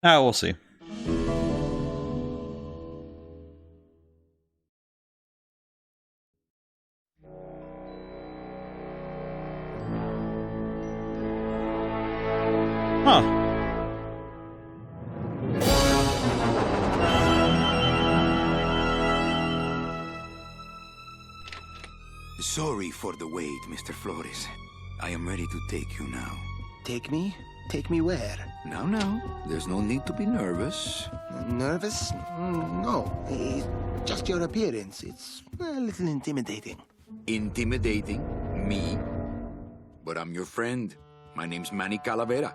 Ah, we'll see. Huh. Sorry for the wait, Mr. Flores. I am ready to take you now. Take me? Take me where? Now, there's no need to be nervous. Nervous? No. It's just your appearance. It's a little intimidating. Intimidating? Me? But I'm your friend. My name's Manny Calavera.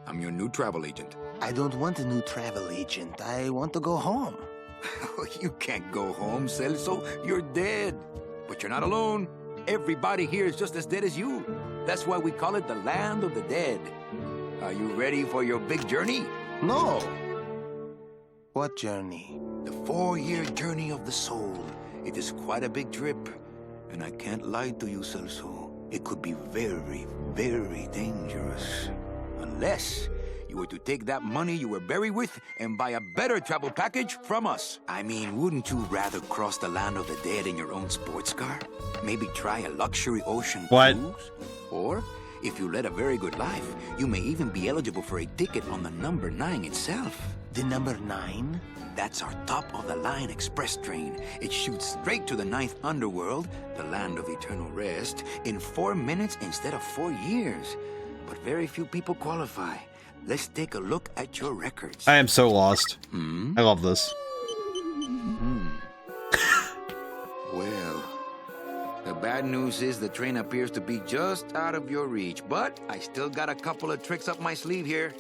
I'm your new travel agent. I don't want a new travel agent. I want to go home. You can't go home, Celso. You're dead. But you're not alone. Everybody here is just as dead as you. That's why we call it the land of the dead. Are you ready for your big journey? No. What journey? The 4-year journey of the soul. It is quite a big trip. And I can't lie to you, Celso. It could be very, very dangerous. Unless you were to take that money you were buried with and buy a better travel package from us. I mean, wouldn't you rather cross the land of the dead in your own sports car? Maybe try a luxury ocean cruise? Or, if you led a very good life, you may even be eligible for a ticket on the number 9 itself. The number 9? That's our top-of-the-line express train. It shoots straight to the 9th underworld, the land of eternal rest, in 4 minutes instead of 4 years. But very few people qualify. Let's take a look at your records. I am so lost. I love this. Well, the bad news is the train appears to be just out of your reach, but I still got a couple of tricks up my sleeve here.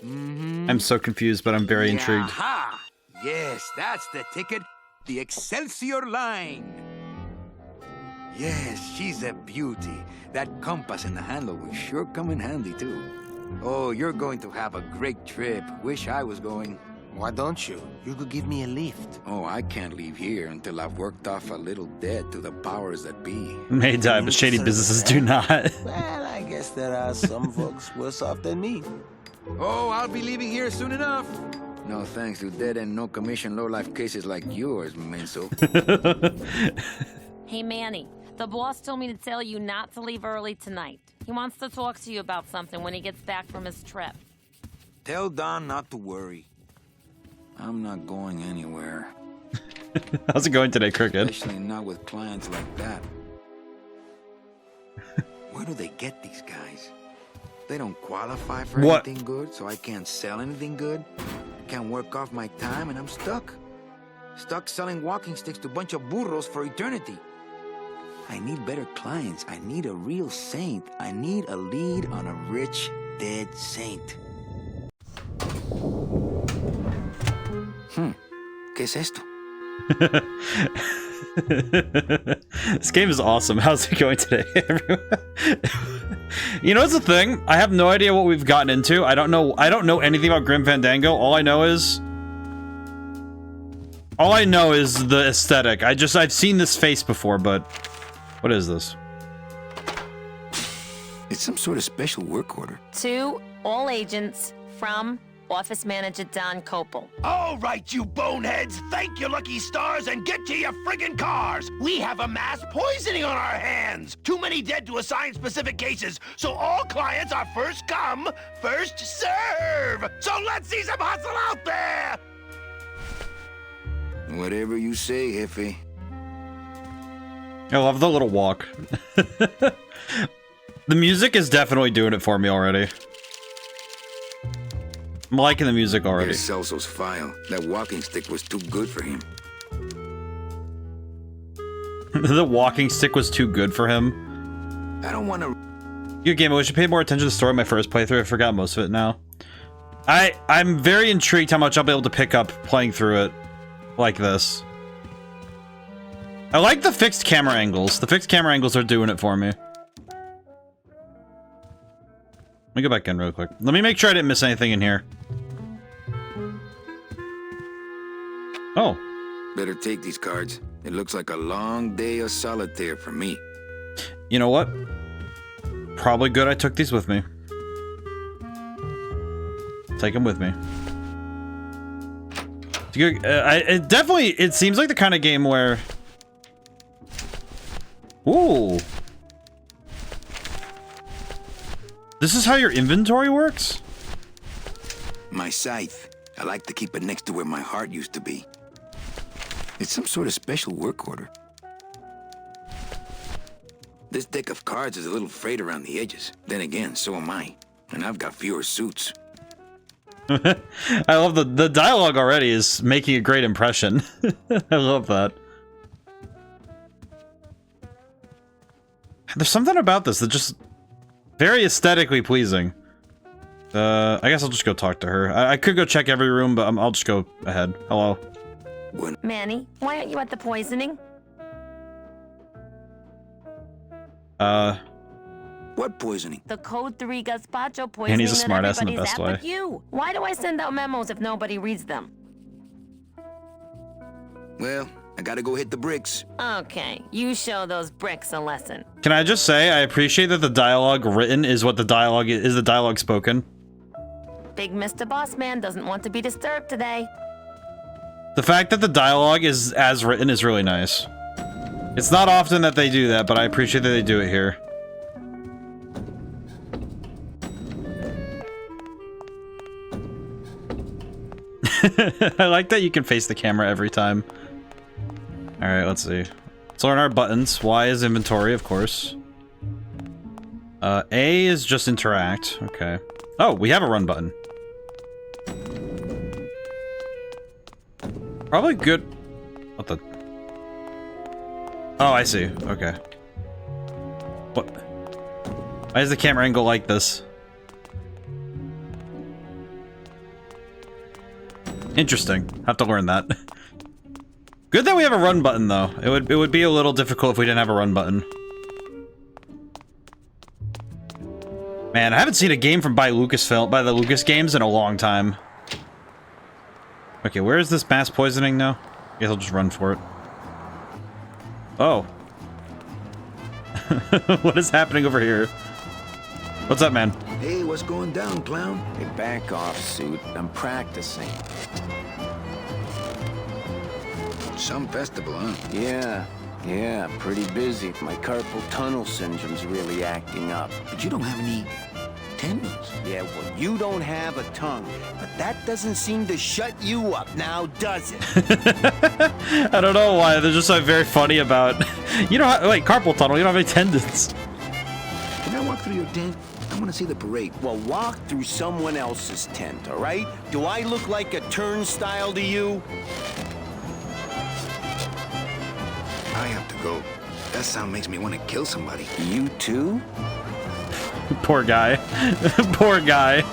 I'm so confused, but I'm very intrigued. Aha! Yes, that's the ticket. The Excelsior line. Yes, she's a beauty. That compass and the handle will sure come in handy, too. Oh, you're going to have a great trip. Wish I was going. Why don't you? You could give me a lift. Oh, I can't leave here until I've worked off a little debt to the powers that be. May die, but shady businesses do not. Well, I guess there are some folks worse off than me. Oh, I'll be leaving here soon enough. No thanks to dead and no commission low-life cases like yours, Menso. Hey, Manny. The boss told me to tell you not to leave early tonight. He wants to talk to you about something when he gets back from his trip. Tell Don not to worry. I'm not going anywhere. How's it going today, Cricket? Especially not with clients like that. Where do they get these guys? They don't qualify for anything good, so I can't sell anything good. I can't work off my time, and I'm stuck. Stuck selling walking sticks to a bunch of burros for eternity. I need better clients. I need a real saint. I need a lead on a rich, dead saint. ¿Qué es esto? This game is awesome. How's it going today, everyone? You know what's the thing? I have no idea what we've gotten into. I don't know anything about Grim Fandango. All I know is the aesthetic. I've seen this face before, but what is this? It's some sort of special work order. To all agents from Office Manager Don Copel. All right, you boneheads, thank your lucky stars and get to your friggin' cars. We have a mass poisoning on our hands. Too many dead to assign specific cases, so all clients are first come, first serve. So let's see some hustle out there. Whatever you say, Jefe. I love the little walk. The music is definitely doing it for me already. I'm liking the music already. Here's Celso's file. That walking stick was too good for him. The walking stick was too good for him. I don't want to... Good game. I wish I paid more attention to the story in my first playthrough. I forgot most of it now. I'm very intrigued how much I'll be able to pick up playing through it like this. I like the fixed camera angles. The fixed camera angles are doing it for me. Let me go back in real quick. Let me make sure I didn't miss anything in here. Oh. Better take these cards. It looks like a long day of solitaire for me. You know what? Probably good I took these with me. take them with me. It seems like the kind of game where... Ooh. This is how your inventory works? My scythe. I like to keep it next to where my heart used to be. It's some sort of special work order. This deck of cards is a little frayed around the edges. Then again, so am I. And I've got fewer suits. I love the dialogue already is making a great impression. I love that. There's something about this that just very aesthetically pleasing. I guess I'll just go talk to her. I could go check every room, but I'll just go ahead. Hello. Manny, why aren't you at the poisoning? What poisoning? The Code 3 gazpacho poisoning. And he's a that smartass in the everybody's best at way. but you. Why do I send out memos if nobody reads them? Well, I gotta go hit the bricks. Okay, you show those bricks a lesson. Can I just say I appreciate that the dialogue written is what the dialogue is the dialogue spoken. Big Mr. Boss Man doesn't want to be disturbed today. The fact that the dialogue is as written is really nice. It's not often that they do that, but I appreciate that they do it here. I like that you can face the camera every time. Alright, let's see. Let's learn our buttons. Y is inventory, of course. A is just interact. Okay. Oh, we have a run button. Probably good... What the... Oh, I see. Okay. What? Why is the camera angle like this? Interesting. Have to learn that. Good that we have a run button, though. It would be a little difficult if we didn't have a run button. Man, I haven't seen a game from by the Lucas Games in a long time. Okay, where is this mass poisoning now? I guess I'll just run for it. Oh. What is happening over here? What's up, man? Hey, what's going down, clown? Hey, back off, suit. I'm practicing. Some festival, huh? Yeah, pretty busy. My carpal tunnel syndrome's really acting up. But you don't have any tendons. Yeah, well, you don't have a tongue, but that doesn't seem to shut you up now, does it? I don't know why. They're just like very funny about... You don't have... Wait, carpal tunnel. You don't have any tendons. Can I walk through your tent? I want to see the parade. Well, walk through someone else's tent, all right? Do I look like a turnstile to you? I have to go. That sound makes me want to kill somebody. You too? Poor guy. Poor guy.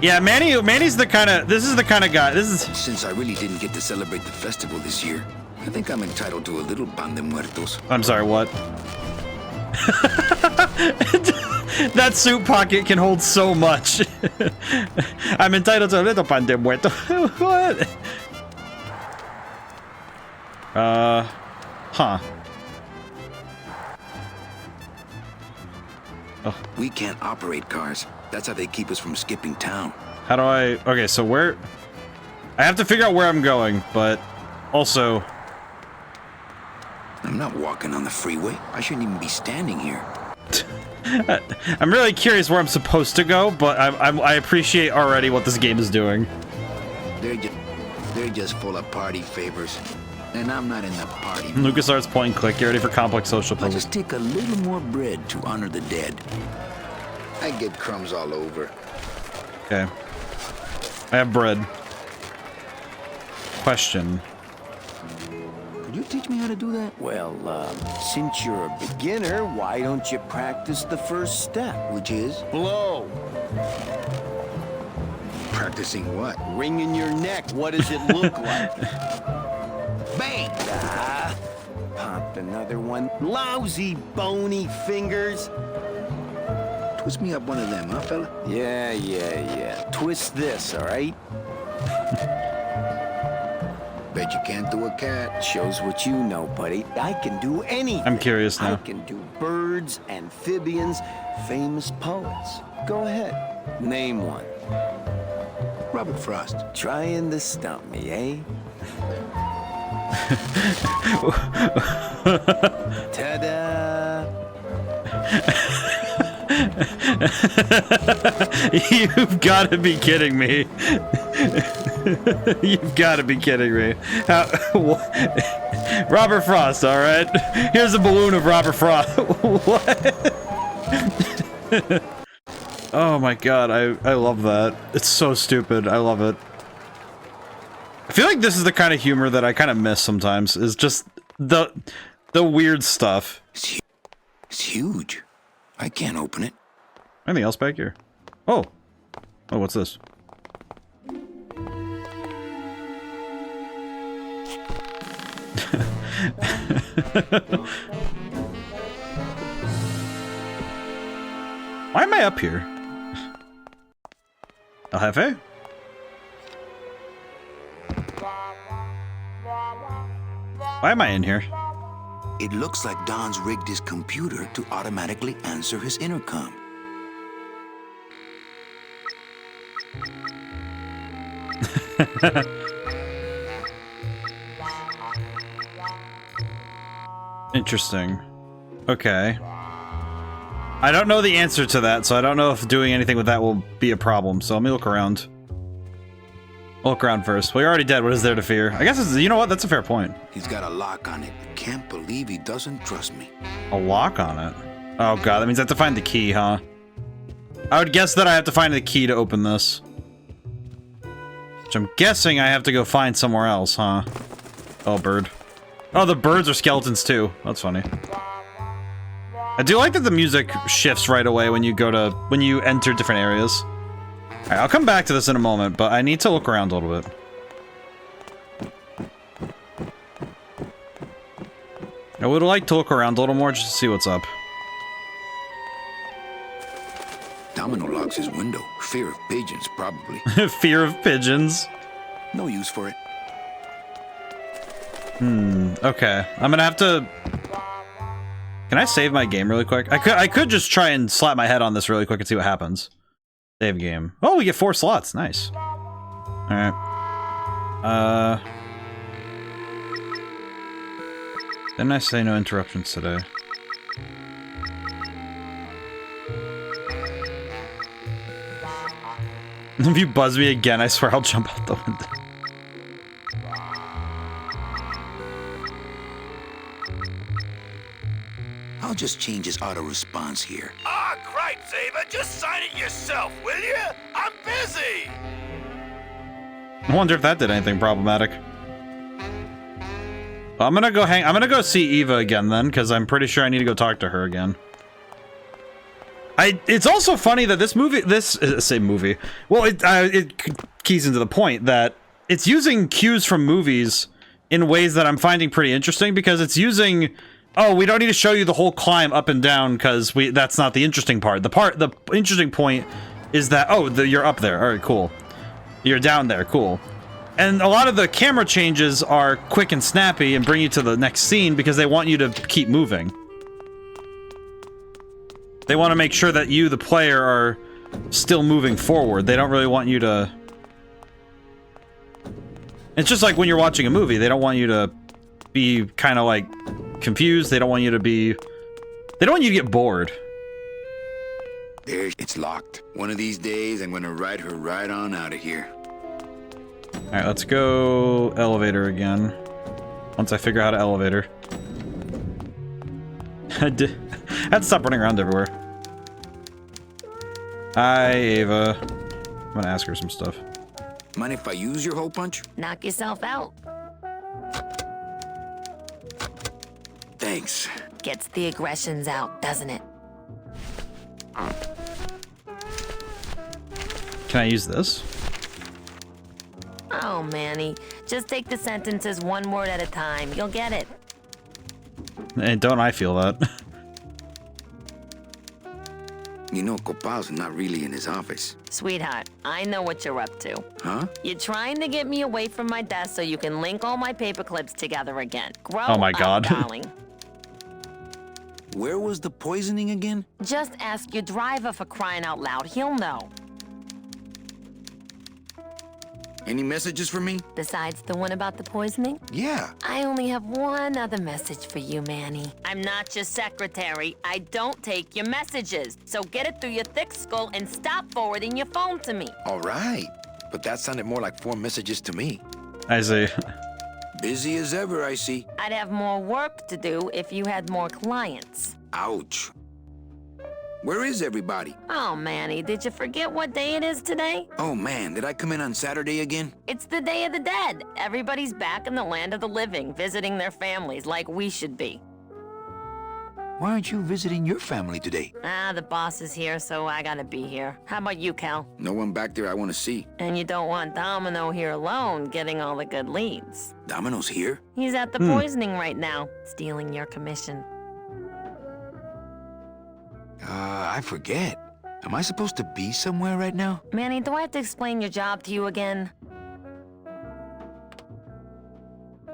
Yeah, Manny's the kind of... This is the kind of guy. This is... Since I really didn't get to celebrate the festival this year, I think I'm entitled to a little pan de muertos. I'm sorry, what? That suit pocket can hold so much. I'm entitled to a little pan de muerto. What? Huh. Oh. We can't operate cars. That's how they keep us from skipping town. How do I... Okay, so where... I have to figure out where I'm going, but also... I'm not walking on the freeway. I shouldn't even be standing here. I'm really curious where I'm supposed to go, but I appreciate already what this game is doing. They're just full of party favors. And I'm not in the party. LucasArts point and click. Get ready for complex social I'll puzzles. just take a little more bread to honor the dead. I get crumbs all over. Okay. I have bread. Question. Could you teach me how to do that? Well, since you're a beginner, why don't you practice the first step? Which is? Blow. Practicing what? Wringing your neck. What does it look like? Bang! Ah, popped another one. Lousy, bony fingers. Twist me up one of them, huh, fella? Yeah. Twist this, all right? Bet you can't do a cat. Shows what you know, buddy. I can do anything. I'm curious now. I can do birds, amphibians, famous poets. Go ahead. Name one. Robert Frost. Trying to stump me, eh? Ta-da! You've got to be kidding me. You've got to be kidding me. Robert Frost, all right? Here's a balloon of Robert Frost. What? Oh my god, I love that. It's so stupid. I love it. I feel like this is the kind of humor that I kind of miss sometimes, is just the weird stuff. It's huge. I can't open it. Anything else back here? Oh. Oh, what's this? Why am I up here? El Jefe? Why am I in here? It looks like Don's rigged his computer to automatically answer his intercom. Interesting. Okay. I don't know the answer to that, so I don't know if doing anything with that will be a problem. So let me look around. I'll look around first. Well, you're already dead. What is there to fear? I guess it's, you know what? That's a fair point. He's got a lock on it. Can't believe he doesn't trust me. A lock on it? Oh god, that means I have to find the key, huh? I would guess that I have to find the key to open this. Which I'm guessing I have to go find somewhere else, huh? Oh, bird. Oh, the birds are skeletons too. That's funny. I do like that the music shifts right away when you enter different areas. Alright, I'll come back to this in a moment, but I need to look around a little bit. I would like to look around a little more just to see what's up. Domino locks his window. Fear of pigeons, probably. Fear of pigeons. No use for it. Okay. I'm gonna have to... Can I save my game really quick? I could just try and slap my head on this really quick and see what happens. Save game. Oh, we get 4 slots. Nice. Alright. Didn't I say no interruptions today? If you buzz me again, I swear I'll jump out the window. I'll just change his auto response here. Ah, cripes, Ava, just sign it yourself, will you? I'm busy. I wonder if that did anything problematic. Well, I'm gonna go see Eva again then, because I'm pretty sure I need to go talk to her again. It's also funny that this movie, well, it keys into the point that it's using cues from movies in ways that I'm finding pretty interesting, because it's using, oh, we don't need to show you the whole climb up and down because that's not the interesting part. The interesting point is that, oh, you're up there. All right, cool. You're down there. Cool. And a lot of the camera changes are quick and snappy and bring you to the next scene because they want you to keep moving. They want to make sure that you, the player, are still moving forward. They don't really want you to... It's just like when you're watching a movie. They don't want you to be kind of like confused. They don't want you to be... They don't want you to get bored. There, it's locked. One of these days, I'm gonna ride her right on out of here. Alright, let's go elevator again. Once I figure out how to elevator. I had to stop running around everywhere. Hi, Ava. I'm gonna ask her some stuff. Mind if I use your hole punch? Knock yourself out. Thanks. Gets the aggressions out, doesn't it? Can I use this? Oh, Manny. Just take the sentences one word at a time. You'll get it. And don't I feel that? You know, Copal's not really in his office. Sweetheart, I know what you're up to. Huh? You're trying to get me away from my desk so you can link all my paper clips together again. Grow Oh my up, God. darling. Where was the poisoning again? Just ask your driver, for crying out loud. He'll know. Any messages for me? Besides the one about the poisoning? Yeah. I only have one other message for you, Manny. I'm not your secretary. I don't take your messages. So get it through your thick skull and stop forwarding your phone to me. All right. But that sounded more like 4 messages to me. I see. Busy as ever, I see. I'd have more work to do if you had more clients. Ouch. Where is everybody? Oh, Manny, did you forget what day it is today? Oh man, did I come in on Saturday again? It's the Day of the Dead. Everybody's back in the land of the living, visiting their families like we should be. Why aren't you visiting your family today? The boss is here, so I gotta be here. How about you, Cal? No one back there I want to see. And you don't want Domino here alone, getting all the good leads. Domino's here? He's at the poisoning right now, stealing your commission. I forget. Am I supposed to be somewhere right now? Manny, do I have to explain your job to you again?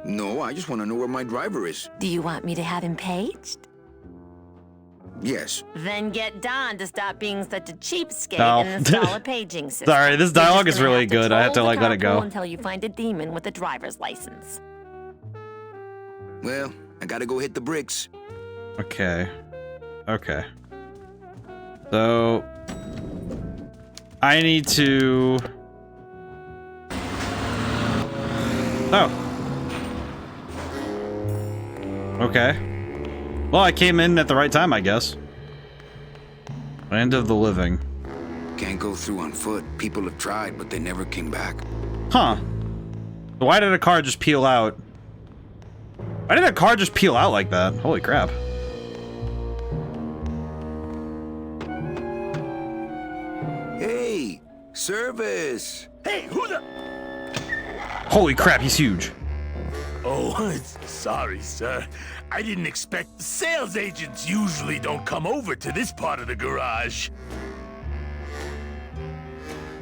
No, I just want to know where my driver is. Do you want me to have him paged? Yes. Then get Don to stop being such a cheapskate No. and install a paging system. Sorry, this You're dialogue just is gonna really have to good. I have to, troll like, the let it go. carpool until you find a demon with a driver's license. Well, I gotta go hit the bricks. Okay. Okay. So I need to. Oh. Okay. Well, I came in at the right time, I guess. Land of the living. Can't go through on foot. People have tried, but they never came back. Huh. Why did a car just peel out? Why did a car just peel out like that? Holy crap. Hey, service. Hey, who the... Holy crap, he's huge. Oh, sorry, sir. I didn't expect... Sales agents usually don't come over to this part of the garage.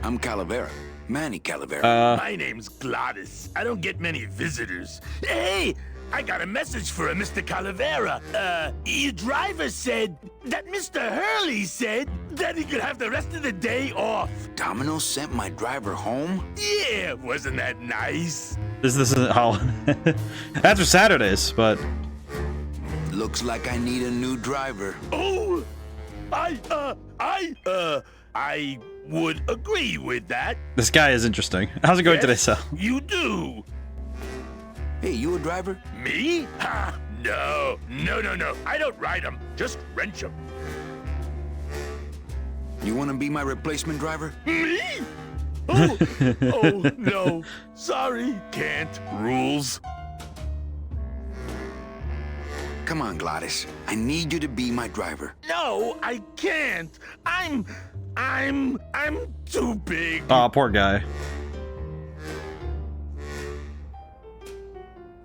I'm Calavera. Manny Calavera. My name's Gladys. I don't get many visitors. Hey, I got a message for a Mr. Calavera. Your driver said that Mr. Hurley said that he could have the rest of the day off. Domino sent my driver home? Yeah, wasn't that nice? This isn't how. That's for Saturdays, but Looks like I need a new driver. Oh, I would agree with that. this guy is interesting. How's it going Yes, today, Sal? You do. Hey, you a driver? Me? Ha! No. I don't ride them. Just wrench them. You want to be my replacement driver? Me? Oh, no. Sorry. Can't. Rules. Come on, Gladys. I need you to be my driver. No, I can't. I'm too big. Aw, poor guy.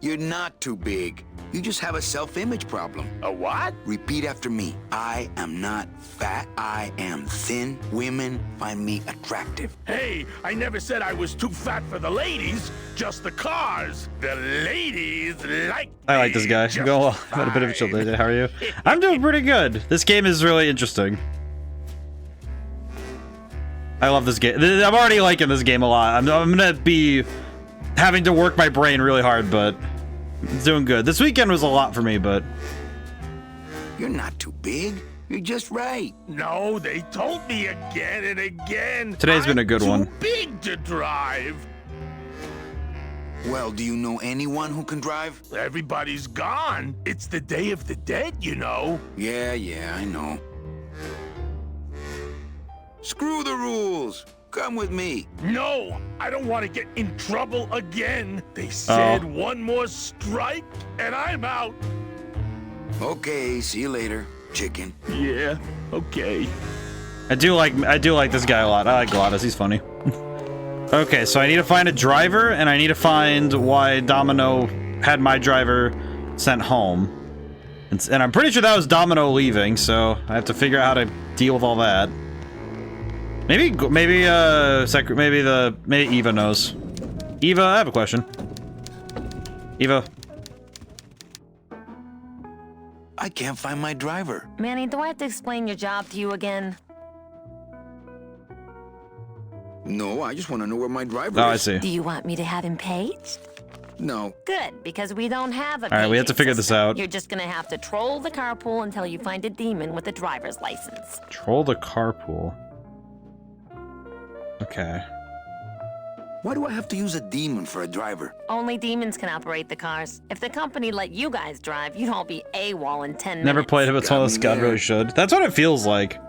You're not too big. You just have a self-image problem. A what? Repeat after me. I am not fat. I am thin. Women find me attractive. Hey, I never said I was too fat for the ladies, just the cars. The ladies like I like this guy. me I'm going well. just Had a bit of a chill fine. day. How are you? I'm doing pretty good. This game is really interesting. I love this game. I'm already liking this game a lot. I'm gonna be having to work my brain really hard, but it's doing good. This weekend was a lot for me, but You're not too big. You're just right. No, they told me again and again. Today's been a good I'm one. Too big to drive. Well, do you know anyone who can drive? Everybody's gone. It's the Day of the Dead, you know. Yeah, I know. Screw the rules. Come with me. No, I don't want to get in trouble again. They said Oh. one more strike and I'm out. Okay, see you later, chicken. Yeah, okay. I do like this guy a lot. I like Gladys. He's funny. Okay, so I need to find a driver, and I need to find why Domino had my driver sent home. And I'm pretty sure that was Domino leaving, so I have to figure out how to deal with all that. Maybe Eva knows. Eva, I have a question. Eva. I can't find my driver. Manny, do I have to explain your job to you again? No, I just want to know where my driver Oh, I is. see. Do you want me to have him paged? No. Good, because we don't have a All right, we have to paging figure this system. out. You're just gonna have to troll the carpool until you find a demon with a driver's license. Troll the carpool. Okay. Why do I have to use a demon for a driver? Only demons can operate the cars. If the company let you guys drive, you'd all be AWOL in 10 minutes. Never played it, but Got told me us God there. really should. That's what it feels like.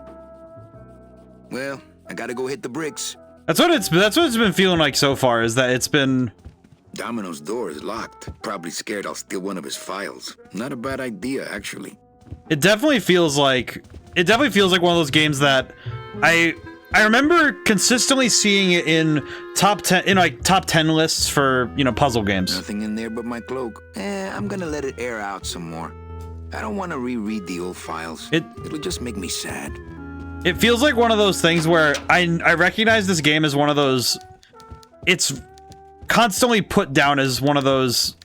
Well, I gotta go hit the bricks. That's what it's been feeling like so far, is that it's been... Domino's door is locked. Probably scared I'll steal one of his files. Not a bad idea, actually. It definitely feels like one of those games that I remember consistently seeing it in top 10 lists for, you know, puzzle games. Nothing in there but my cloak. I'm gonna let it air out some more. I don't want to reread the old files. It'll just make me sad. It feels like one of those things where I recognize this game as one of those. It's constantly put down as one of those,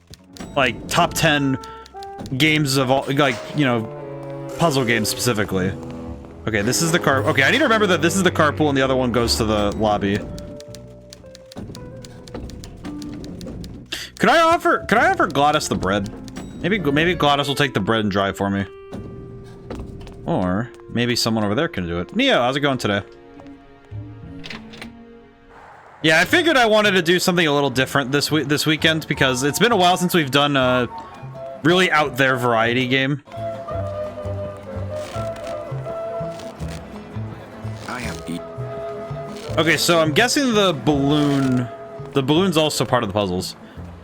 like, top 10 games of all, like, you know, puzzle games specifically. Okay, this is the car. Okay, I need to remember that this is the carpool and the other one goes to the lobby. Could I offer Gladys the bread? Maybe Gladys will take the bread and drive for me. Or maybe someone over there can do it. Neo, how's it going today? Yeah, I figured I wanted to do something a little different this weekend because it's been a while since we've done a really out there variety game. I have to eat. Okay, so I'm guessing the balloon's also part of the puzzles.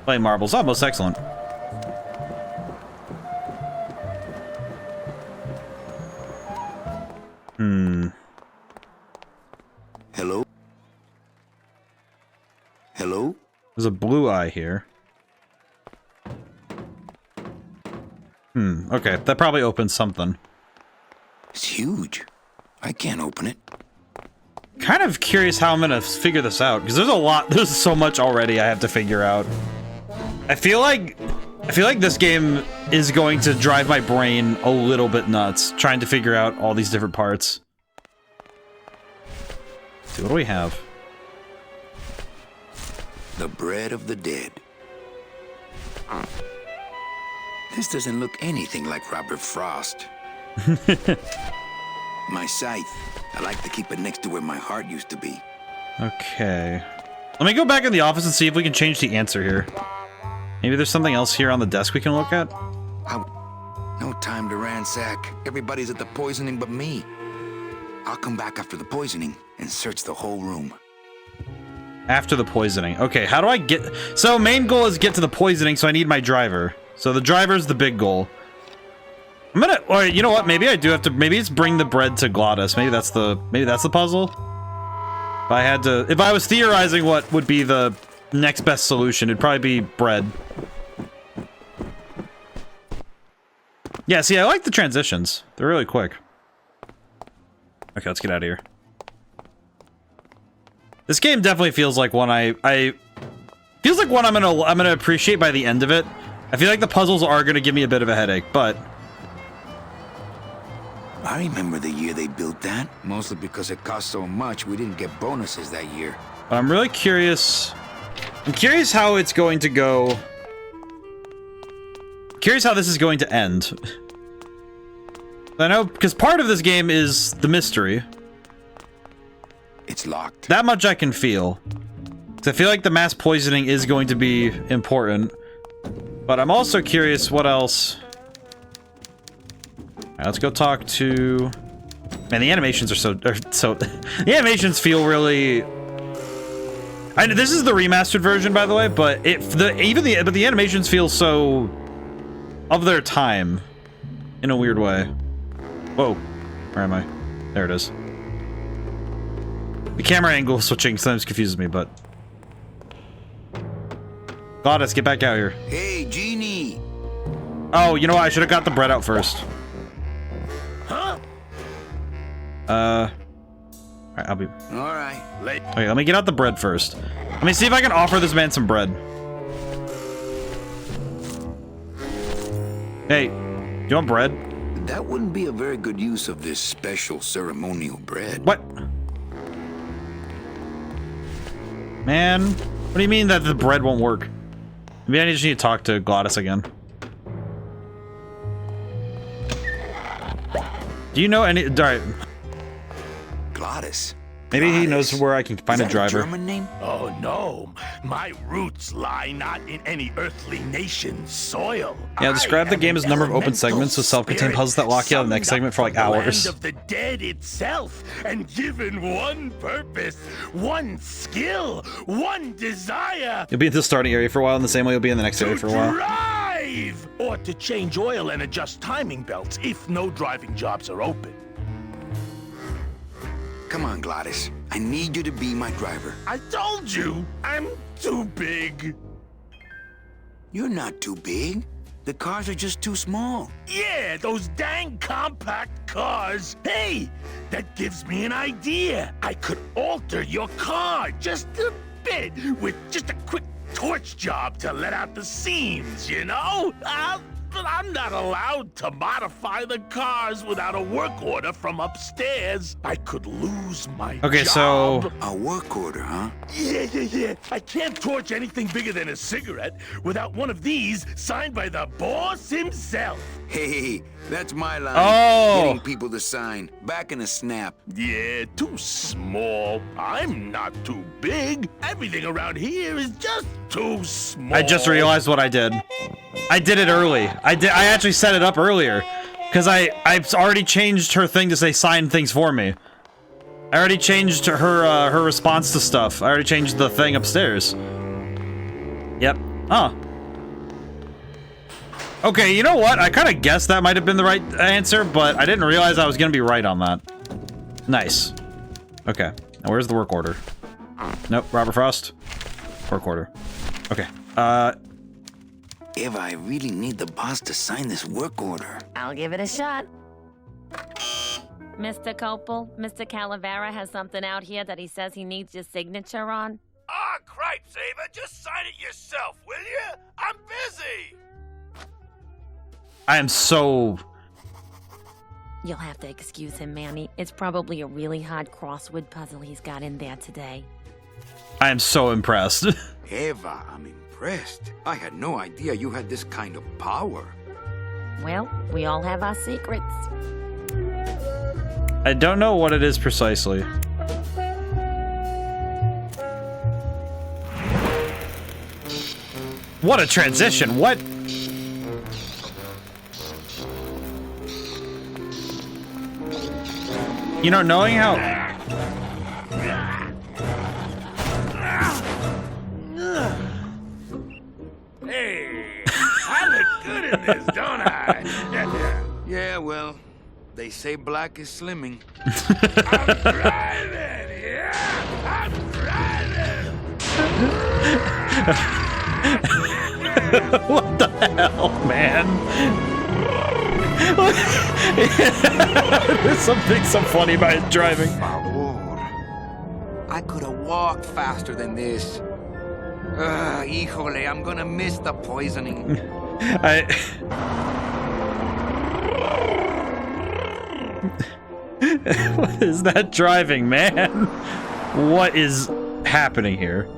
Play marbles. Oh, most excellent. Hello? Hello? There's a blue eye here. Okay, that probably opens something. It's huge. I can't open it. Kind of curious how I'm gonna figure this out, because there's so much already I have to figure out. I feel like this game is going to drive my brain a little bit nuts, trying to figure out all these different parts. Let's see, what do we have? The bread of the dead. This doesn't look anything like Robert Frost. My scythe. I like to keep it next to where my heart used to be. Okay. Let me go back in the office and see if we can change the answer here. Maybe there's something else here on the desk we can look at? No time to ransack. Everybody's at the poisoning but me. I'll come back after the poisoning and search the whole room. After the poisoning. Okay, how do I get... So, main goal is get to the poisoning, so I need my driver. So the driver's the big goal. I'm gonna... Or, you know what? Maybe I do have to... Maybe it's bring the bread to Gladys. Maybe that's the puzzle? If I was theorizing what would be the next best solution, it'd probably be bread. Yeah, see, I like the transitions. They're really quick. Okay, let's get out of here. This game definitely feels like one feels like one I'm gonna appreciate by the end of it. I feel like the puzzles are gonna give me a bit of a headache, but I remember the year they built that. Mostly because it cost so much, we didn't get bonuses that year. I'm really curious. I'm curious how it's going to go. Curious how this is going to end. I know, because part of this game is the mystery. It's locked. That much I can feel. So I feel like the mass poisoning is going to be important. But I'm also curious what else. Alright, let's go talk to... Man, the animations are so... the animations feel really... this is the remastered version, by the way, but the animations feel so... of their time. In a weird way. Whoa. Where am I? There it is. The camera angle switching sometimes confuses me, but... Gladys, get back out here. Hey, Genie! Oh, you know what? I should have got the bread out first. Huh? Alright, I'll be... Alright, late. Okay, let me get out the bread first. Let me see if I can offer this man some bread. Hey, do you want bread? That wouldn't be a very good use of this special ceremonial bread. What? Man, what do you mean that the bread won't work? Maybe I just need to talk to Gladys again. Do you know any... Alright. Gladys. Maybe he Gladys. knows where I can find Is a that driver. German name? Oh no, my roots lie not in any earthly nation's soil. Yeah, describe the game as a number of open segments with self-contained puzzles that lock you out of the next segment for like hours. Land of the dead itself, and given one purpose, one skill, one desire. You'll be in the starting area for a while, and the same way you'll be in the next area for a while. Drive! Or to change oil and adjust timing belts if no driving jobs are open. Come on, Gladys. I need you to be my driver. I told you, I'm too big. You're not too big. The cars are just too small. Yeah, those dang compact cars. Hey, that gives me an idea. I could alter your car just a bit with just a quick torch job to let out the seams, you know? But I'm not allowed to modify the cars without a work order from upstairs. I could lose my Okay, job. so... A work order, huh? Yeah. I can't torch anything bigger than a cigarette without one of these signed by the boss himself. Hey, that's my line. Oh. Getting people to sign. Back in a snap. Yeah, too small. I'm not too big. Everything around here is just too small. I just realized what I did. I did it early. I actually set it up earlier. Because I've already changed her thing to say sign things for me. I already changed her response to stuff. I already changed the thing upstairs. Yep. Oh. Okay, you know what? I kind of guessed that might have been the right answer, but I didn't realize I was going to be right on that. Nice. Okay. Now where's the work order? Nope, Robert Frost. Work order. Okay. Eva, I really need the boss to sign this work order. I'll give it a shot. Mr. Copel, Mr. Calavera has something out here that he says he needs your signature on. Ah, cripes, Ava. Just sign it yourself, will you? I'm busy. I am so... You'll have to excuse him, Manny. It's probably a really hard crossword puzzle he's got in there today. I am so impressed. Eva, I'm impressed. I had no idea you had this kind of power. Well, we all have our secrets. I don't know what it is precisely. What a transition! What? You know, knowing how... Hey, I look good in this, don't I? Yeah, well, they say black is slimming. I'm driving, yeah! I'm driving! What the hell, man? There's something so funny about his driving. I could have walked faster than this. Híjole, I'm gonna miss the poisoning. What is that driving, man? What is happening here?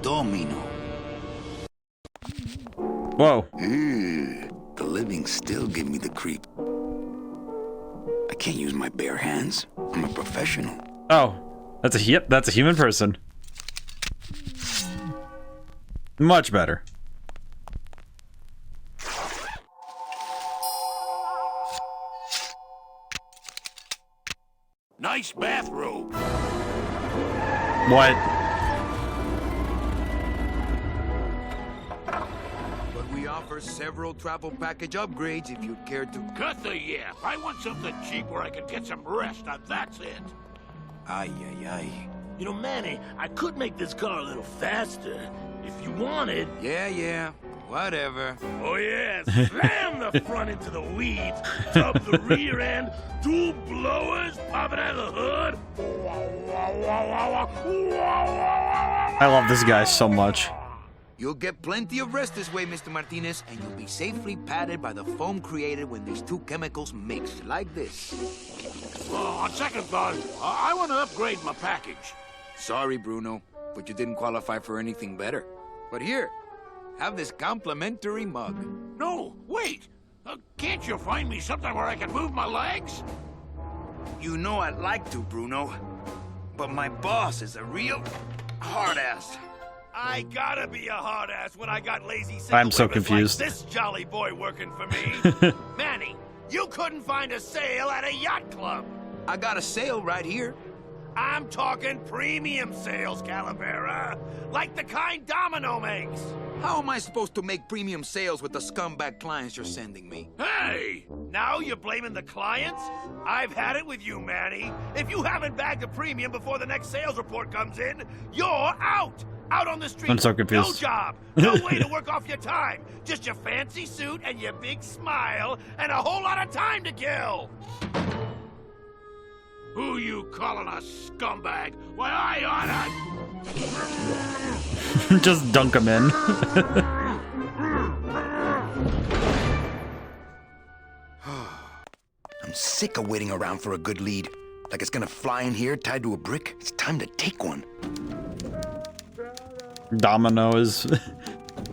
Domino. Whoa. The living still give me the creep. I can't use my bare hands. I'm a professional. Oh, that's a human person. Much better. Nice bathrobe. What? But we offer several travel package upgrades if you'd care to. Cut the yap. I want something cheap where I can get some rest. Now that's it. Ay, ay, ay. You know, Manny, I could make this car a little faster if you wanted. Yeah. Whatever. Oh yeah, slam the front into the weeds, tub the rear end, two blowers popping out of the hood. I love this guy so much. You'll get plenty of rest this way, Mr. Martinez, and you'll be safely padded by the foam created when these two chemicals mix, like this. On second thought, I want to upgrade my package. Sorry, Bruno, but you didn't qualify for anything better. But here, have this complimentary mug. No, wait. Can't you find me something where I can move my legs? You know I'd like to, Bruno, but my boss is a real hard-ass. I gotta be a hard ass when I got lazy. I'm so confused. Like this jolly boy working for me. Manny, you couldn't find a sale at a yacht club. I got a sale right here. I'm talking premium sales, Calavera. Like the kind Domino makes. How am I supposed to make premium sales with the scumbag clients you're sending me? Hey! Now you're blaming the clients? I've had it with you, Manny. If you haven't bagged a premium before the next sales report comes in, you're out! Out on the street. I'm so confused. No job. No way to work off your time. Just your fancy suit and your big smile and a whole lot of time to kill. Who you calling a scumbag? Why, I oughta... Just dunk him in. I'm sick of waiting around for a good lead. Like it's gonna fly in here tied to a brick. It's time to take one. Domino is...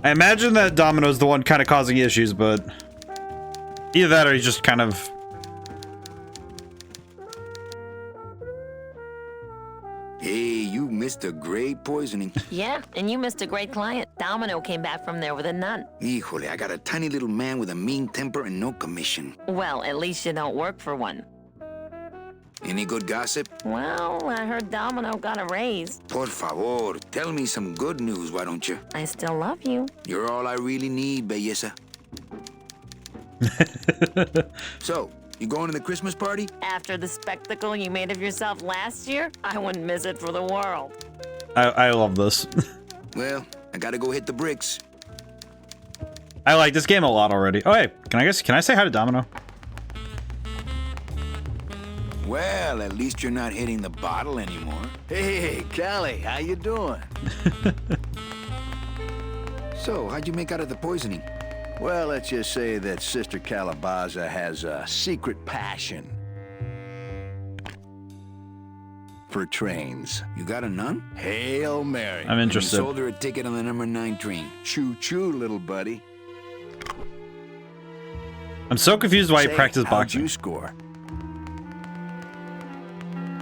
I imagine that Domino's the one kind of causing issues, but... Either that or he's just kind of... Hey, you missed a great poisoning. Yeah, and you missed a great client. Domino came back from there with a nun. Híjole, I got a tiny little man with a mean temper and no commission. Well, at least you don't work for one. Any good gossip? Well, I heard Domino got a raise. Por favor, tell me some good news, why don't you? I still love you. You're all I really need, belleza. So, you going to the Christmas party? After the spectacle you made of yourself last year, I wouldn't miss it for the world. I love this. Well, I gotta go hit the bricks. I like this game a lot already. Oh, hey, can I say hi to Domino? Well, at least you're not hitting the bottle anymore. Hey, Callie, how you doing? So, how'd you make out of the poisoning? Well, let's just say that Sister Calabaza has a secret passion for trains. You got a nun? Hail Mary. I'm interested. You sold her a ticket on the number 9 train. Choo-choo, little buddy. I'm so confused why he Say, practiced how'd boxing. you score?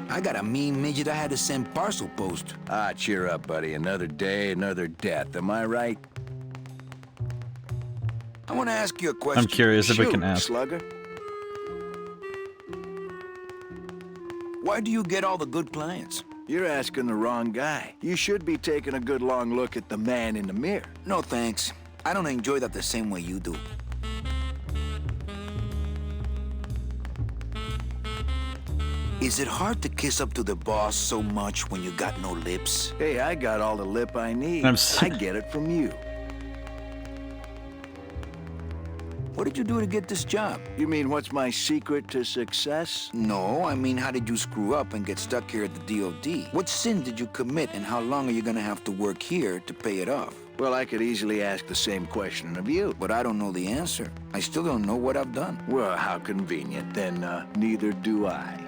I got a mean midget I had to send parcel post. Ah, cheer up, buddy. Another day, another death. Am I right? I want to ask you a question. I'm curious if we can Shoot, ask. Slugger. Why do you get all the good clients? You're asking the wrong guy. You should be taking a good long look at the man in the mirror. No thanks. I don't enjoy that the same way you do. Is it hard to kiss up to the boss so much when you got no lips? Hey, I got all the lip I need. I get it from you. What did you do to get this job? You mean what's my secret to success? No, I mean, how did you screw up and get stuck here at the DOD? What sin did you commit, and how long are you gonna have to work here to pay it off? Well, I could easily ask the same question of you. But I don't know the answer. I still don't know what I've done. Well, how convenient. Then, neither do I.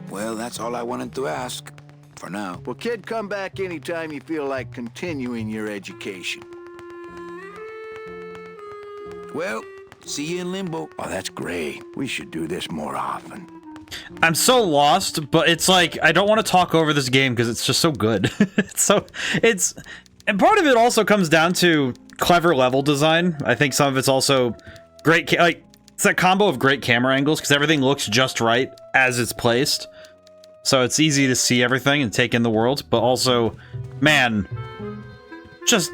Well, that's all I wanted to ask. For now. Well, kid, come back anytime you feel like continuing your education. Well, see you in limbo. Oh, that's great. We should do this more often. I'm so lost, but it's like, I don't want to talk over this game because it's just so good. And part of it also comes down to clever level design. I think some of it's also great, it's that combo of great camera angles because everything looks just right as it's placed. So it's easy to see everything and take in the world, but also, man, just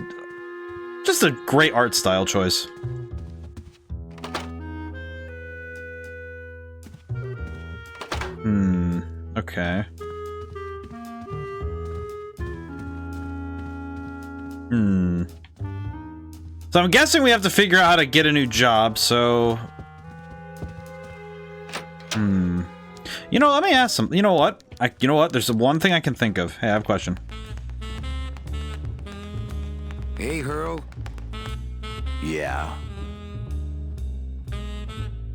a great art style choice. Okay. So I'm guessing we have to figure out how to get a new job, so... You know, let me ask some... You know what? There's one thing I can think of. Hey, I have a question. Hey, Hurl. Yeah.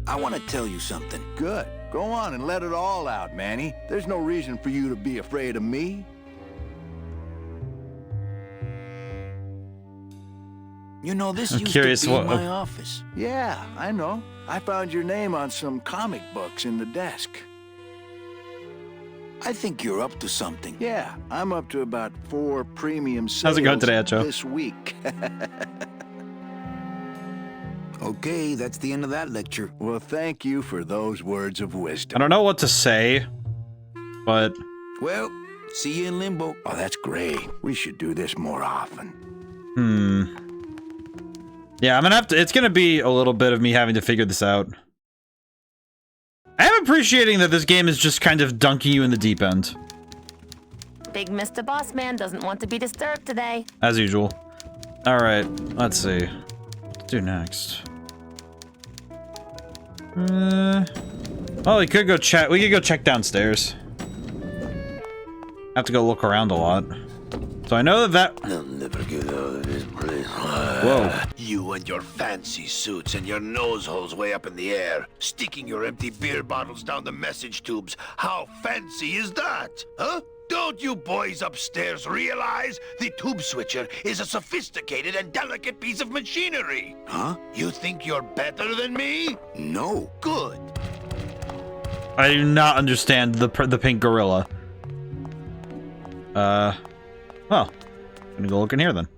I want to tell you something. Good. Go on and let it all out, Manny. There's no reason for you to be afraid of me. You know, this I'm used curious to be what- my office. Yeah, I know. I found your name on some comic books in the desk. I think you're up to something. Yeah, I'm up to about 4 premium sales How's it going today, Acho? this week. Okay, that's the end of that lecture. Well, thank you for those words of I wisdom. don't know what to say, but Well, see you in limbo. Oh, that's great. We should do this more often. yeah, I'm gonna have to. It's gonna be a little bit of me having to figure this out. I am appreciating that this game is just kind of dunking you in the deep end, Big Mr. Boss Man doesn't want to be disturbed today. as usual. All right, let's see. What to do next? Oh, we could go check. We could go check downstairs. Have to go look around a lot. So I know that. I'll never get out of this place. Whoa. You and your fancy suits and your nose holes way up in the air, sticking your empty beer bottles down the message tubes. How fancy is that? Huh? Don't you boys upstairs realize the tube switcher is a sophisticated and delicate piece of machinery? Huh? You think you're better than me? No. Good. I do not understand the pink gorilla. Well, I'm gonna go look in here then.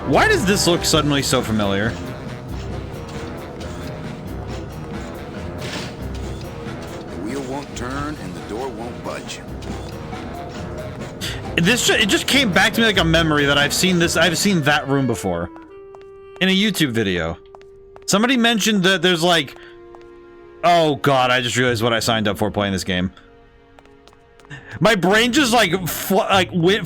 Why does this look suddenly so familiar? The wheel won't turn and the door won't budge. It just came back to me like a memory that I've seen that room before. In a YouTube video. Somebody mentioned that there's like... Oh god, I just realized what I signed up for playing this game. My brain just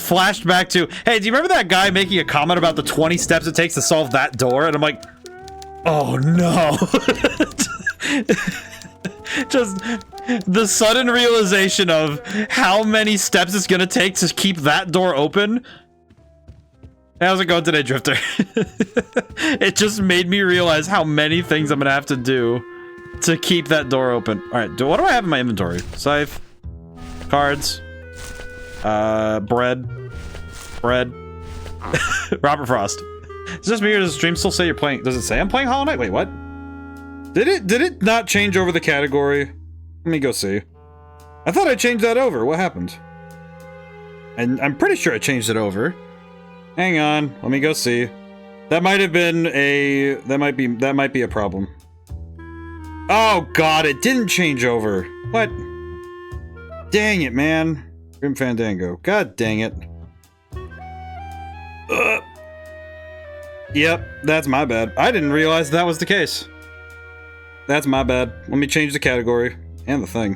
flashed back to, hey, do you remember that guy making a comment about the 20 steps it takes to solve that door? And I'm like, oh no. Just the sudden realization of how many steps it's gonna take to keep that door open. How's it going today, Drifter? It just made me realize how many things I'm gonna have to do to keep that door open. Alright, what do I have in my inventory? Scythe. Cards. Bread. Robert Frost. Is this me or does the stream still say you're playing? Does it say I'm playing Hollow Knight? Wait, what? Did it not change over the category? Let me go see. I thought I changed that over. What happened? And I'm pretty sure I changed it over. Hang on. Let me go see. That might have been a... That might be a problem. Oh god, it didn't change over. What? Dang it, man. Grim Fandango. God dang it. Yep, that's my bad. I didn't realize that was the case. That's my bad. Let me change the category. And the thing.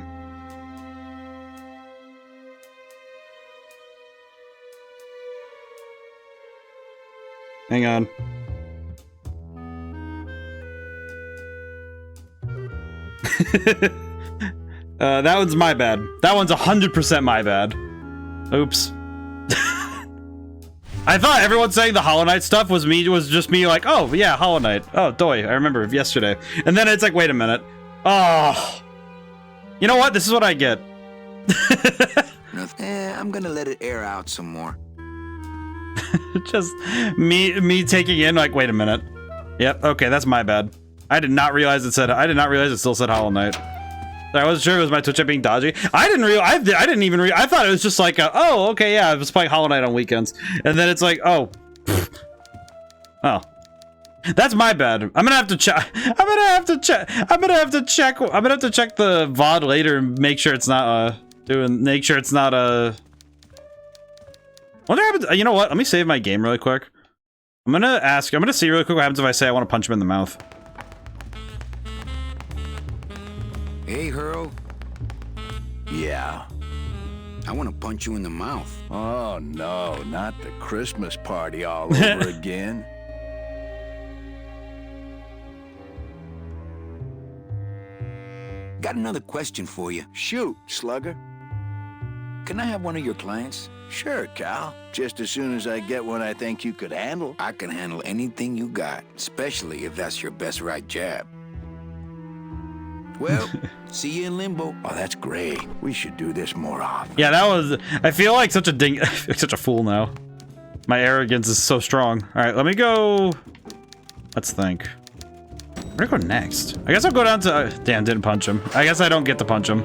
Hang on. That one's my bad. That one's 100% my bad. Oops. I thought everyone saying the Hollow Knight stuff was just me like, oh yeah, Hollow Knight. Oh, doy, I remember yesterday. And then it's like, wait a minute. Oh. You know what? This is what I get. I'm gonna let it air out some more. Just me taking in like, wait a minute. Yep, okay, that's my bad. I did not realize it still said Hollow Knight. I wasn't sure it was my Twitch being dodgy. I didn't even I thought it was just like, oh, okay, yeah, I was playing Hollow Knight on weekends. And then it's like, oh. Oh. That's my bad. I'm gonna have to check the VOD later and make sure it's not, wonder what happens, you know what? Let me save my game really quick. I'm gonna see really quick what happens if I say I want to punch him in the mouth. Hey, Hurl. Yeah. I want to punch you in the mouth. Oh no, not the Christmas party all over again. Got another question for you. Shoot, slugger. can I have one of your clients? Sure, Cal. Just as soon as I get one I think you could handle. I can handle anything you got, especially if that's your best right jab. Well, see you in limbo. Oh, that's great. We should do this more often. Yeah, that was... I feel like such a such a fool now. My arrogance is so strong. All right, let me go... Let's think. Where do I go next? I guess I'll go down to... damn, didn't punch him. I guess I don't get to punch him.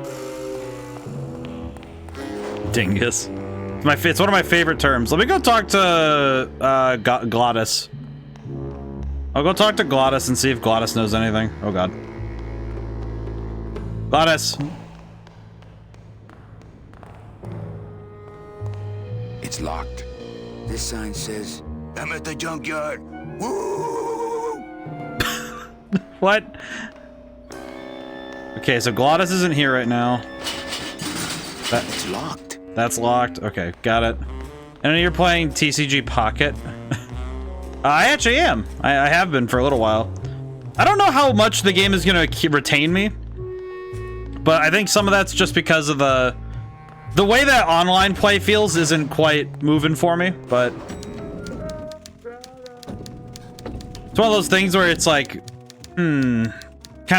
Dingus. It's one of my favorite terms. Let me go talk to Glottis. I'll go talk to Glottis and see if Glottis knows anything. Oh god. Glottis. It's locked. This sign says, I'm at the junkyard. Woo! What? Okay, so Glottis isn't here right now. It's locked. That's locked. Okay, got it. I know you're playing TCG Pocket. I actually am. I have been for a little while. I don't know how much the game is gonna retain me, but I think some of that's just because of the way that online play feels isn't quite moving for me. But it's one of those things where it's like, kind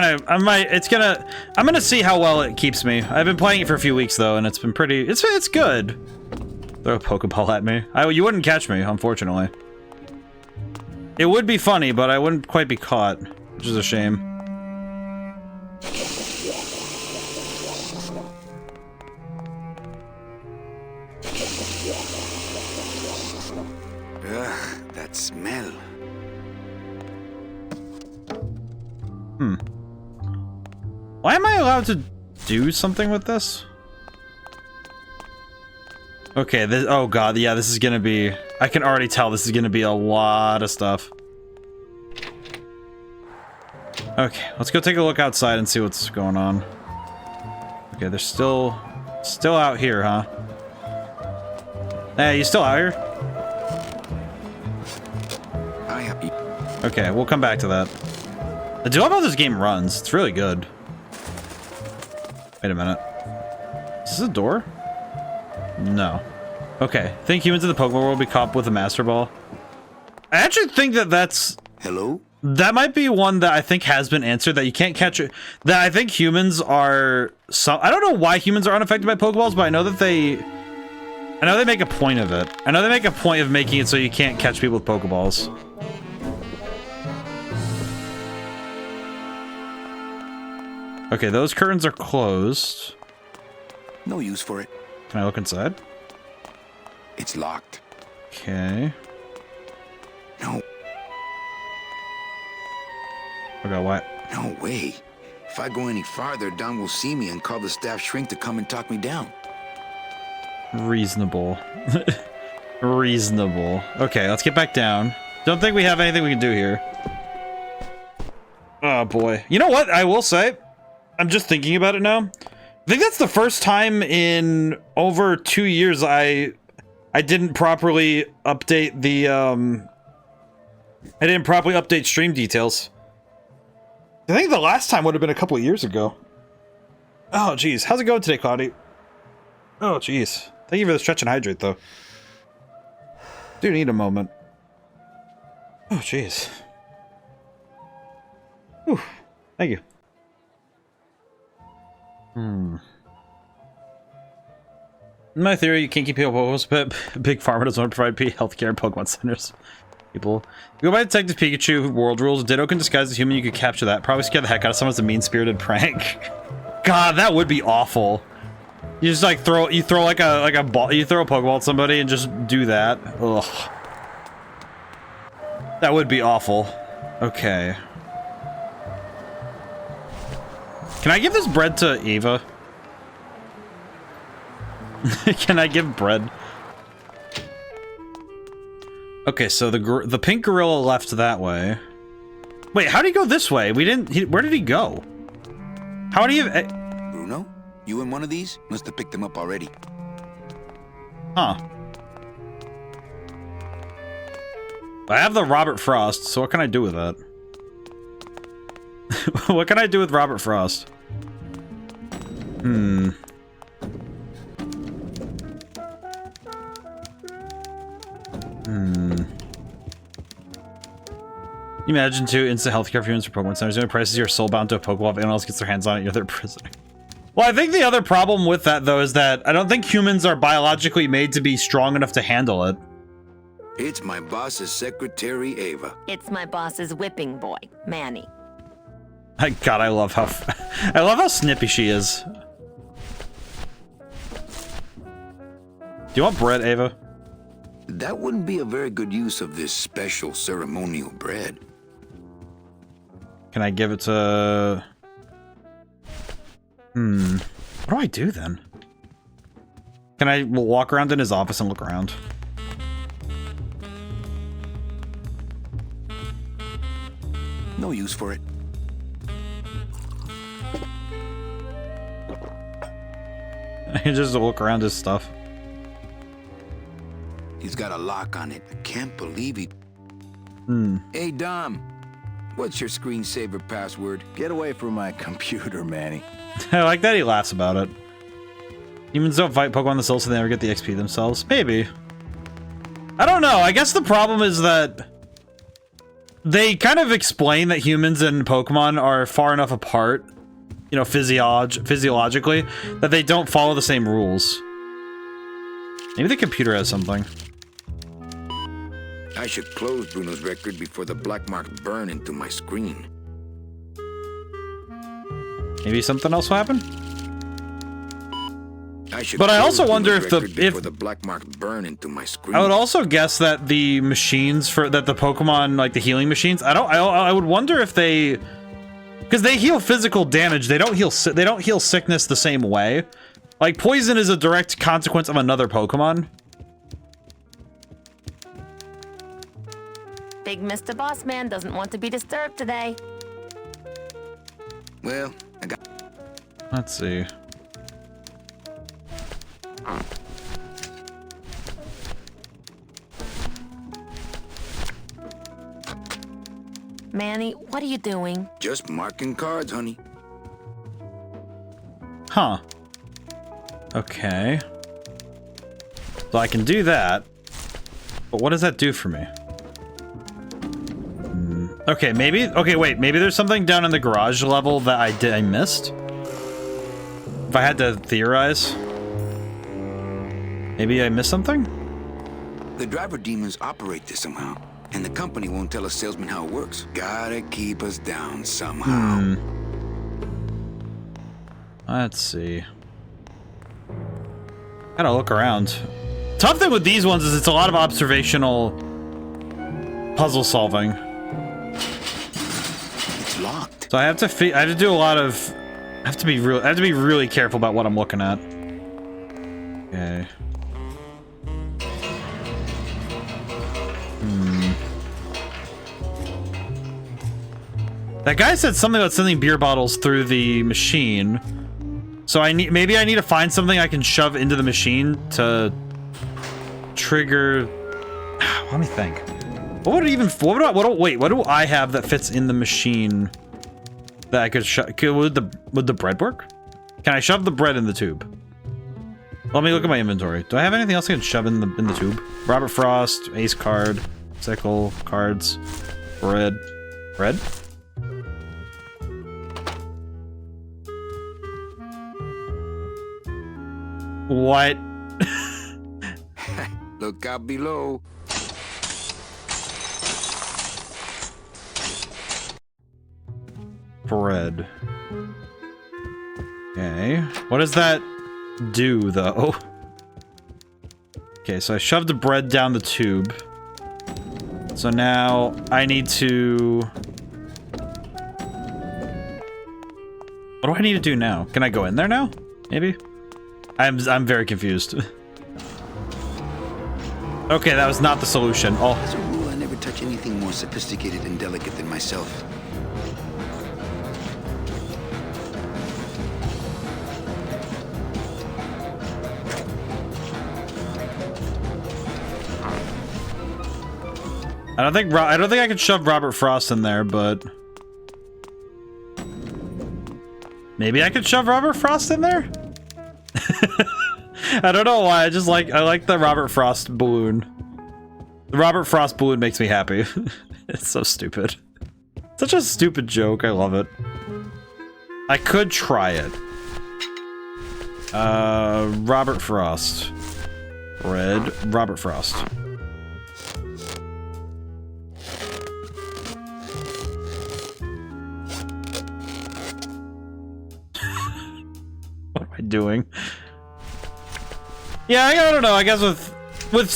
of. I'm gonna see how well it keeps me. I've been playing it for a few weeks though, and it's been pretty. It's good. Throw a Pokeball at me. You wouldn't catch me, unfortunately. It would be funny, but I wouldn't quite be caught, which is a shame. Ugh, that smell. Why am I allowed to do something with this? Okay, this, oh god, yeah, this is gonna be... I can already tell this is gonna be a lot of stuff. Okay, let's go take a look outside and see what's going on. Okay, they're still out here, huh? Hey, you still out here? Okay, we'll come back to that. I do love how this game runs. It's really good. Wait a minute. Is this a door? No. Okay. Think humans in the Pokemon world will be caught with a Master Ball. I actually think that's... Hello? That might be one that I think has been answered, that you can't catch it. That I think humans are... I don't know why humans are unaffected by Pokeballs, but I know that they... I know they make a point of it. I know they make a point of making it so you can't catch people with Pokeballs. Okay, those curtains are closed. No use for it. Can I look inside? It's locked. Okay. No. Okay, what? No way. If I go any farther, Don will see me and call the staff shrink to come and talk me down. Reasonable. Reasonable. Okay, let's get back down. Don't think we have anything we can do here. Oh boy. You know what? I will say, I'm just thinking about it now. I think that's the first time in over 2 years I didn't properly update the I didn't properly update stream details. I think the last time would have been a couple of years ago. Oh geez, how's it going today, Cloudy? Oh geez. Thank you for the stretch and hydrate though. Do need a moment. Oh jeez. Whew. Thank you. In my theory, you can't keep people Pokeballs, but Big Pharma doesn't want to provide healthcare in Pokemon centers. People. You go by Detective Pikachu World Rules. Ditto can disguise as human, you could capture that. Probably scare the heck out of someone as a mean-spirited prank. God, that would be awful. You just like throw like a ball, you throw a Pokeball at somebody and just do that. Ugh. That would be awful. Okay. Can I give this bread to Eva? Can I give bread? Okay, so the pink gorilla left that way. Wait, how did he go this way? We didn't. Where did he go? How did he? Bruno, you in one of these? Must have picked them up already. Huh. I have the Robert Frost, so what can I do with that? What can I do with Robert Frost? You imagine too, instant healthcare for humans for Pokemon centers. The only price is you're soul bound to a Pokeball. If anyone else gets their hands on it, you're their prisoner. Well, I think the other problem with that, though, is that I don't think humans are biologically made to be strong enough to handle it. It's my boss's secretary, Ava. It's my boss's whipping boy, Manny. God, I love how snippy she is. Do you want bread, Ava? That wouldn't be a very good use of this special ceremonial bread. Can I give it to... What do I do then? Can I walk around in his office and look around? No use for it. I can just look around his stuff. He's got a lock on it. I can't believe he... Hey, Dom. What's your screensaver password? Get away from my computer, Manny. I like that he laughs about it. Humans don't fight Pokemon themselves so they never get the XP themselves. Maybe. I don't know. I guess the problem is that they kind of explain that humans and Pokemon are far enough apart, you know, physiologically, that they don't follow the same rules. Maybe the computer has something. I should close Bruno's record before the black marks burn into my screen. Maybe something else will happen? But I also wonder if the black marks burn into my screen. I would also guess that the machines that the Pokemon, like the healing machines, I would wonder if they, because they heal physical damage, they don't heal sickness the same way. Like poison is a direct consequence of another Pokemon. Big Mr. Boss Man doesn't want to be disturbed today. Well, I got... Let's see. Manny, what are you doing? Just marking cards, honey. Huh. Okay. So I can do that. But what does that do for me? Okay, maybe... Okay, wait. Maybe there's something down in the garage level that I missed? If I had to theorize? Maybe I missed something? The driver demons operate this somehow. And the company won't tell a salesman how it works. Gotta keep us down somehow. Let's see. Gotta look around. Tough thing with these ones is it's a lot of observational puzzle solving. It's locked. So I have to do a lot of... I have to be really careful about what I'm looking at. Okay. That guy said something about sending beer bottles through the machine. So maybe I need to find something I can shove into the machine to trigger... Let me think. What would it even... What do I have that fits in the machine that I could shove? Would the bread work? Can I shove the bread in the tube? Let me look at my inventory. Do I have anything else I can shove in the tube? Robert Frost, Ace card, sickle, cards, bread. Bread? What? Look out below. Bread. Okay. What does that do, though? Okay, so I shoved the bread down the tube. So now I need to... What do I need to do now? Can I go in there now? Maybe? I'm very confused. Okay, that was not the solution. Oh. As a rule, I never touch anything more sophisticated and delicate than myself. I don't think I could shove Robert Frost in there, but maybe I could shove Robert Frost in there? I don't know why. I like the Robert Frost balloon. The Robert Frost balloon makes me happy. It's so stupid. Such a stupid joke. I love it. I could try it. Robert Frost. Red. Robert Frost. What am I doing? Yeah, I don't know. I guess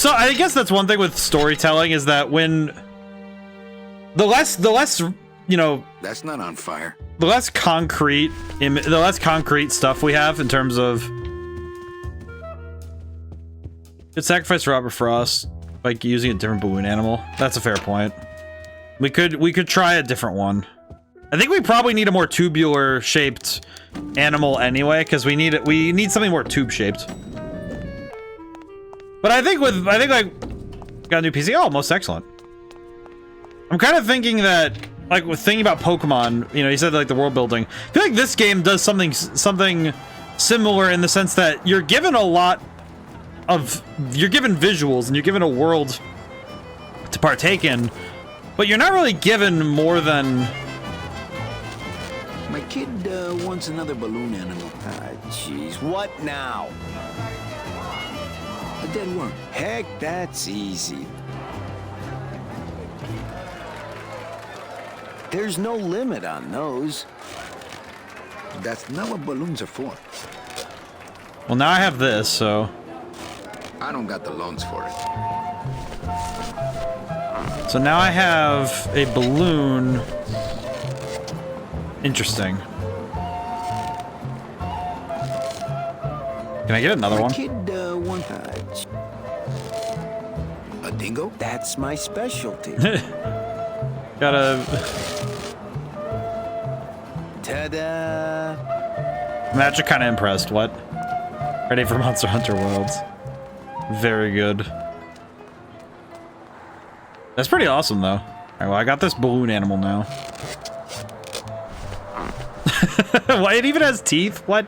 I guess that's one thing with storytelling is that when the less you know, That's not on fire. the less concrete stuff we have in terms of could sacrifice Robert Frost by using a different balloon animal. That's a fair point. We could try a different one. I think we probably need a more tubular shaped animal anyway, because we need something more tube shaped. But I think like got a new PC. Oh, most excellent. I'm kind of thinking that like with thinking about Pokemon, you know, you said like the world building. I feel like this game does something similar in the sense that you're given visuals and you're given a world to partake in, but you're not really given more than. My kid wants another balloon animal. Ah, jeez. What now? A dead worm. Heck, that's easy. There's no limit on those. That's not what balloons are for. Well, now I have this, so. I don't got the lungs for it. So now I have a balloon. Interesting. Can I get another one? My kid wants A dingo? That's my specialty. Gotta. Ta-da! I'm actually kind of impressed. What? Ready for Monster Hunter Worlds. Very good. That's pretty awesome, though. Alright, well, I got this balloon animal now. Why, it even has teeth? What?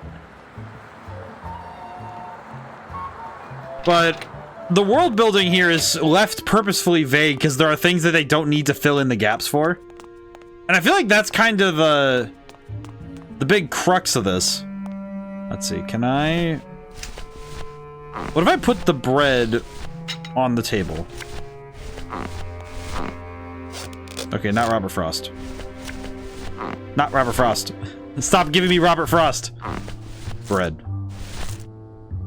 But the world building here is left purposefully vague because there are things that they don't need to fill in the gaps for. And I feel like that's kind of the big crux of this. Let's see, can I... What if I put the bread on the table? Okay, not Robert Frost. Not Robert Frost. Stop giving me Robert Frost. Bread.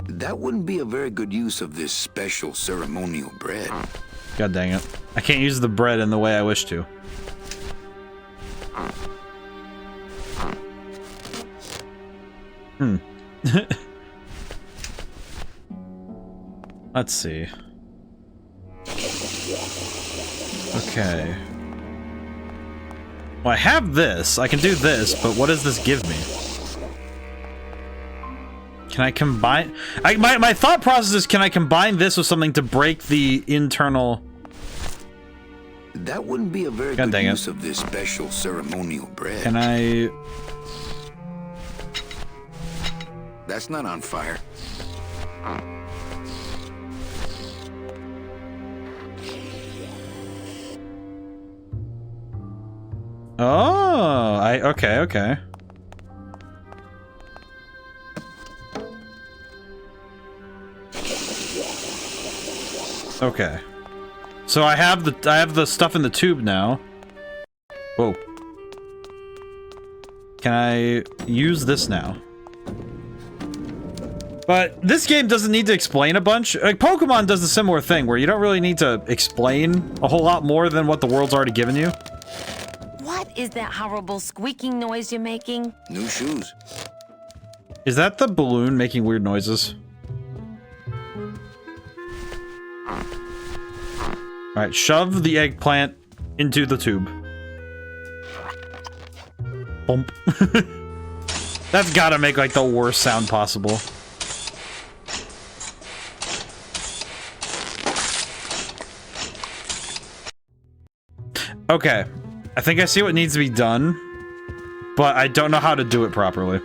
That wouldn't be a very good use of this special ceremonial bread. God dang it. I can't use the bread in the way I wish to. Let's see. Okay. Well, I have this. I can do this, but what does this give me? Can I combine... My thought process is, can I combine this with something to break the internal... That wouldn't be a very good use of this special ceremonial bread. Can I... That's not on fire. Oh, okay. Okay. So I have the stuff in the tube now. Whoa. Can I use this now? But this game doesn't need to explain a bunch. Like, Pokemon does a similar thing where you don't really need to explain a whole lot more than what the world's already given you. What is that horrible squeaking noise you're making? New shoes. Is that the balloon making weird noises? Alright, shove the eggplant into the tube. Bump. That's gotta make, like, the worst sound possible. Okay. I think I see what needs to be done, but I don't know how to do it properly.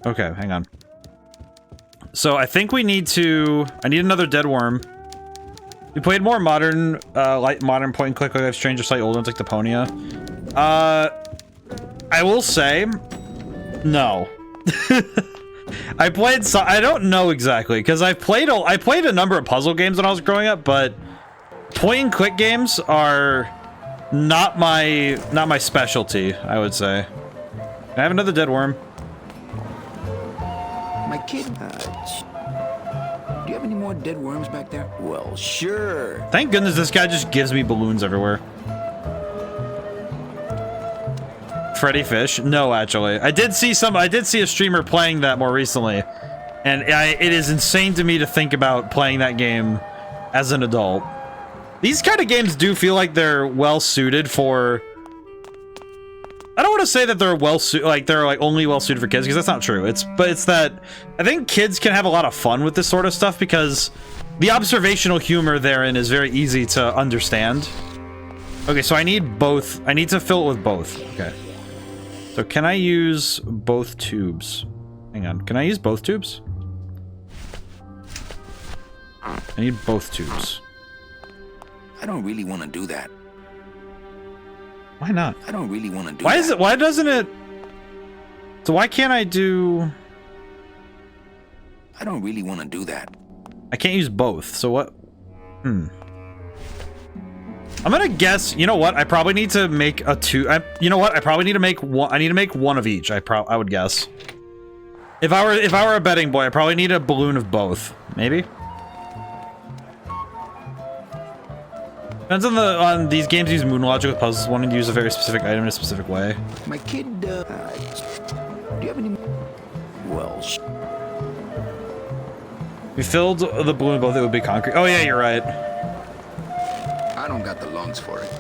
Okay, hang on. So I think we need to... I need another dead worm. You played more modern, like modern point and click like Stranger Sight old ones like Deponia. I will say, no. I played. I don't know exactly because I played a number of puzzle games when I was growing up, but point and click games are not my specialty. I would say. Can I have another dead worm? My kid, do you have any more dead worms back there? Well, sure. Thank goodness this guy just gives me balloons everywhere. Freddy Fish? No, actually. I did see a streamer playing that more recently. And it is insane to me to think about playing that game as an adult. These kind of games do feel like they're well suited for... I don't want to say that they're only well suited for kids, because that's not true. But it's that I think kids can have a lot of fun with this sort of stuff because the observational humor therein is very easy to understand. Okay, so I need both. I need to fill it with both. Okay. So can I use both tubes? Hang on. Can I use both tubes? I need both tubes. I don't really want to do that. Why not? I don't really want to do why that. is it? Why doesn't it? So why can't I do? I don't really want to do that. I can't use both. So what? I'm gonna guess. You know what? I probably need to make a two. You know what? I probably need to make one. I need to make one of each. I would guess. If I were a betting boy, I probably need a balloon of both. Maybe. Depends on these games use moon logic with puzzles wanting to use a very specific item in a specific way. My kid, do you have any? Well, If we filled the balloon both, it would be concrete. Oh yeah, you're right. I don't got the lungs for it.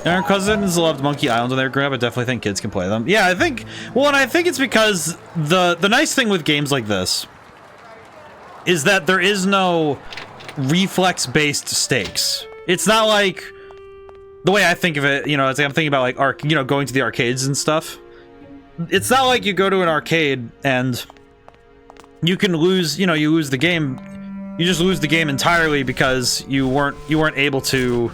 Our cousins loved Monkey Island when they were growing up. I definitely think kids can play them. Yeah, I think. Well, and I think it's because the nice thing with games like this is that there is no reflex-based stakes. It's not like the way I think of it. You know, it's like I'm thinking about like going to the arcades and stuff. It's not like you go to an arcade and you can lose. You know, you lose the game. You just lose the game entirely because you weren't able to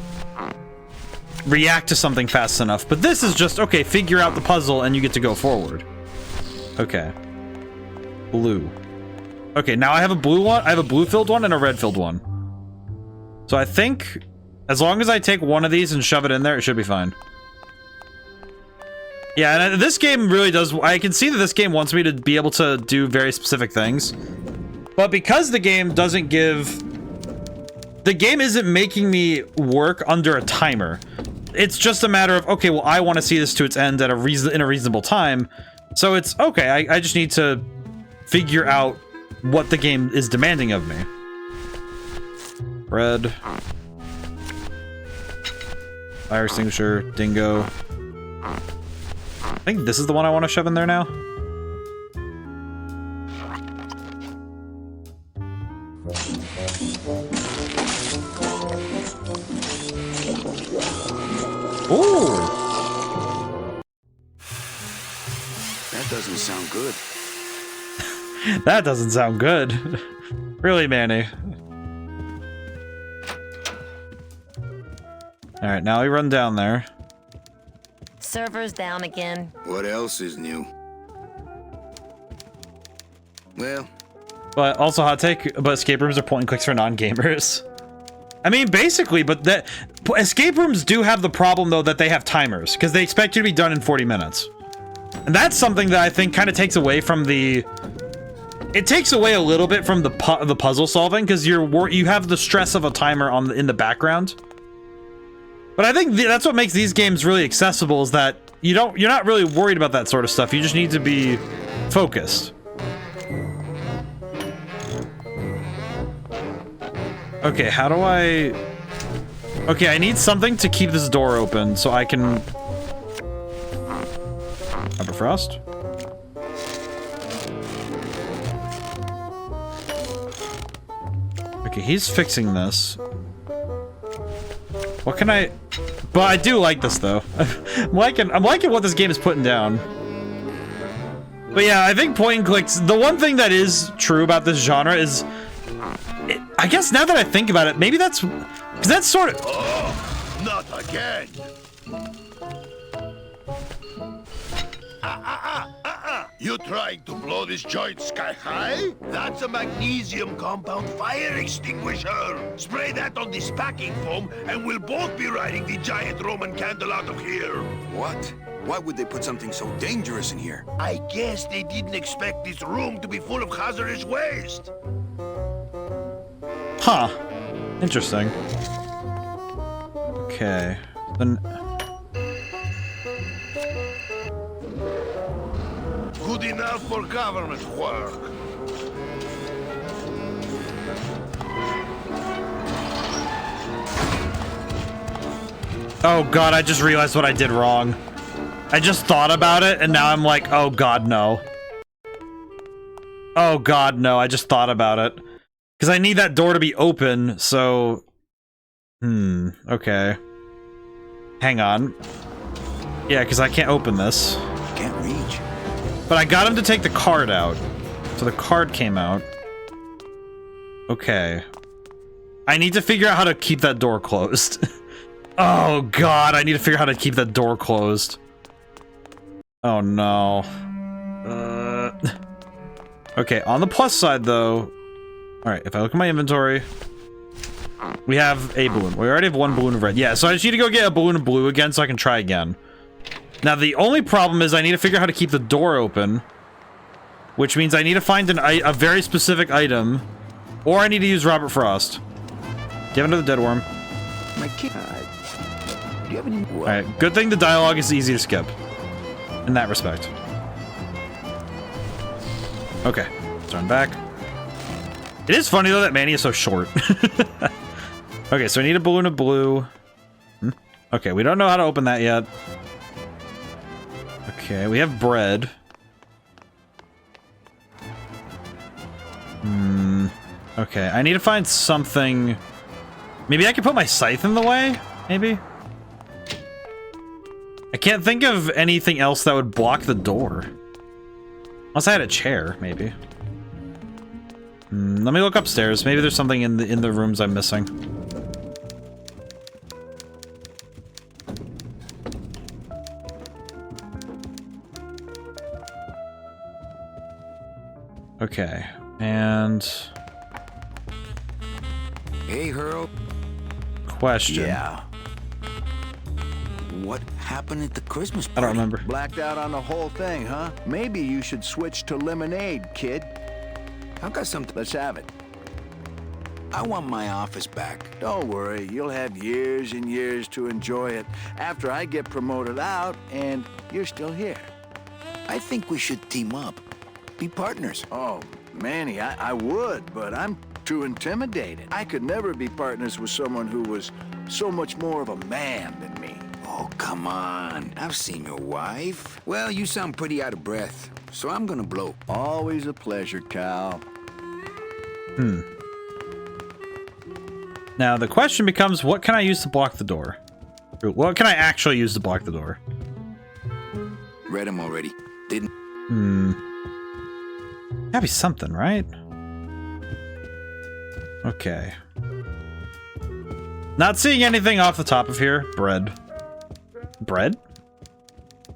react to something fast enough. But this is just okay. Figure out the puzzle and you get to go forward. Okay. Blue. Okay, now I have a blue one. I have a blue-filled one and a red-filled one. So I think as long as I take one of these and shove it in there, it should be fine. Yeah, and this game really does. I can see that this game wants me to be able to do very specific things. But because the game doesn't give... The game isn't making me work under a timer. It's just a matter of, okay, well, I want to see this to its end at in a reasonable time. So it's, okay, I just need to figure out what the game is demanding of me. Bread. Fire extinguisher. Dingo. I think this is the one I want to shove in there now. Ooh! That doesn't sound good. That doesn't sound good. Really, Manny? Alright, now we run down there. Server's down again. What else is new? Well, But also, hot take, but escape rooms are point and clicks for non-gamers. I mean, basically, but that escape rooms do have the problem, though, that they have timers, because they expect you to be done in 40 minutes. And that's something that I think kind of takes away from the... It takes away a little bit from the puzzle solving, because you have the stress of a timer in the background. But I think that's what makes these games really accessible, is that you're not really worried about that sort of stuff. You just need to be focused. Okay, how do I... Okay, I need something to keep this door open so I can... Have a frost? Okay, he's fixing this. What can I... But I do like this, though. I'm liking what this game is putting down. But yeah, I think point and clicks... The one thing that is true about this genre is... I guess now that I think about it, maybe that's... Because that's sort of... Oh, not again. You trying to blow this joint sky high? That's a magnesium compound fire extinguisher. Spray that on this packing foam, and we'll both be riding the giant Roman candle out of here. What? Why would they put something so dangerous in here? I guess they didn't expect this room to be full of hazardous waste. Huh. Interesting. Okay. Then... Good enough for government work. Oh god, I just realized what I did wrong. I just thought about it, and now I'm like, oh god, no. Oh god, no, I just thought about it. Because I need that door to be open, so... okay. Hang on. Yeah, because I can't open this. Can't reach. But I got him to take the card out. So the card came out. Okay. I need to figure out how to keep that door closed. Oh god, I need to figure out how to keep that door closed. Oh no. Okay, on the plus side though... Alright, if I look at my inventory... We have a balloon. We already have one balloon of red. Yeah, so I just need to go get a balloon of blue again so I can try again. Now, the only problem is I need to figure out how to keep the door open. Which means I need to find a very specific item. Or I need to use Robert Frost. Give him to the dead worm. My kid. Do you have any? Alright, good thing the dialogue is easy to skip. In that respect. Okay, let's run back. It is funny though that Manny is so short. Okay, so I need a balloon of blue. Okay, we don't know how to open that yet. Okay, we have bread. Okay, I need to find something... Maybe I could put my scythe in the way? Maybe? I can't think of anything else that would block the door. Unless I had a chair, maybe. Let me look upstairs. Maybe there's something in the rooms I'm missing. Okay, and... Hey, Hurl. Question. Yeah. What happened at the Christmas I party? don't remember. Blacked out on the whole thing, huh? Maybe you should switch to lemonade, kid. I've got something. Let's have it. I want my office back. Don't worry, you'll have years and years to enjoy it after I get promoted out and you're still here. I think we should team up. Be partners. Oh, Manny, I would, but I'm too intimidated. I could never be partners with someone who was so much more of a man than me. Oh, come on. I've seen your wife. Well, you sound pretty out of breath, so I'm gonna blow. Always a pleasure, Cal. Now, the question becomes, what can I use to block the door? What can I actually use to block the door? Read them already. Didn't. Gotta be something, right? Okay. Not seeing anything off the top of here. Bread. Bread?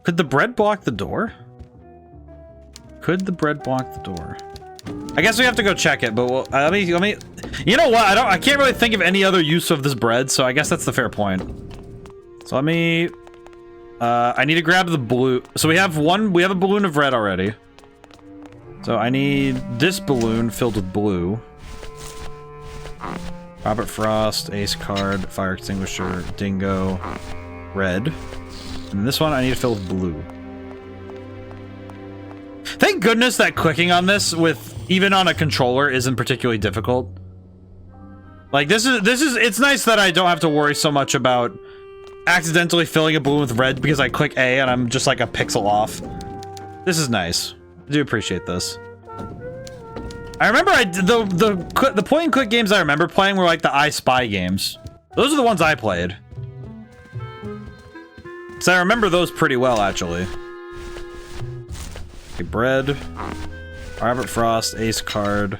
Could the bread block the door? Could the bread block the door? I guess we have to go check it, but we'll, let me, you know what? I can't really think of any other use of this bread, so I guess that's the fair point. So let me, I need to grab the blue. So we have a balloon of red already. So I need this balloon filled with blue. Robert Frost, ace card, fire extinguisher, dingo, red. And this one I need to fill with blue. Thank goodness that clicking on this with even on a controller isn't particularly difficult. Like it's nice that I don't have to worry so much about accidentally filling a balloon with red because I click A and I'm just like a pixel off. This is nice. I do appreciate this. I remember the point and click games I remember playing were like the I Spy games. Those are the ones I played. So I remember those pretty well, actually. Okay, bread. Robert Frost, ace card.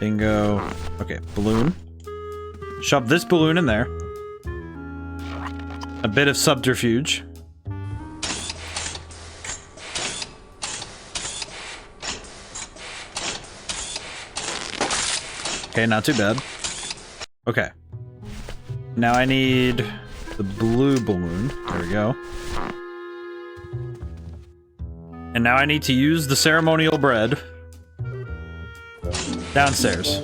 Bingo. Okay, balloon. Shove this balloon in there. A bit of subterfuge. Okay, not too bad. Okay. Now I need the blue balloon. There we go. And now I need to use the ceremonial bread downstairs.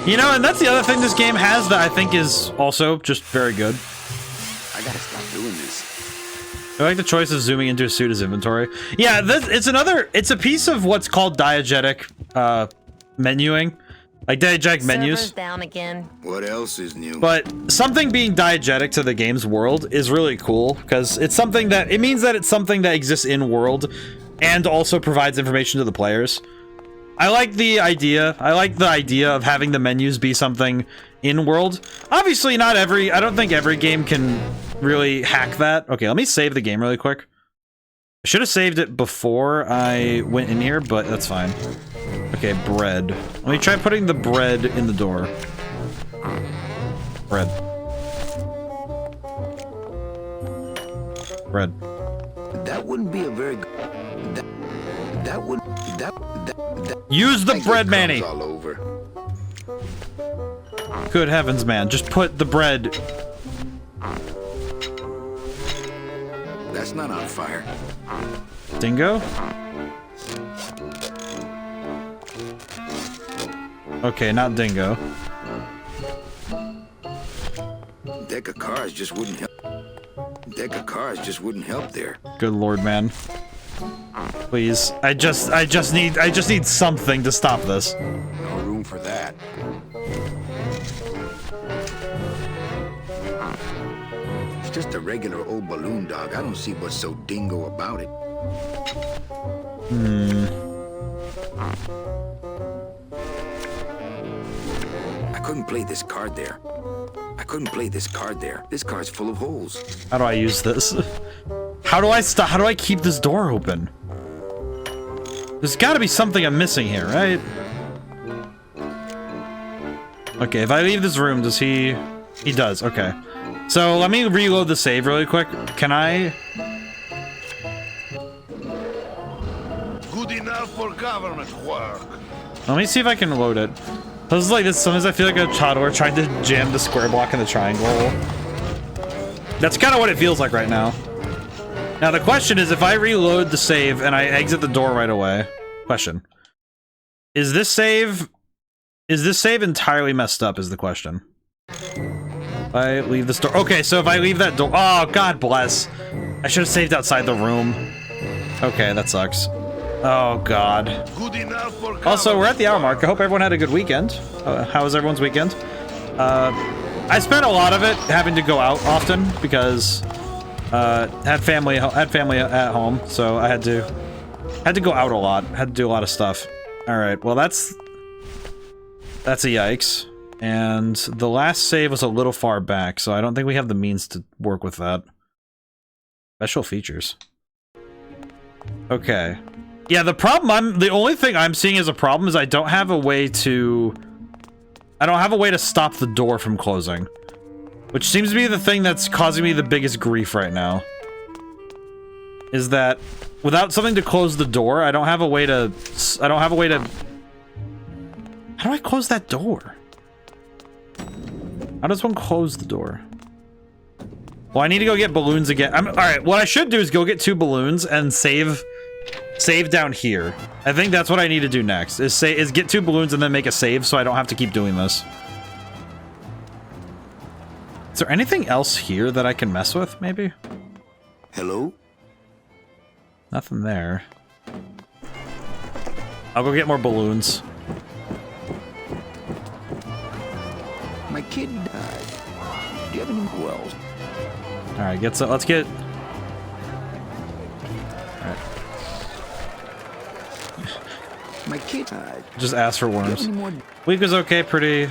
You know, and that's the other thing this game has that I think is also just very good. I gotta stop doing this. I like the choice of zooming into a suit as inventory. Yeah, it's a piece of what's called diegetic menuing. Like diegetic menus. Server's down again. What else is new? But something being diegetic to the game's world is really cool because it's something that it means that it's something that exists in world and also provides information to the players. I like the idea. I like the idea of having the menus be something in world. Obviously, not every. I don't think every game can really hack that. Okay, let me save the game really quick. I should have saved it before I went in here, but that's fine. Okay, bread. Let me try putting the bread in the door. Bread. Bread. That wouldn't be a very good... That would... Use the bread, Manny! All over. Good heavens, man. Just put the bread... That's not on fire. Dingo? Okay, not dingo. Deck of cards just wouldn't help. Deck of cards just wouldn't help there. Good lord, man. Please. I just need something to stop this. No room for that. It's just a regular old balloon dog. I don't see what's so dingo about it. I couldn't play this card there. I couldn't play this card there. This card's full of holes. How do I use this? How do I stop? How do I keep this door open? There's got to be something I'm missing here, right? Okay, if I leave this room, does he... He does, okay. So, let me reload the save really quick. Can I... Good enough for government work. Let me see if I can load it. This is like this. Sometimes I feel like a toddler trying to jam the square block in the triangle hole. That's kind of what it feels like right now. Now the question is, if I reload the save and I exit the door right away, question: is this save entirely messed up? Is the question. If I leave this door. Okay, so if I leave that door. Oh, God bless. I should have saved outside the room. Okay, that sucks. Oh, God. Good enough for Also, we're at the hour mark. I hope everyone had a good weekend. How was everyone's weekend? I spent a lot of it having to go out often because had family at home, so I had to go out a lot. Had to do a lot of stuff. All right. Well, that's a yikes. And the last save was a little far back, so I don't think we have the means to work with that. Special features. Okay. Yeah, the only thing I'm seeing as a problem is I don't have a way to stop the door from closing. Which seems to be the thing that's causing me the biggest grief right now. Is that without something to close the door, I don't have a way to... How do I close that door? How does one close the door? Well, I need to go get balloons again. Alright, what I should do is go get 2 balloons and save down here. I think that's what I need to do next. Is get 2 balloons and then make a save so I don't have to keep doing this. Is there anything else here that I can mess with, maybe? Hello? Nothing there. I'll go get more balloons. My kid died. Do you have any wells? Alright, let's get... Alright. My kid died. Just ask for Do you have worms. any more? Week was okay, pretty...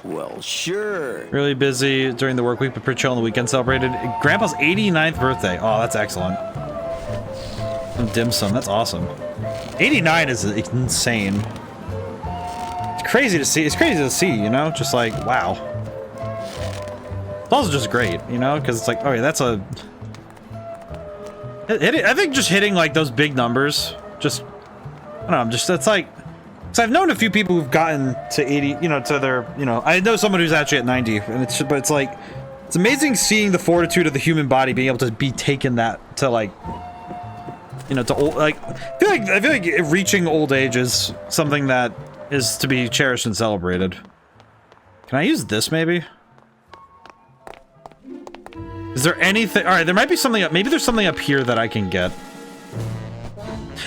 Well, sure. Really busy during the work week, but pretty chill on the weekend. Celebrated Grandpa's 89th birthday. Oh, that's excellent. Dim sum, that's awesome. 89 is insane. It's crazy to see. It's crazy to see, you know? Just like, wow. It's also just great, you know? Because it's like, oh yeah, that's a... I think just hitting like those big numbers, just... I don't know, just, it's like... Because I've known a few people who've gotten to 80, you know, to their, you know... I know someone who's actually at 90, and it's, but it's like... It's amazing seeing the fortitude of the human body being able to be taken that to like... You know, to old, like, I feel like reaching old age is something that is to be cherished and celebrated. Can I use this maybe? Is there anything? All right, there might be something up. Maybe there's something up here that I can get.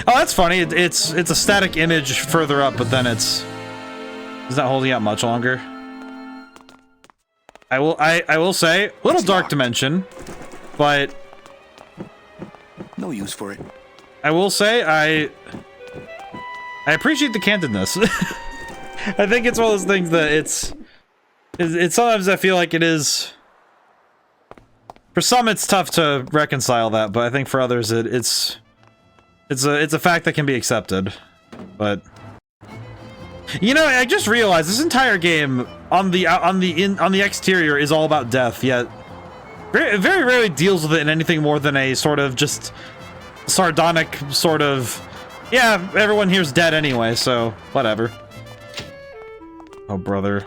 Oh, that's funny. It's a static image further up, but then it's not holding out much longer. I will say, little dark dimension, but No use for it. I will say I appreciate the candidness. I think it's one of those things that it's sometimes I feel like it is, for some it's tough to reconcile that, but I think for others it's a fact that can be accepted. But you know, I just realized this entire game on the exterior is all about death, yet very, very rarely deals with it in anything more than a sort of just sardonic sort of, yeah, everyone here's dead anyway, so whatever. Oh, brother.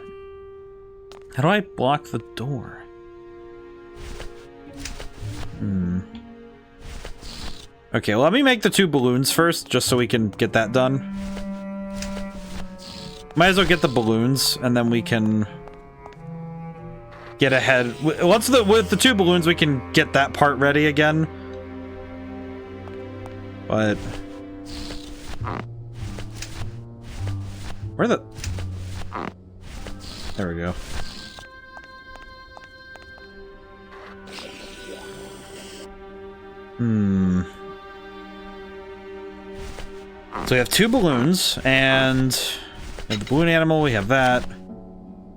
How do I block the door? Okay, well, let me make the 2 balloons first, just so we can get that done. Might as well get the balloons, and then we can get ahead. With the 2 balloons, we can get that part ready again. But where the... There we go. So we have 2 balloons, and we have the balloon animal, we have that.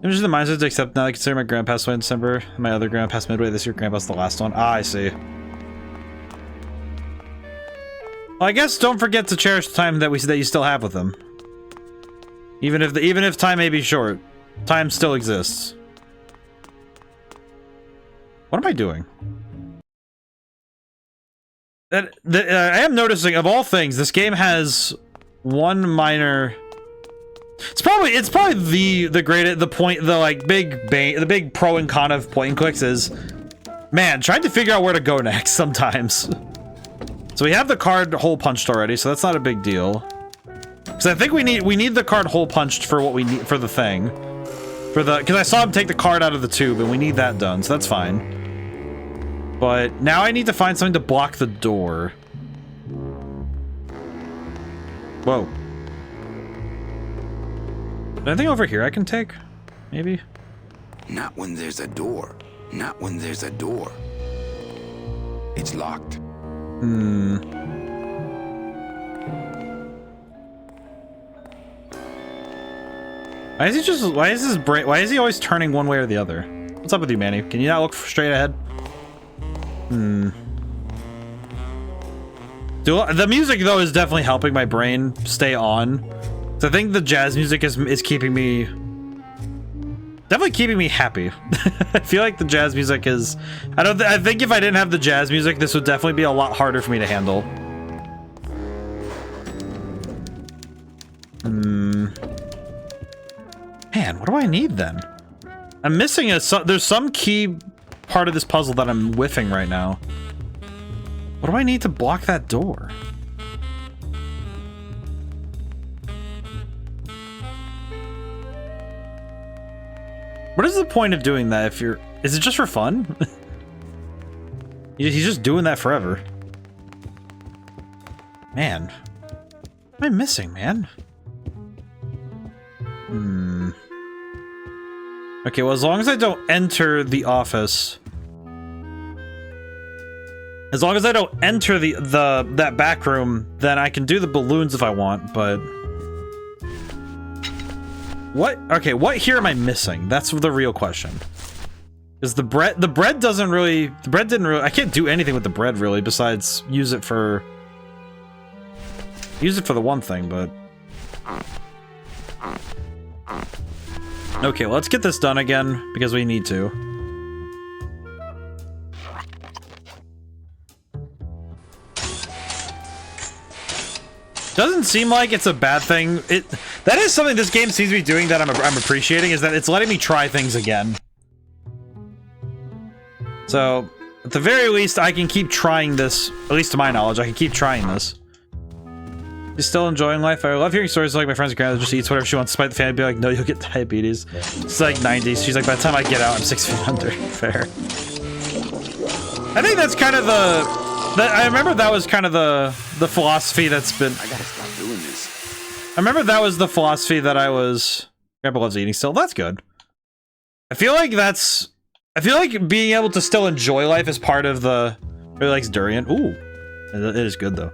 Images of the mindset, except now I consider my grandpa passed away in December. My other grandpa passed midway this year. Grandpa's the last one. Ah, I see. Well, I guess don't forget to cherish the time that you still have with them. Even if time may be short, time still exists. What am I doing? I am noticing, of all things, this game has one minor. It's probably the big pro and con of point and clicks is, man, trying to figure out where to go next sometimes. So we have the card hole punched already, so that's not a big deal. Because I think we need the card hole punched for what we need for the thing, because I saw him take the card out of the tube, and we need that done, so that's fine. But now I need to find something to block the door. Whoa. Anything over here I can take? Maybe? Not when there's a door. Not when there's a door. It's locked. Why is he always turning one way or the other? What's up with you, Manny? Can you not look straight ahead? The music though is definitely helping my brain stay on. So I think the jazz music is keeping me, definitely keeping me happy. I feel like the jazz music is, I think if I didn't have the jazz music, this would definitely be a lot harder for me to handle. Man, what do I need then? I'm missing there's some key part of this puzzle that I'm whiffing right now. What do I need to block that door? What is the point of doing that if is it just for fun? He's just doing that forever. Man. What am I missing, man? Okay, well, as long as I don't enter the office. As long as I don't enter that back room, then I can do the balloons if I want, but what? Okay, what here am I missing? That's the real question. Is the bread didn't really, I can't do anything with the bread really besides use it for Use it for the one thing, but... Okay, well, let's get this done again, because we need to. Doesn't seem like it's a bad thing. That is something this game seems to be doing that I'm appreciating, is that it's letting me try things again. So, at the very least, I can keep trying this. At least to my knowledge, I can keep trying this. She's still enjoying life. I love hearing stories like my friend's grandmother just eats whatever she wants, despite the family being like, no, you'll get diabetes. It's like 90s. She's like, by the time I get out, I'm 6 feet under. Fair. I think that's kind of I remember that was kind of the philosophy that's been... I gotta stop doing this. I remember that was the philosophy that I was... Grandpa loves eating still. That's good. I feel like being able to still enjoy life is part of the... Really likes durian. Ooh. It is good, though.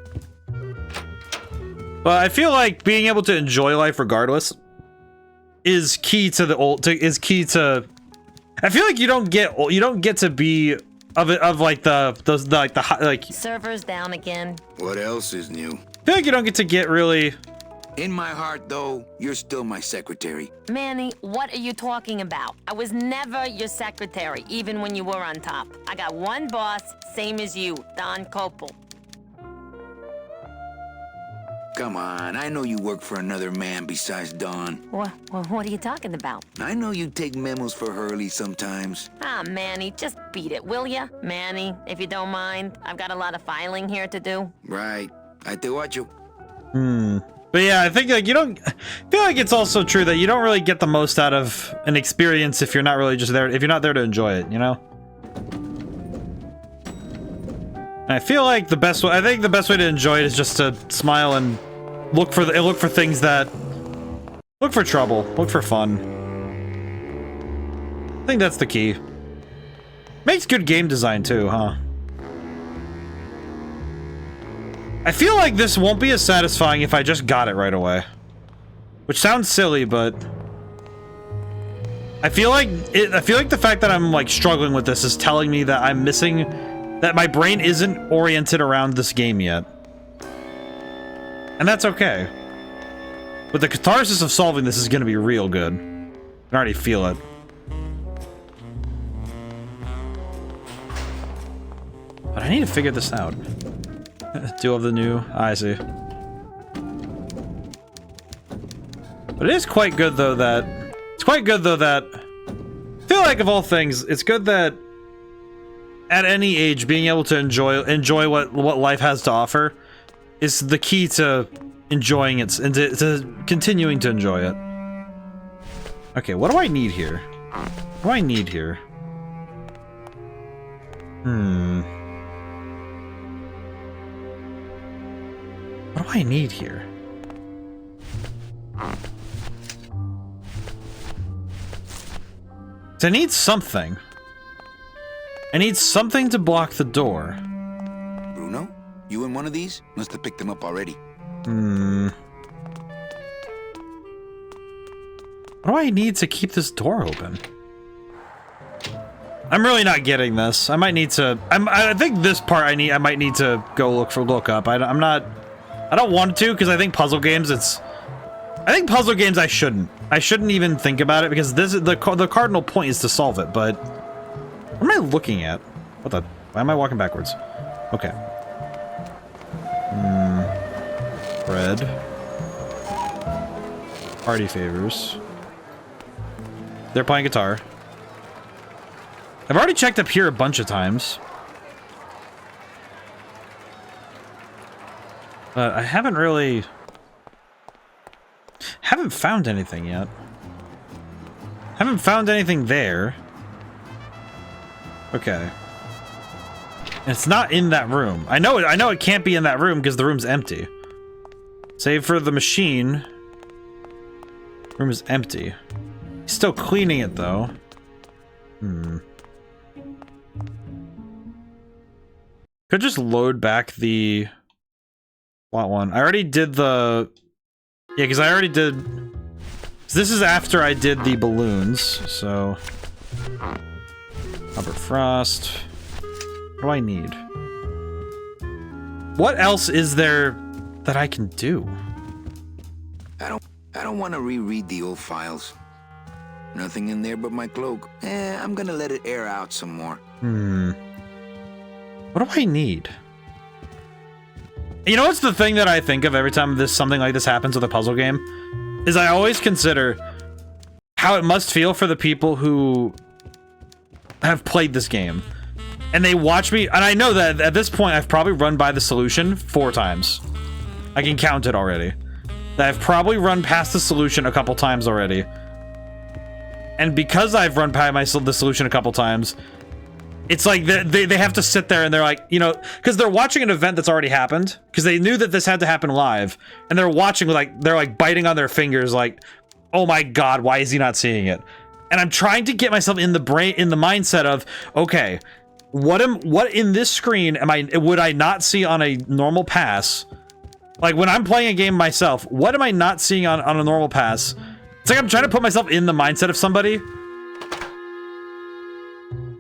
But I feel like being able to enjoy life regardless is key to the old... is key to... I feel like you don't get to be... like servers down again. What else is new? I feel like you don't get to get really... In my heart, though, you're still my secretary. Manny, what are you talking about? I was never your secretary, even when you were on top. I got one boss, same as you, Don Copel. Come on, I know you work for another man besides Don. What are you talking about? I know you take memos for Hurley sometimes. Ah, Manny, just beat it, will ya? Manny, if you don't mind, I've got a lot of filing here to do. Right. I te watch you. But yeah, I think like I feel like it's also true that you don't really get the most out of an experience if you're not really just there, if you're not there to enjoy it, you know? And I feel like the best way to enjoy it is just to smile and look for things that look for trouble, look for fun. I think that's the key. Makes good game design too, huh? I feel like this won't be as satisfying if I just got it right away. Which sounds silly, but I feel like the fact that I'm like struggling with this is telling me that I'm missing, that my brain isn't oriented around this game yet. And that's okay. But the catharsis of solving this is gonna be real good. I can already feel it. But I need to figure this out. Two of the new... I see. But it is quite good though that... It's quite good though that... I feel like of all things, it's good that at any age, being able to enjoy what life has to offer is the key to enjoying it and to continuing to enjoy it. Okay, what do I need here? What do I need here? What do I need here? I need something. I need something to block the door. Bruno, you in one of these? Must have picked them up already. What do I need to keep this door open? I'm really not getting this. I might need to... I think this part I might need to go look up. I don't want to, because I think puzzle games, I think puzzle games I shouldn't even think about it, because this is the cardinal point is to solve it, but what am I looking at? Why am I walking backwards? Okay. Bread. Party favors. They're playing guitar. I've already checked up here a bunch of times. But I haven't found anything yet. Haven't found anything there. Okay. It's not in that room. I know it can't be in that room because the room's empty. Save for the machine. Room is empty. He's still cleaning it though. Could just load back the plot one. I already did the... Yeah, because I already did... This is after I did the balloons, so... Albert Frost. What do I need? What else is there that I can do? I don't want to reread the old files. Nothing in there but my cloak. I'm gonna let it air out some more. What do I need? You know what's the thing that I think of every time something like this happens with a puzzle game? Is I always consider how it must feel for the people who have played this game. And they watch me, and I know that at this point I've probably run by the solution 4 times. I can count it already. That I've probably run past the solution a couple times already. And because I've run past the solution a couple times, it's like they have to sit there and they're like, you know, because they're watching an event that's already happened, because they knew that this had to happen live, and they're watching like, they're like biting on their fingers like, oh my god, why is he not seeing it? And I'm trying to get myself in the mindset of, okay, what in this screen would I not see on a normal pass? Like when I'm playing a game myself, what am I not seeing on a normal pass? It's like I'm trying to put myself in the mindset of somebody.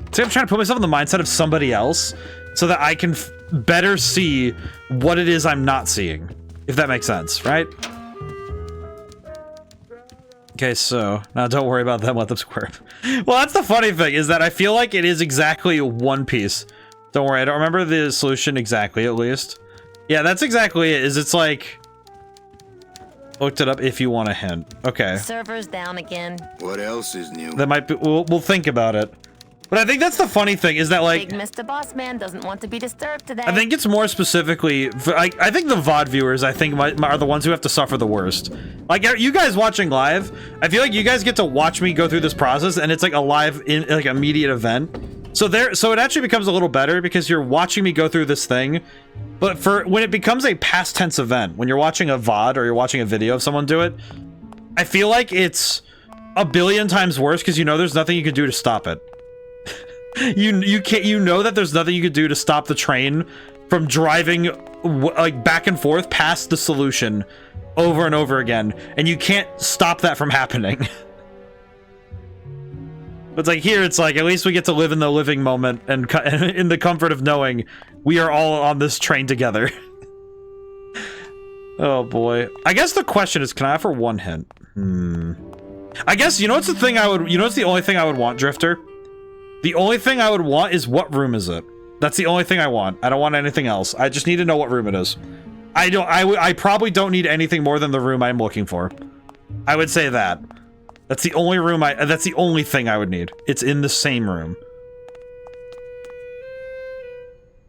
It's like I'm trying to put myself in the mindset of somebody else so that I can better see what it is I'm not seeing. If that makes sense, right? Okay, so now don't worry about them, let them square. Well, that's the funny thing, is that I feel like it is exactly one piece. Don't worry, I don't remember the solution exactly, at least. Yeah, that's exactly it, is it's like... Looked it up if you want a hint. Okay. Server's down again. What else is new? That might be... We'll think about it. But I think that's the funny thing, is that like... Big Mr. Bossman doesn't want to be disturbed today. I think it's more specifically... I think the VOD viewers, I think, are the ones who have to suffer the worst. Like, you guys watching live, I feel like you guys get to watch me go through this process, and it's like a live, like, immediate event. So it actually becomes a little better, because you're watching me go through this thing. But when it becomes a past tense event, when you're watching a VOD, or you're watching a video of someone do it, I feel like it's a billion times worse, because you know there's nothing you can do to stop it. You know that there's nothing you could do to stop the train from driving like back and forth past the solution over and over again, and you can't stop that from happening. But like here, it's like at least we get to live in the living moment and in the comfort of knowing we are all on this train together. Oh boy. I guess the question is, can I offer one hint? I guess you know what's the thing I would. You know what's the only thing I would want, Drifter? The only thing I would want is what room is it? That's the only thing I want. I don't want anything else. I just need to know what room it is. I probably don't need anything more than the room I'm looking for. I would say that. That's the only room that's the only thing I would need. It's in the same room.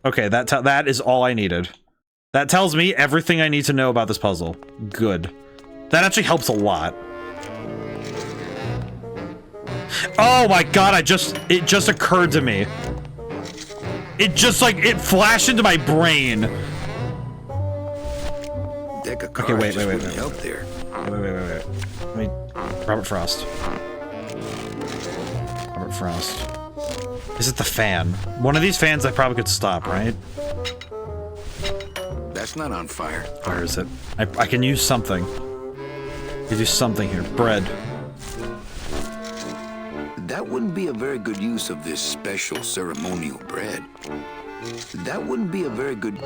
Okay, that is all I needed. That tells me everything I need to know about this puzzle. Good. That actually helps a lot. Oh my god, it just occurred to me. It just like, it flashed into my brain. Okay, wait. Help there. Wait. Let me... Robert Frost. Is it the fan? One of these fans I probably could stop, right? That's not on fire. Where is it? I can use something. I can do something here. Bread. That wouldn't be a very good use of this special ceremonial bread. That wouldn't be a very good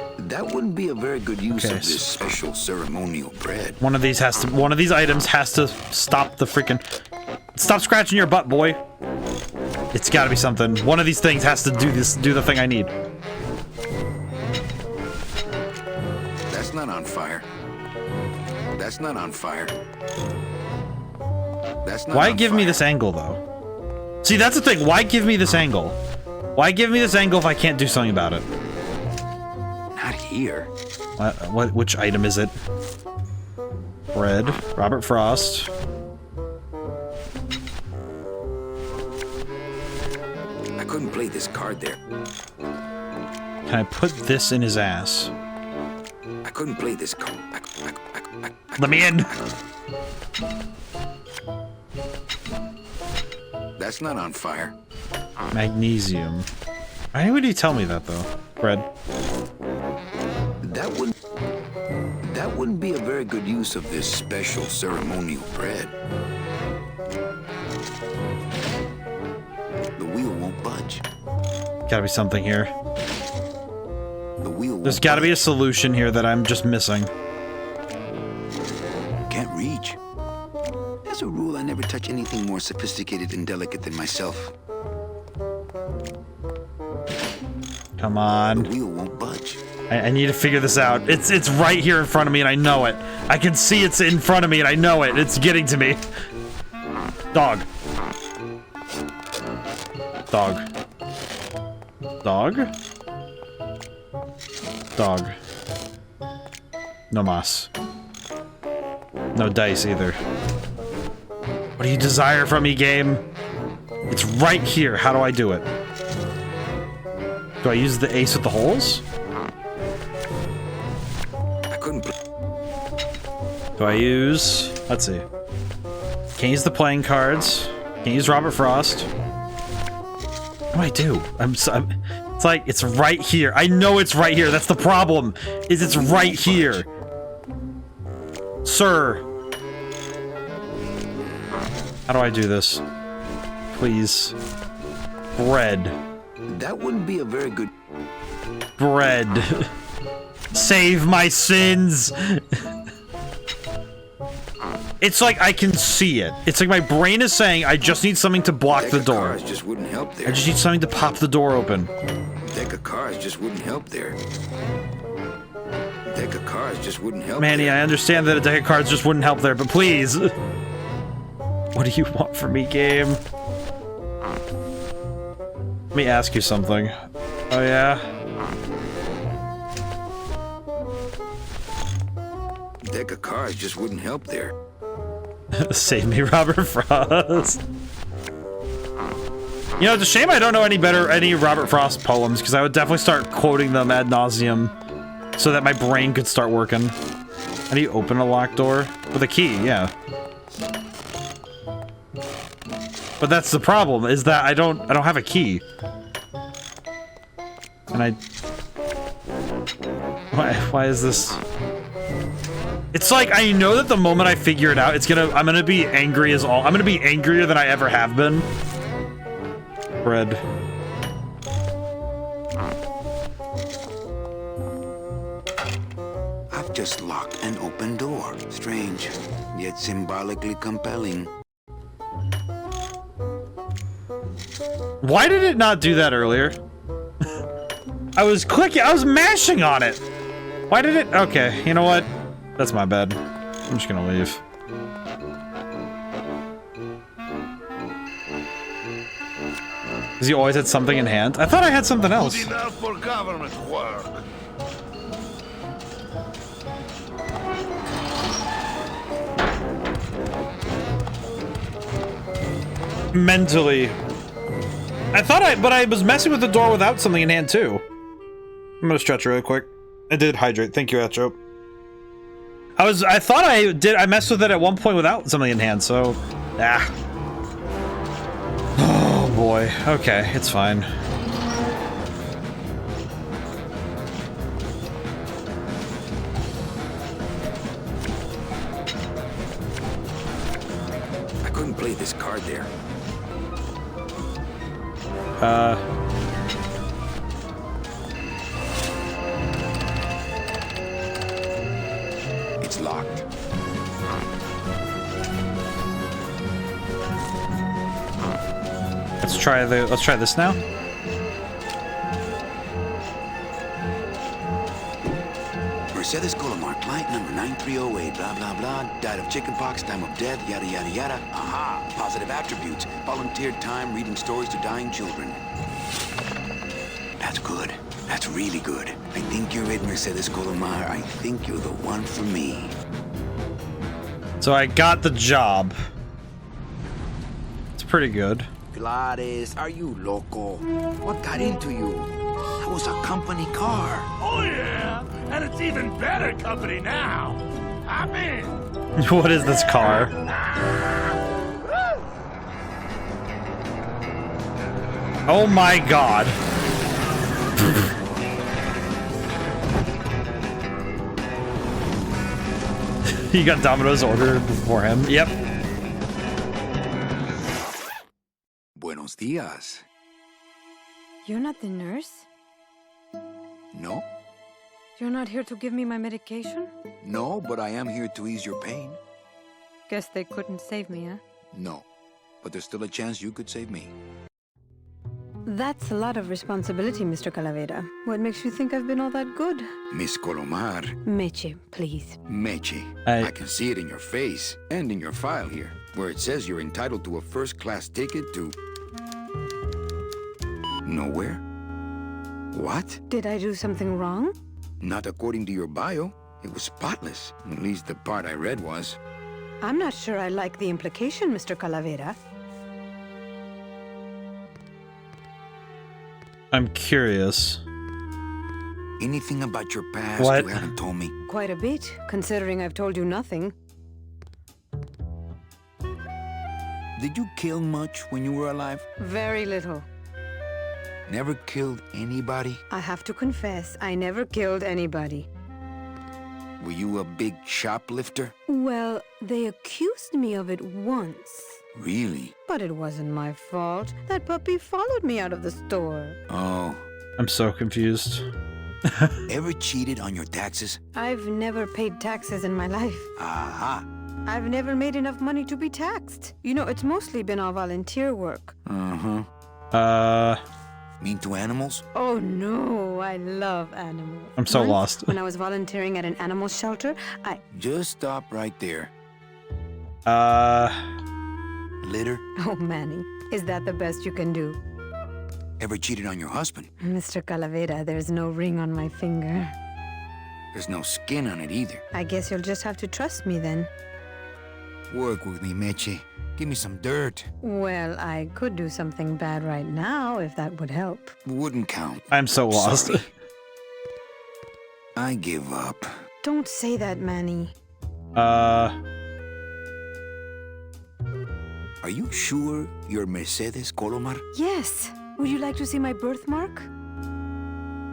use of this special ceremonial bread. One of these items has to stop the freaking... Stop scratching your butt, boy. It's gotta be something. One of these things has to do the thing I need. That's not on fire. That's not on fire. That's not. Why give me this angle, though? See, that's the thing. Why give me this angle? Why give me this angle if I can't do something about it? Not here. Which item is it? Bread. Robert Frost. I couldn't play this card there. Can I put this in his ass? I couldn't play this card. Let me in. That's not on fire. Magnesium. Why would he tell me that, though? Bread. That wouldn't be a very good use of this special ceremonial bread. The wheel won't budge. Gotta be something here. The wheel. There's gotta be a solution here that I'm just missing. reach. As a rule, I never touch anything more sophisticated and delicate than myself. Come on. The wheel won't budge. I need to figure this out. It's right here in front of me and I know it. I can see it's in front of me and I know it. It's getting to me. Dog. Dog. Dog? Dog. No mas. No dice either. What do you desire from me, game? It's right here. How do I do it? Do I use the ace with the holes? I couldn't. Do I use... Let's see. Can't use the playing cards. Can't use Robert Frost. What do I do? It's like, it's right here. I know it's right here. That's the problem. Is it's right here. Sir. How do I do this? Please. Bread. That wouldn't be a very good... Bread. Save my sins. It's like I can see it. It's like my brain is saying I just need something to block the door. Cars just wouldn't help there. I just need something to pop the door open. Deck of cards just wouldn't help there. Deck of cards just wouldn't help. Manny, there. I understand that a deck of cards just wouldn't help there, but please. What do you want from me, game? Let me ask you something. Oh, yeah? Deck of cards just wouldn't help there. Save me, Robert Frost. You know, it's a shame I don't know any Robert Frost poems, because I would definitely start quoting them ad nauseum so that my brain could start working. How do you open a locked door? With a key, yeah. But that's the problem, is that I don't have a key. And why is this? It's like, I know that the moment I figure it out, I'm gonna be angry as all. I'm gonna be angrier than I ever have been. Bread. I've just locked an open door. Strange, yet symbolically compelling. Why did it not do that earlier? I was mashing on it. Why did it? Okay, you know what? That's my bad. I'm just gonna leave. Has he always had something in hand? I thought I had something else. Good enough for government work. Mentally. But I was messing with the door without something in hand too. I'm gonna stretch really quick. I did hydrate. Thank you, Atro. I thought I messed with it at one point without something in hand, so... Ah. Oh boy. Okay, it's fine. I couldn't play this card there. It's locked. Let's try this now. Mercedes Colomar, client number 9308, blah, blah, blah, died of chickenpox, time of death, yada, yada, yada. Aha, positive attributes, volunteered time reading stories to dying children. That's good. That's really good. I think you're it, Mercedes Colomar. I think you're the one for me. So I got the job. It's pretty good. Gladys, are you loco? What got into you? That was a company car. Oh yeah, and it's even better company now. I'm in. What is this car? Oh my god. You got Domino's order before him? Yep. Buenos dias. You're not the nurse? No? You're not here to give me my medication? No, but I am here to ease your pain. Guess they couldn't save me, huh? No. But there's still a chance you could save me. That's a lot of responsibility, Mr. Calavera. What makes you think I've been all that good? Miss Colomar. Meche, please. Meche. I can see it in your face and in your file here, where it says you're entitled to a first-class ticket to... nowhere? What? Did I do something wrong? Not according to your bio. It was spotless. At least the part I read was. I'm not sure I like the implication, Mr. Calavera. I'm curious. Anything about your past What? you haven't told me? Quite a bit, considering I've told you nothing. Did you kill much when you were alive? Very little. Never killed anybody? I have to confess, I never killed anybody. Were you a big shoplifter? Well, they accused me of it once. Really? But it wasn't my fault. That puppy followed me out of the store. Oh. I'm so confused. Ever cheated on your taxes? I've never paid taxes in my life. Aha. I've never made enough money to be taxed. You know, it's mostly been all volunteer work. Uh-huh. Mean to animals? Oh no, I love animals. I'm so Once, lost. When I was volunteering at an animal shelter, Just stop right there. Litter? Oh, Manny, is that the best you can do? Ever cheated on your husband? Mr. Calavera, there's no ring on my finger. There's no skin on it either. I guess you'll just have to trust me then. Work with me, Meche. Give me some dirt. Well, I could do something bad right now if that would help. Wouldn't count. I'm so lost. Sorry. I give up. Don't say that, Manny. Are you sure you're Mercedes Colomar? Yes. Would you like to see my birthmark?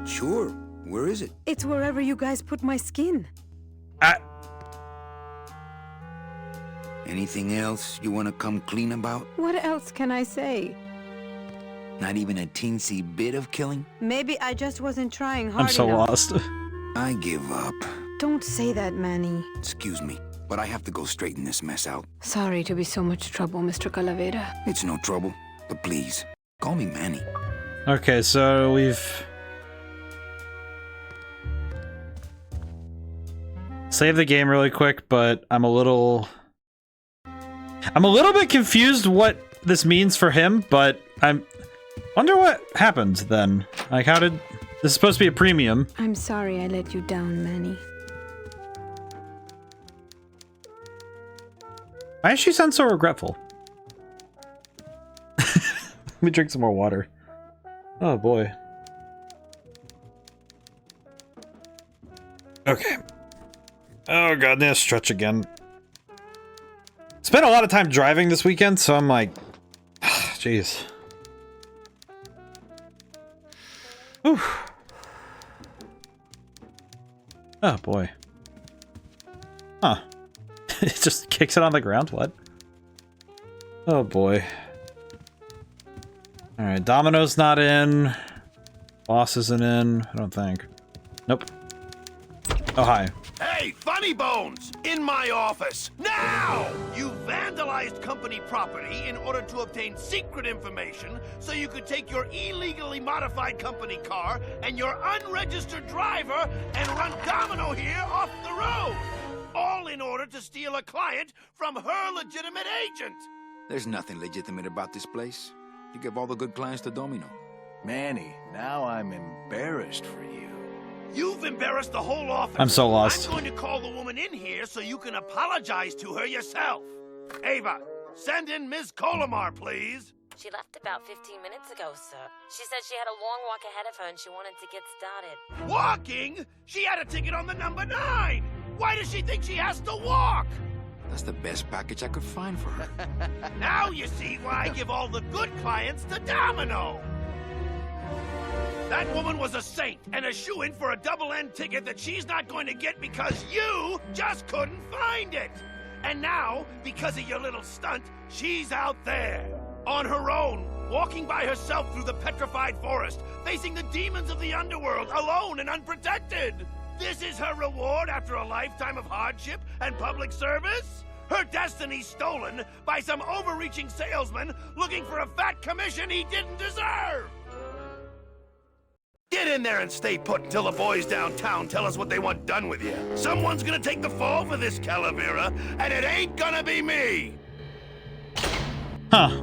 Sure. Where is it? It's wherever you guys put my skin. Anything else you want to come clean about? What else can I say? Not even a teensy bit of killing? Maybe I just wasn't trying hard I'm so enough. lost. I give up. Don't say that, Manny. Excuse me, but I have to go straighten this mess out. Sorry to be so much trouble, Mr. Calavera. It's no trouble, but please, call me Manny. Okay, so we've... saved the game really quick, but I'm a little bit confused what this means for him, but I'm... wonder what happened then. Like, how did... this is supposed to be a premium. I'm sorry I let you down, Manny. Why does she sound so regretful? Let me drink some more water. Oh boy. Okay. Oh god, I'm gonna stretch again. Spent a lot of time driving this weekend, so I'm like, jeez. Whew. Oh boy. Huh. It just kicks it on the ground, what? Oh boy. Alright, Domino's not in. Boss isn't in, I don't think. Nope. Oh, hi. Hey, Funny Bones! In my office! Now! You vandalized company property in order to obtain secret information so you could take your illegally modified company car and your unregistered driver and run Domino here off the road! All in order to steal a client from her legitimate agent! There's nothing legitimate about this place. You give all the good clients to Domino. Manny, now I'm embarrassed for you. You've embarrassed the whole office. I'm so lost. I'm going to call the woman in here so you can apologize to her yourself. Ava, send in Ms. Colomar, please. She left about 15 minutes ago, sir. She said she had a long walk ahead of her and she wanted to get started. Walking? She had a ticket on the number 9. Why does she think she has to walk? That's the best package I could find for her. Now you see why I give all the good clients to Domino. That woman was a saint and a shoo-in for a double-end ticket that she's not going to get because you just couldn't find it. And now, because of your little stunt, she's out there, on her own, walking by herself through the petrified forest, facing the demons of the underworld, alone and unprotected. This is her reward after a lifetime of hardship and public service? Her destiny's stolen by some overreaching salesman looking for a fat commission he didn't deserve! Get in there and stay put until the boys downtown tell us what they want done with you. Someone's gonna take the fall for this Calavera, and it ain't gonna be me! Huh.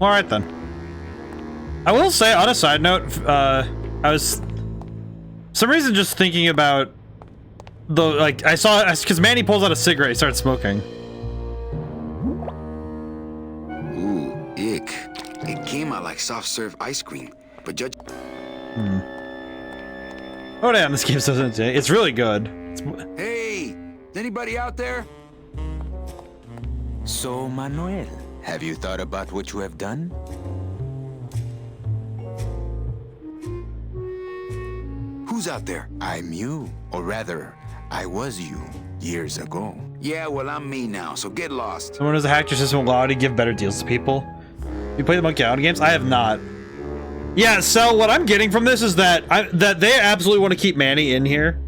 Alright then. I will say, on a side note, I was... for some reason just thinking about... I saw... because Manny pulls out a cigarette, he starts smoking. Ooh, ick. It came out like soft-serve ice cream, but judge... Oh damn, this game doesn't. It's really good. Hey! Is anybody out there? So, Manuel, have you thought about what you have done? Who's out there? I'm you, or rather, I was you, years ago. Yeah, well, I'm me now, so get lost. Someone who's hacked your system will allow you to give better deals to people. You play the Monkey Island games? I have not. Yeah, so what I'm getting from this is that that they absolutely want to keep Manny in here.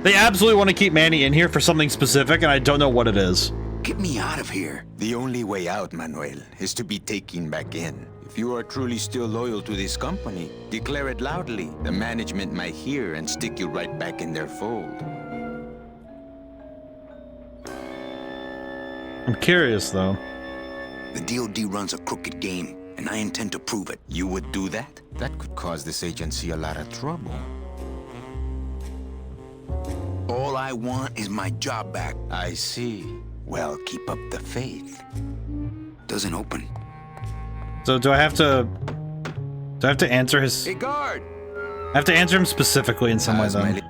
They absolutely want to keep Manny in here for something specific, and I don't know what it is. Get me out of here. The only way out, Manuel, is to be taken back in. If you are truly still loyal to this company, declare it loudly. The management might hear and stick you right back in their fold. I'm curious, though. The DOD runs a crooked game, and I intend to prove it. You would do that? That could cause this agency a lot of trouble. All I want is my job back. I see. Well, keep up the faith. Doesn't open. So do I have to answer his... Hey, guard! I have to answer him specifically in some way, then.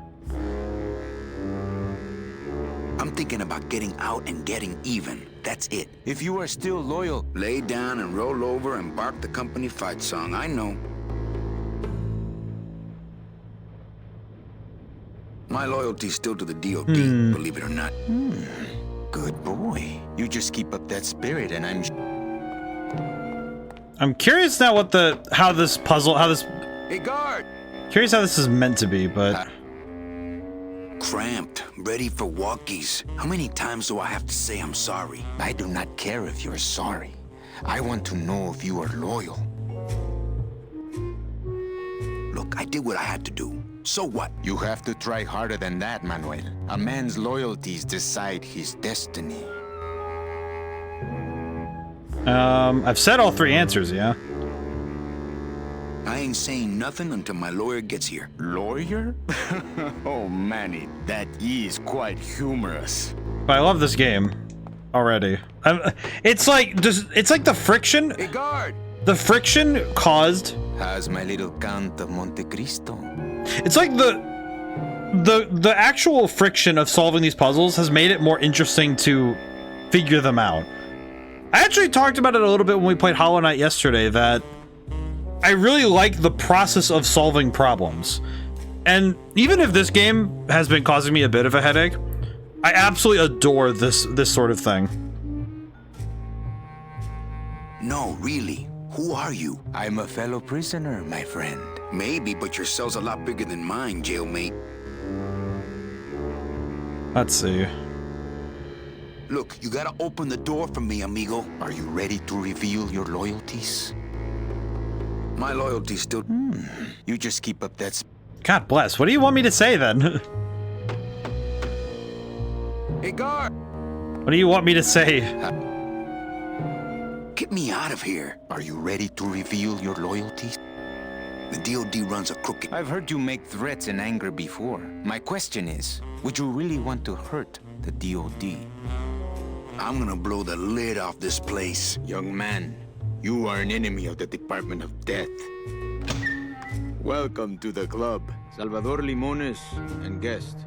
I'm thinking about getting out and getting even. That's it. If you are still loyal... Lay down and roll over and bark the company fight song. I know. My loyalty's still to the DOD, believe it or not. Good boy. You just keep up that spirit and I'm curious now how this... Hey, guard! Curious how this is meant to be, but... Cramped, ready for walkies. How many times do I have to say I'm sorry? I do not care if you're sorry. I want to know if you are loyal. Look, I did what I had to do. So what? You have to try harder than that, Manuel. A man's loyalties decide his destiny. I've said all three answers, yeah. I ain't saying nothing until my lawyer gets here. Lawyer? Oh, Manny, that is quite humorous. But I love this game already. It's like the friction. Hey, guard! The friction caused. How's my little Count of Monte Cristo? It's like the actual friction of solving these puzzles has made it more interesting to figure them out. I actually talked about it a little bit when we played Hollow Knight yesterday, that I really like the process of solving problems. And even if this game has been causing me a bit of a headache, I absolutely adore this sort of thing. No, really. Who are you? I'm a fellow prisoner, my friend. Maybe, but your cell's a lot bigger than mine, jailmate. Let's see. Look, you gotta open the door for me, amigo. Are you ready to reveal your loyalties? My loyalty's still... You just keep up that... God bless. What do you want me to say, then? Hey, guard! What do you want me to say? Get me out of here. Are you ready to reveal your loyalties? The DOD runs a crooked... I've heard you make threats in anger before. My question is, would you really want to hurt the DOD? I'm gonna blow the lid off this place. Young man, you are an enemy of the Department of Death. Welcome to the club. Salvador Limones and guest.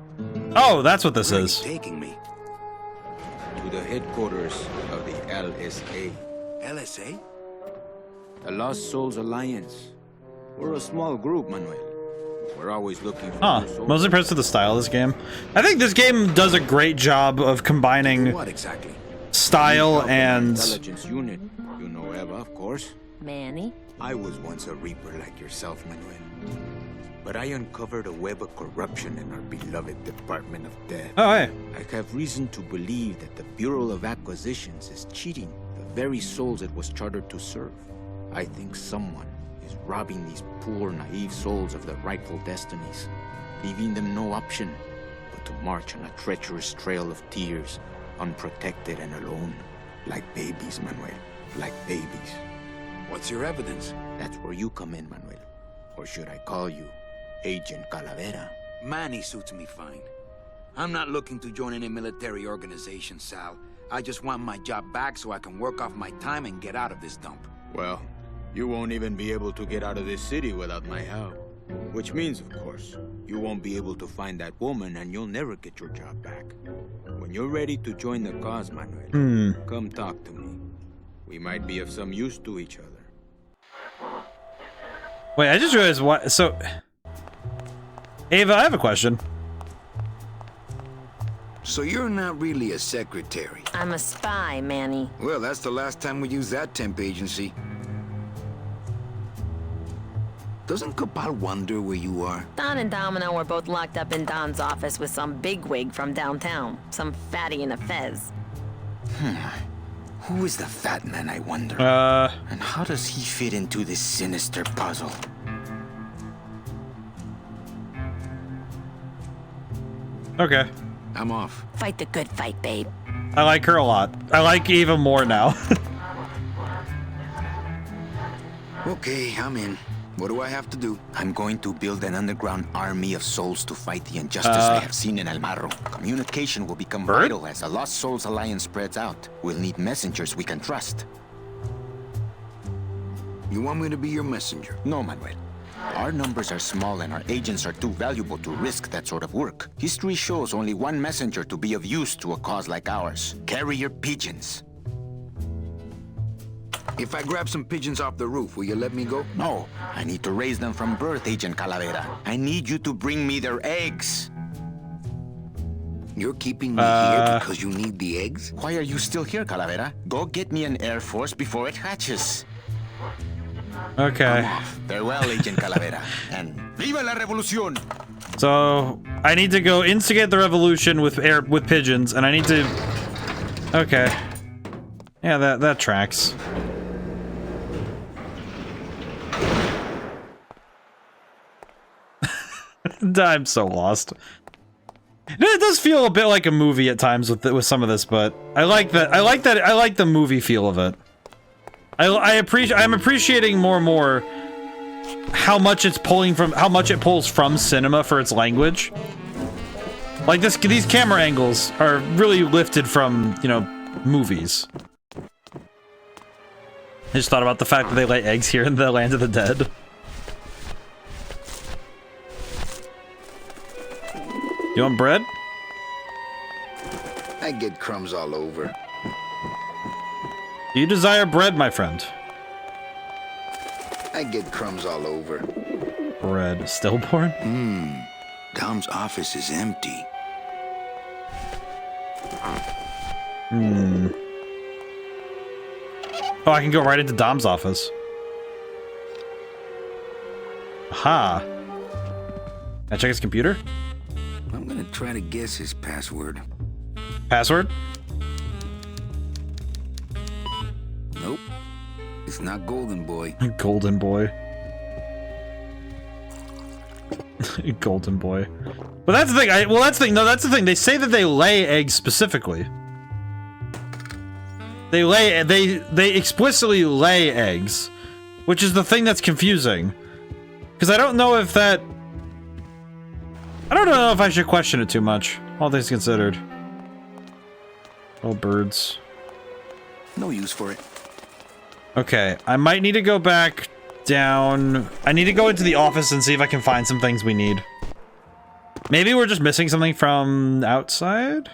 Oh, that's what this is. Taking me. To the headquarters of the LSA. LSA? The Lost Souls Alliance. We're a small group, Manuel. We're always looking for Huh. Most impressed with the style of this game. I think this game does a great job of combining What exactly? style and... Intelligence unit. You know Eva, of course. Manny? I was once a reaper like yourself, Manuel. but I uncovered a web of corruption in our beloved Department of Death. Oh, hey. I have reason to believe that the Bureau of Acquisitions is cheating the very souls it was chartered to serve. I think someone is robbing these poor, naive souls of their rightful destinies, leaving them no option but to march on a treacherous trail of tears, unprotected and alone, like babies, Manuel, like babies. What's your evidence? That's where you come in, Manuel. Or should I call you Agent Calavera? Manny suits me fine. I'm not looking to join any military organization, Sal. I just want my job back so I can work off my time and get out of this dump. Well, you won't even be able to get out of this city without my help. Which means, of course, you won't be able to find that woman and you'll never get your job back. When you're ready to join the cause, Manuel, come talk to me. We might be of some use to each other. Wait, I just realized what. So, Ava, I have a question. So you're not really a secretary? I'm a spy, Manny. Well, that's the last time we used that temp agency. Doesn't Cabal wonder where you are? Don and Domino were both locked up in Don's office with some bigwig from downtown. Some fatty in a fez. Who is the fat man, I wonder? And how does he fit into this sinister puzzle? Okay. I'm off. Fight the good fight, babe. I like her a lot. I like Ava more now. Okay, I'm in. What do I have to do? I'm going to build an underground army of souls to fight the injustice I have seen in El Marro. Communication will become vital as the Lost Souls Alliance spreads out. We'll need messengers we can trust. You want me to be your messenger? No, Manuel. Our numbers are small and our agents are too valuable to risk that sort of work. History shows only one messenger to be of use to a cause like ours. Carrier pigeons. If I grab some pigeons off the roof, will you let me go? No, I need to raise them from birth, Agent Calavera. I need you to bring me their eggs. You're keeping me here because you need the eggs? Why are you still here, Calavera? Go get me an Air Force before it hatches. Okay. Farewell, Agent Calavera. And viva la revolución! So I need to go instigate the revolution with pigeons, and I need to. Okay. Yeah, that tracks. I'm so lost. It does feel a bit like a movie at times with some of this, but I like that. I like the movie feel of it. I'm appreciating more and more how much it pulls from cinema for its language. Like these camera angles are really lifted from, you know, movies. I just thought about the fact that they lay eggs here in the Land of the Dead. You want bread? I get crumbs all over. Do you desire bread, my friend? I get crumbs all over. Bread. Stillborn? Dom's office is empty. Oh, I can go right into Dom's office. Aha. Can I check his computer? I'm gonna try to guess his password. Password? Nope. It's not Golden Boy. Golden Boy. Golden Boy. But that's the thing. That's the thing. They say that they lay eggs specifically. They explicitly lay eggs, which is the thing that's confusing. Because I don't know if I don't know if I should question it too much, all things considered. Oh, birds. No use for it. Okay, I might need to go back down. I need to go into the office and see if I can find some things we need. Maybe we're just missing something from outside?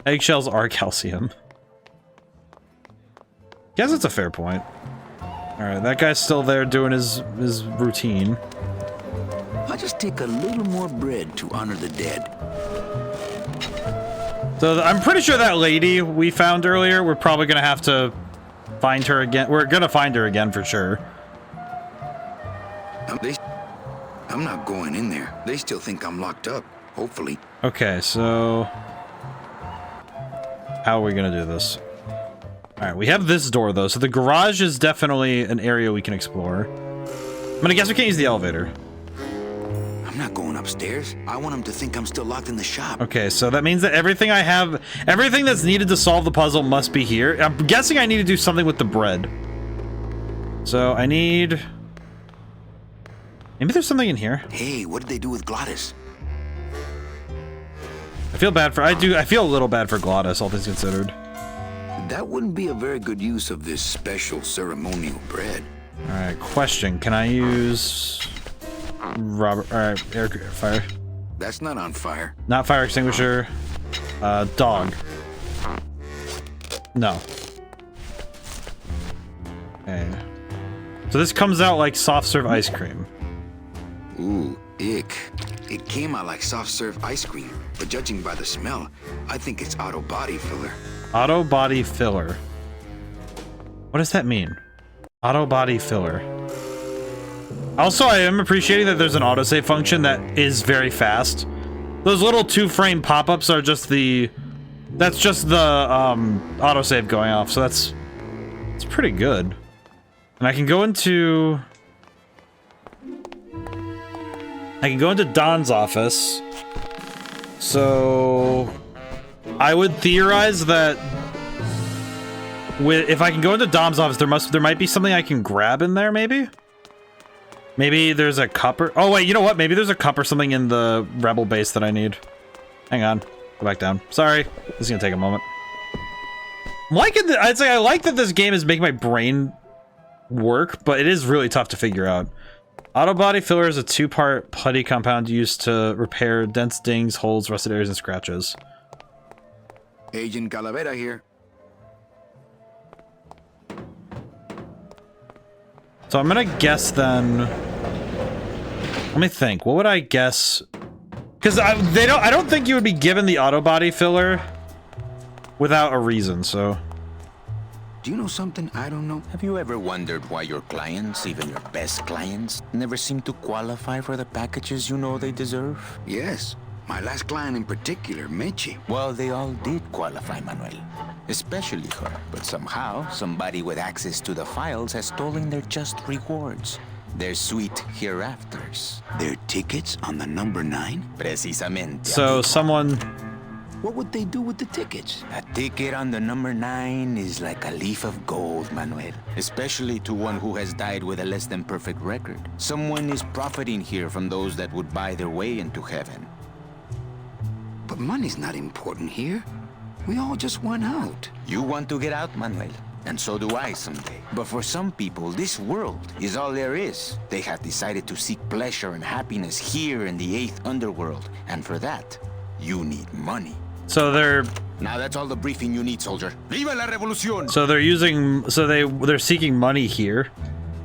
Eggshells are calcium. Guess that's a fair point. Alright, that guy's still there doing his routine. I'll just take a little more bread to honor the dead. So I'm pretty sure that lady we found earlier, we're probably gonna have to find her again. We're gonna find her again for sure. I'm not going in there. They still think I'm locked up. Hopefully. Okay, so how are we gonna do this? All right, we have this door though, so the garage is definitely an area we can explore. I'm gonna guess we can't use the elevator. I'm not going upstairs. I want them to think I'm still locked in the shop. Okay, so that means that everything I have, everything that's needed to solve the puzzle must be here. I'm guessing I need to do something with the bread. So I need... Maybe there's something in here. Hey, what did they do with Glottis? I feel bad for... I feel a little bad for Glottis, all things considered. That wouldn't be a very good use of this special ceremonial bread. Alright, question. Can I use... Robert... Alright, air fire. That's not on fire. Not fire extinguisher. Dog. No. Okay. So this comes out like soft serve ice cream. Ooh, ick. It came out like soft serve ice cream, but judging by the smell, I think it's auto body filler. Auto body filler. What does that mean? Auto body filler. Also, I am appreciating that there's an autosave function that is very fast. Those little 2-frame pop-ups are just the... That's just the autosave going off, so it's pretty good. And I can go into... I can go into Don's office. So... I would theorize that... if I can go into Dom's office, there might be something I can grab in there, maybe? Maybe there's a cup or... Oh, wait, you know what? Maybe there's a cup or something in the Rebel base that I need. Hang on. Go back down. Sorry. This is gonna take a moment. I'm liking I'd say I like that this game is making my brain work, but it is really tough to figure out. Auto body filler is a 2-part putty compound used to repair dents, dings, holes, rusted areas, and scratches. Agent Calavera here. So I'm gonna guess then. Let me think. What would I guess? Because I don't think you would be given the auto body filler without a reason. So. Do you know something I don't know? Have you ever wondered why your clients, even your best clients, never seem to qualify for the packages you know they deserve? Yes. My last client in particular, Meche. Well, they all did qualify, Manuel. Especially her. But somehow, somebody with access to the files has stolen their just rewards. Their sweet hereafters. Their tickets on the number 9? Precisamente. So someone... What would they do with the tickets? A ticket on the number 9 is like a leaf of gold, Manuel. Especially to one who has died with a less than perfect record. Someone is profiting here from those that would buy their way into heaven. But money's not important here. We all just want out. You want to get out, Manuel. And so do I someday. But for some people, this world is all there is. They have decided to seek pleasure and happiness here in the 8th underworld. And for that, you need money. So they're... Now that's all the briefing you need, soldier. Viva la revolución! So they're using... So they're seeking money here.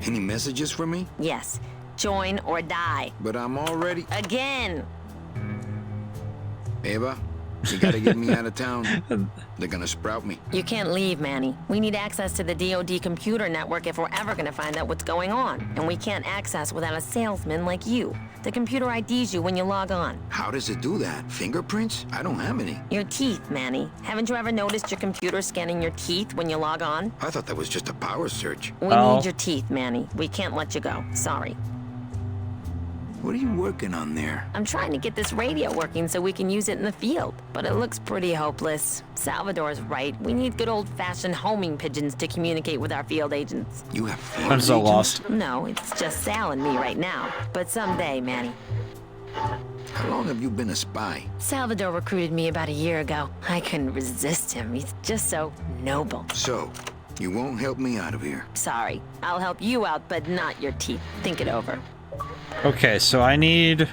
Any messages for me? Yes. Join or die. But I'm already... Again. Eva, you gotta get me out of town. They're gonna sprout me. You can't leave, Manny. We need access to the DoD computer network if we're ever gonna find out what's going on. And we can't access without a salesman like you. The computer IDs you when you log on. How does it do that? Fingerprints? I don't have any. Your teeth, Manny. Haven't you ever noticed your computer scanning your teeth when you log on? I thought that was just a power search. We need your teeth, Manny. We can't let you go. Sorry. What are you working on there? I'm trying to get this radio working so we can use it in the field, but it looks pretty hopeless. Salvador's right. We need good old-fashioned homing pigeons to communicate with our field agents. You have field I'm so agents? lost. No, it's just Sal and me right now. But someday, Manny. How long have you been a spy? Salvador recruited me about a year ago. I couldn't resist him. He's just so noble. So, you won't help me out of here? Sorry. I'll help you out, but not your teeth. Think it over. Okay, so I need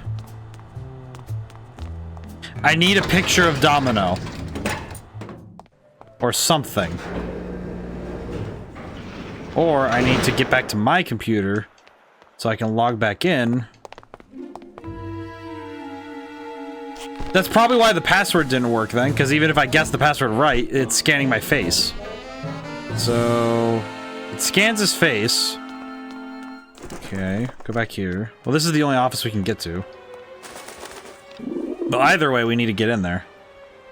a picture of Domino. Or something. Or I need to get back to my computer so I can log back in. That's probably why the password didn't work then, because even if I guessed the password right, it's scanning my face. So it scans his face. Okay, go back here. Well, this is the only office we can get to. But either way, we need to get in there.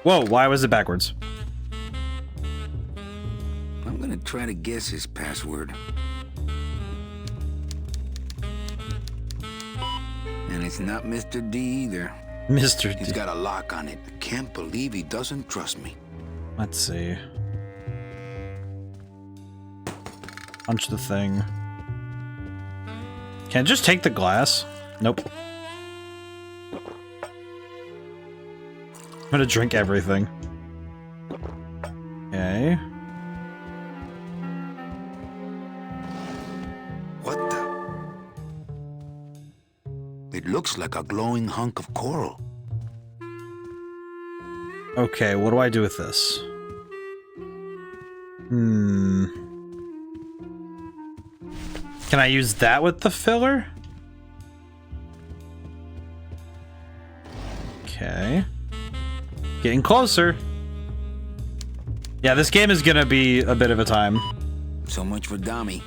Whoa, why was it backwards? I'm gonna try to guess his password. And it's not Mr. D either. Mr. D. He's got a lock on it. I can't believe he doesn't trust me. Let's see. Punch the thing. Can I just take the glass? Nope. I'm gonna drink everything. Okay. What the? It looks like a glowing hunk of coral. Okay, what do I do with this? Can I use that with the filler? Okay. Getting closer. Yeah, this game is gonna be a bit of a time. So much for Dami.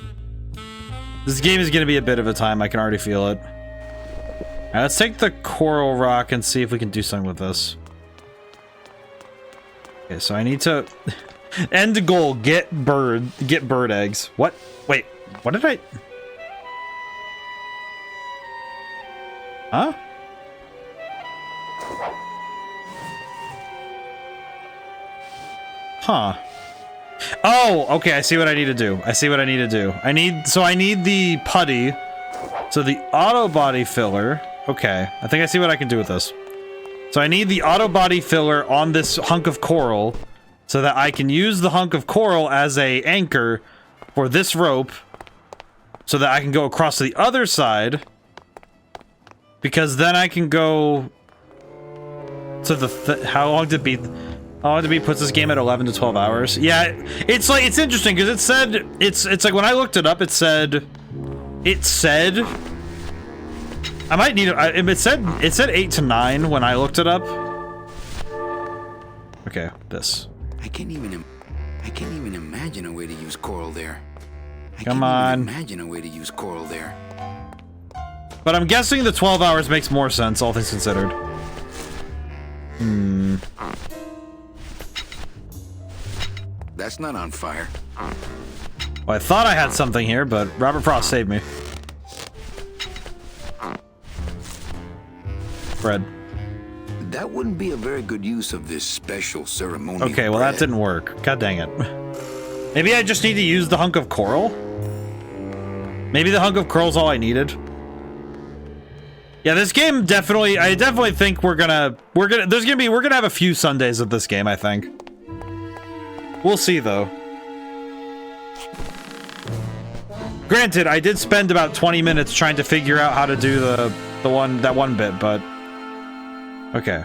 This game is gonna be a bit of a time, I can already feel it. Alright, let's take the coral rock and see if we can do something with this. Okay, so I need to... End goal, get bird eggs. What? Wait, what did I... Huh? Huh. Oh, okay, I see what I need to do. I need the putty. So the auto body filler. Okay, I think I see what I can do with this. So I need the auto body filler on this hunk of coral so that I can use the hunk of coral as a anchor for this rope so that I can go across to the other side, because then I can go to the how long did it puts this game at 11 to 12 hours. Yeah, it's like, it's interesting because it said, it's like when I looked it up, it said I might need it said 8 to 9 when I looked it up. Okay, this. I can't even imagine a way to use coral there. Come on. Imagine a way to use coral there. But I'm guessing the 12 hours makes more sense, all things considered. That's not on fire. Well, I thought I had something here, but Robert Frost saved me. Bread. That wouldn't be a very good use of this special ceremonial Okay, well bread. that didn't work. God dang it. Maybe I just need to use the hunk of coral? Maybe the hunk of coral's all I needed? Yeah, this game definitely, I definitely think we're gonna have a few Sundays of this game, I think. We'll see, though. Granted, I did spend about 20 minutes trying to figure out how to do that one bit, but... Okay.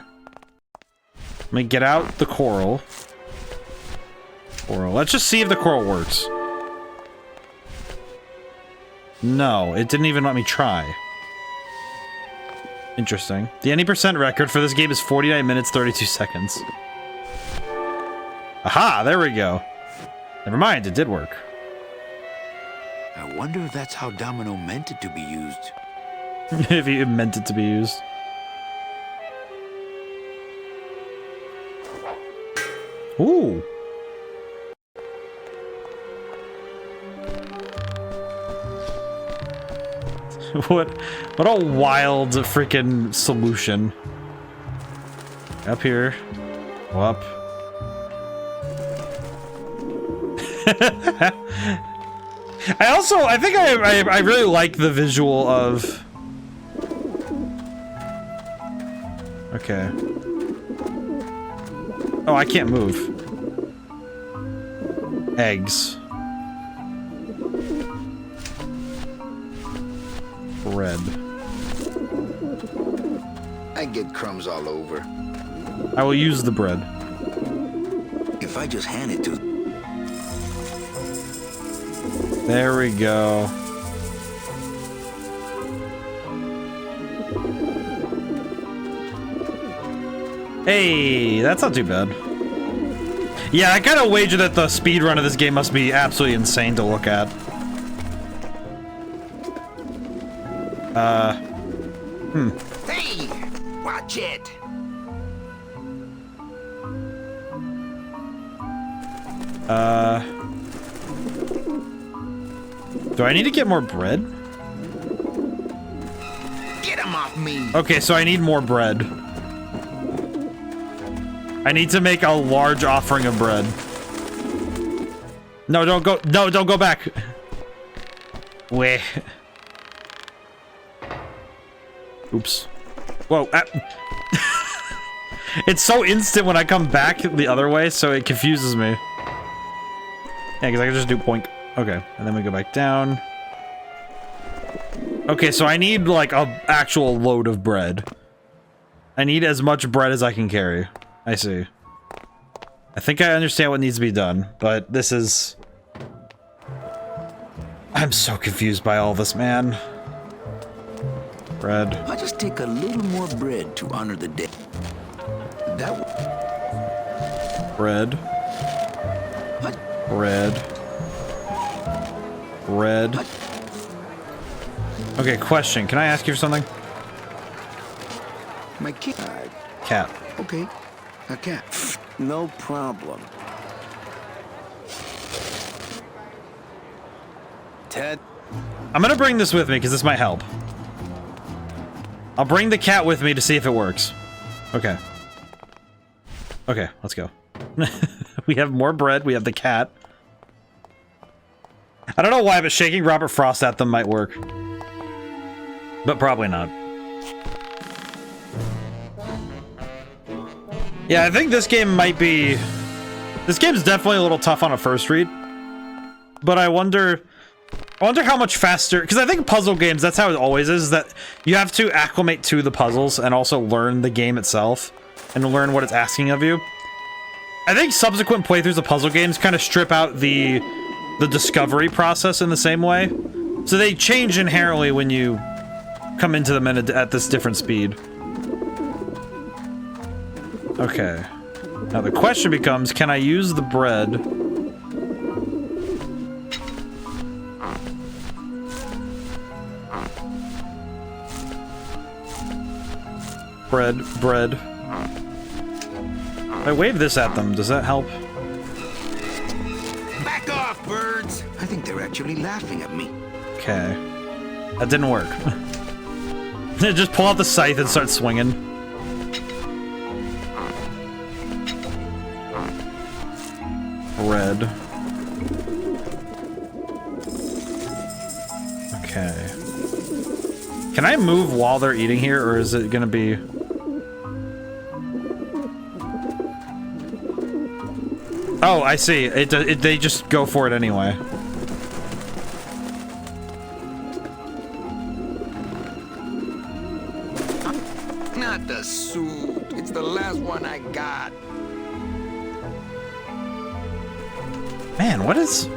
Let me get out the coral. Let's just see if the coral works. No, it didn't even let me try. Interesting. The any percent record for this game is 49 minutes, 32 seconds. Aha, there we go. Never mind, it did work. I wonder if that's how Domino meant it to be used. If he meant it to be used. Ooh. What a wild freaking solution. Up here. Go up. I think I really like the visual of... Okay. Oh, I can't move. Eggs. Bread. I get crumbs all over. I will use the bread. If I just hand it to... There we go. Hey, that's not too bad. Yeah, I kind of wager that the speedrun of this game must be absolutely insane to look at. Hey, watch it. Do I need to get more bread? Get him off me. Okay, so I need more bread. I need to make a large offering of bread. No, don't go. No, don't go back. Wait. Oops. Whoa. It's so instant when I come back the other way, so it confuses me. Yeah, because I can just do poink. Okay, and then we go back down. Okay, so I need, like, a actual load of bread. I need as much bread as I can carry. I see. I think I understand what needs to be done, but this is... I'm so confused by all this, man. Bread. I'll just take a little more bread to honor the dead. Bread. Bread. Bread. Okay, question. Can I ask you for something? My cat. Cat. Okay, a cat. No problem. Ted. I'm gonna bring this with me because this might help. I'll bring the cat with me to see if it works. Okay. Okay, let's go. We have more bread. We have the cat. I don't know why, but shaking Robert Frost at them might work. But probably not. Yeah, I think this game might be... This game's definitely a little tough on a first read. But I wonder how much faster... Because I think puzzle games, that's how it always is, that you have to acclimate to the puzzles and also learn the game itself. And learn what it's asking of you. I think subsequent playthroughs of puzzle games kind of strip out the discovery process in the same way. So they change inherently when you come into them at this different speed. Okay. Now the question becomes, can I use the bread? Bread. If I wave this at them, does that help? Back off, birds. I think they're actually laughing at me. Okay. That didn't work. Just pull out the scythe and start swinging. Bread. Okay. Can I move while they're eating here, or is it gonna be... Oh, I see. They just go for it anyway. Not the suit. It's the last one I got. Man, what is...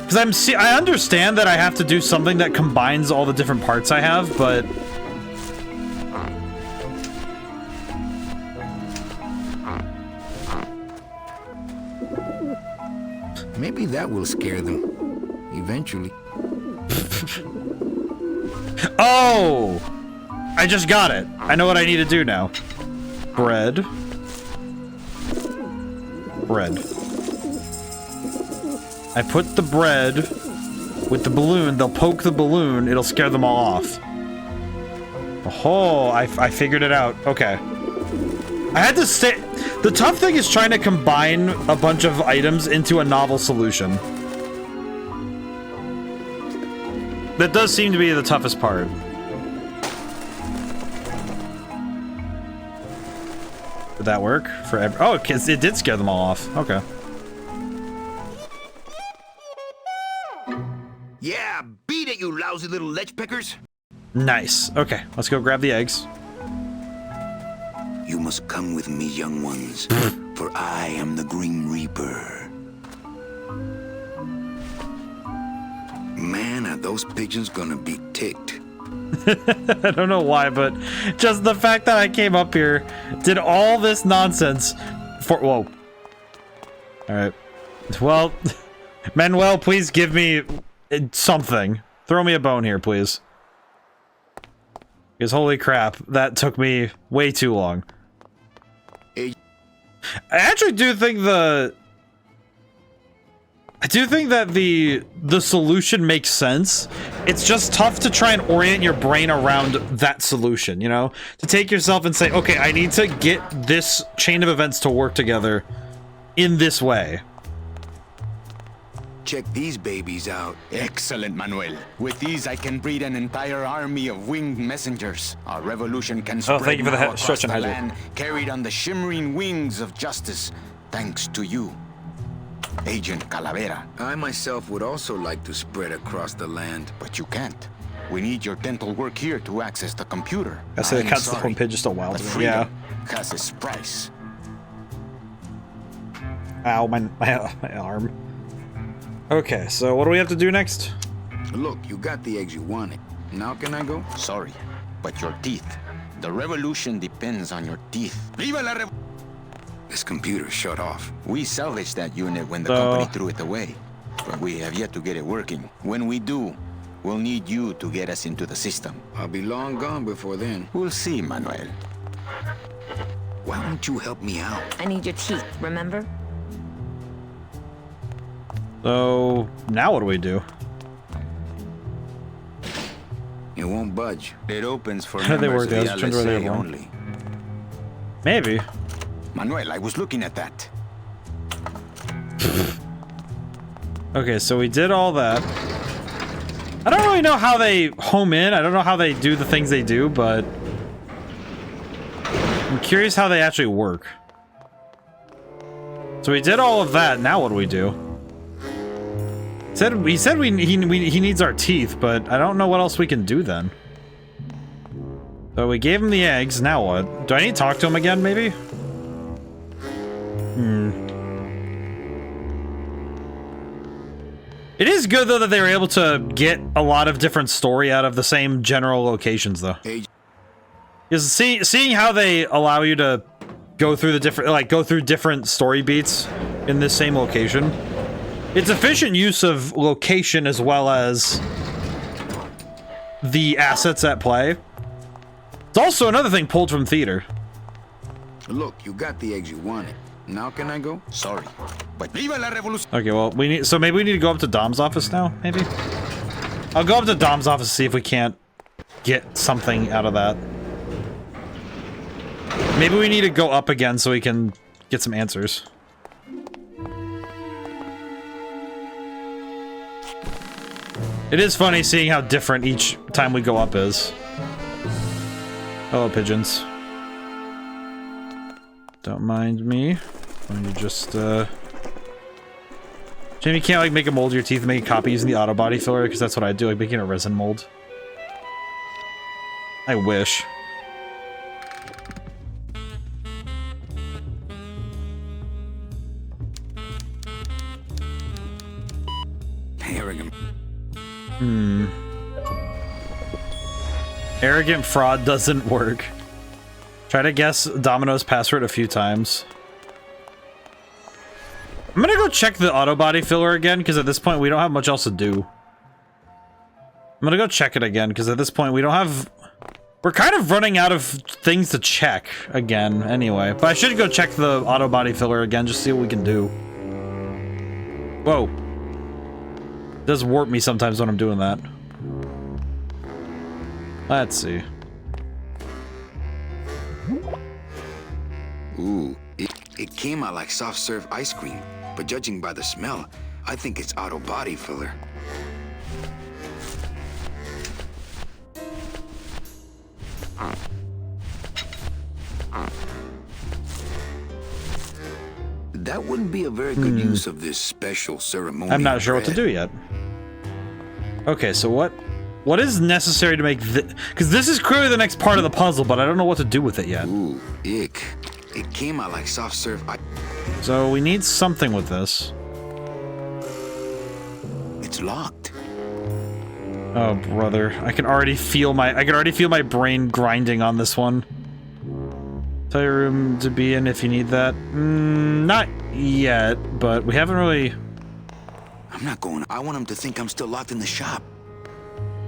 Because I understand that I have to do something that combines all the different parts I have, but... Maybe that will scare them. Eventually. Oh! I just got it. I know what I need to do now. Bread. Bread. I put the bread with the balloon. They'll poke the balloon. It'll scare them all off. Oh, I figured it out. Okay. I had to say... The tough thing is trying to combine a bunch of items into a novel solution. That does seem to be the toughest part. Did that work? Oh, it did scare them all off. Okay. Yeah, beat it, you lousy little lech pickers. Nice. Okay, let's go grab the eggs. You must come with me, young ones, for I am the Grim Reaper. Man, are those pigeons gonna be ticked. I don't know why, but just the fact that I came up here, did all this nonsense for... Whoa. Alright. Well, Manuel, please give me something. Throw me a bone here, please. Because holy crap, that took me way too long. I actually do think that the solution makes sense. It's just tough to try and orient your brain around that solution, you know? To take yourself and say, okay, I need to get this chain of events to work together in this way. Check these babies out. Excellent, Manuel. With these, I can breed an entire army of winged messengers. Our revolution can spread thank you for the now across the Hydra. land, carried on the shimmering wings of justice, thanks to you, Agent Calavera. I myself would also like to spread across the land. But you can't. We need your dental work here to access the computer. I say the cat's the homepage is still wild. Yeah. Has its price. Ow, my arm. Okay, so what do we have to do next? Look, you got the eggs you wanted. Now can I go? Sorry, but your teeth. The revolution depends on your teeth. Viva la rev... This computer shut off. We salvaged that unit when the company threw it away. But we have yet to get it working. When we do, we'll need you to get us into the system. I'll be long gone before then. We'll see, Manuel. Why don't you help me out? I need your teeth, remember? So, now what do we do? It won't budge. It opens for How do they members work? of the I was trying to LSA remember. only. Maybe. Manuel, I was looking at that. Okay, so we did all that. I don't really know how they home in. I don't know how they do the things they do, but I'm curious how they actually work. So we did all of that. Now what do we do? He said he needs our teeth, but I don't know what else we can do then. So we gave him the eggs. Now what? Do I need to talk to him again, maybe? It is good though that they were able to get a lot of different story out of the same general locations, though. Because seeing how they allow you to go through the different story beats in this same location. It's efficient use of location as well as the assets at play. It's also another thing pulled from theater. Look, you got the eggs you wanted. Now can I go? Sorry, but viva la revolution. Okay, well, maybe we need to go up to Dom's office now, maybe? I'll go up to Dom's office to see if we can't get something out of that. Maybe we need to go up again so we can get some answers. It is funny seeing how different each time we go up is. Hello, pigeons. Don't mind me. I'm going to just, Jamie, you can't, like, make a mold of your teeth and make a copy using the auto body filler, because that's what I do, like, making a resin mold. I wish. Arrogant. Arrogant fraud doesn't work. Try to guess Domino's password a few times. I'm gonna go check the auto body filler again, because at this point we don't have much else to do. I'm gonna go check it again, because at this point we don't have... We're kind of running out of things to check again, anyway. But I should go check the auto body filler again, just see what we can do. Whoa. It does warp me sometimes when I'm doing that. Let's see. Ooh, it came out like soft serve ice cream, but judging by the smell, I think it's auto body filler. That wouldn't be a very good use of this special ceremony. I'm not sure what to do yet. Okay, so what is necessary to make this? Because this is clearly the next part of the puzzle, but I don't know what to do with it yet. Ooh, ick. It came out like soft serve. So we need something with this. It's locked. Oh, brother. I can already feel my brain grinding on this one. Tell your room to be in if you need that. Not yet, but we haven't really... I'm not going. I want him to think I'm still locked in the shop.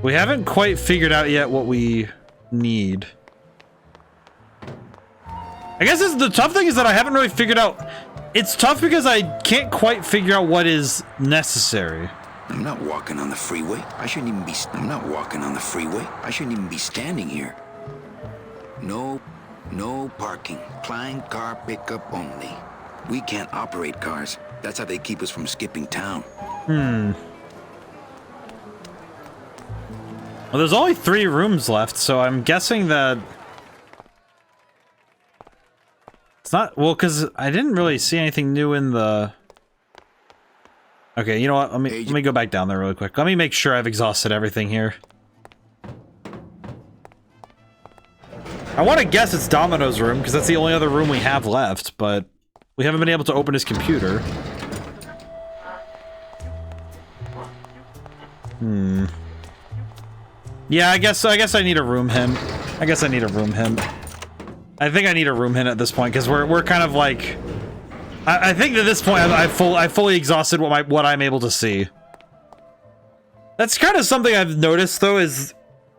We haven't quite figured out yet what we need. I guess the tough thing is that I haven't really figured out. It's tough because I can't quite figure out what is necessary. I'm not walking on the freeway. I shouldn't even be. I'm not walking on the freeway. I shouldn't even be standing here. No parking. Client car pickup only. We can't operate cars. That's how they keep us from skipping town. Well, there's only 3 rooms left, so I'm guessing that it's not, well, because I didn't really see anything new in the... Okay, you know what? Let me go back down there really quick. Let me make sure I've exhausted everything here. I want to guess it's Domino's room, because that's the only other room we have left, but we haven't been able to open his computer. Yeah, I guess I need a room hint. I guess I need a room hint. I think I need a room hint at this point, because we're kind of like... I think at this point I fully exhausted what I'm able to see. That's kind of something I've noticed though, is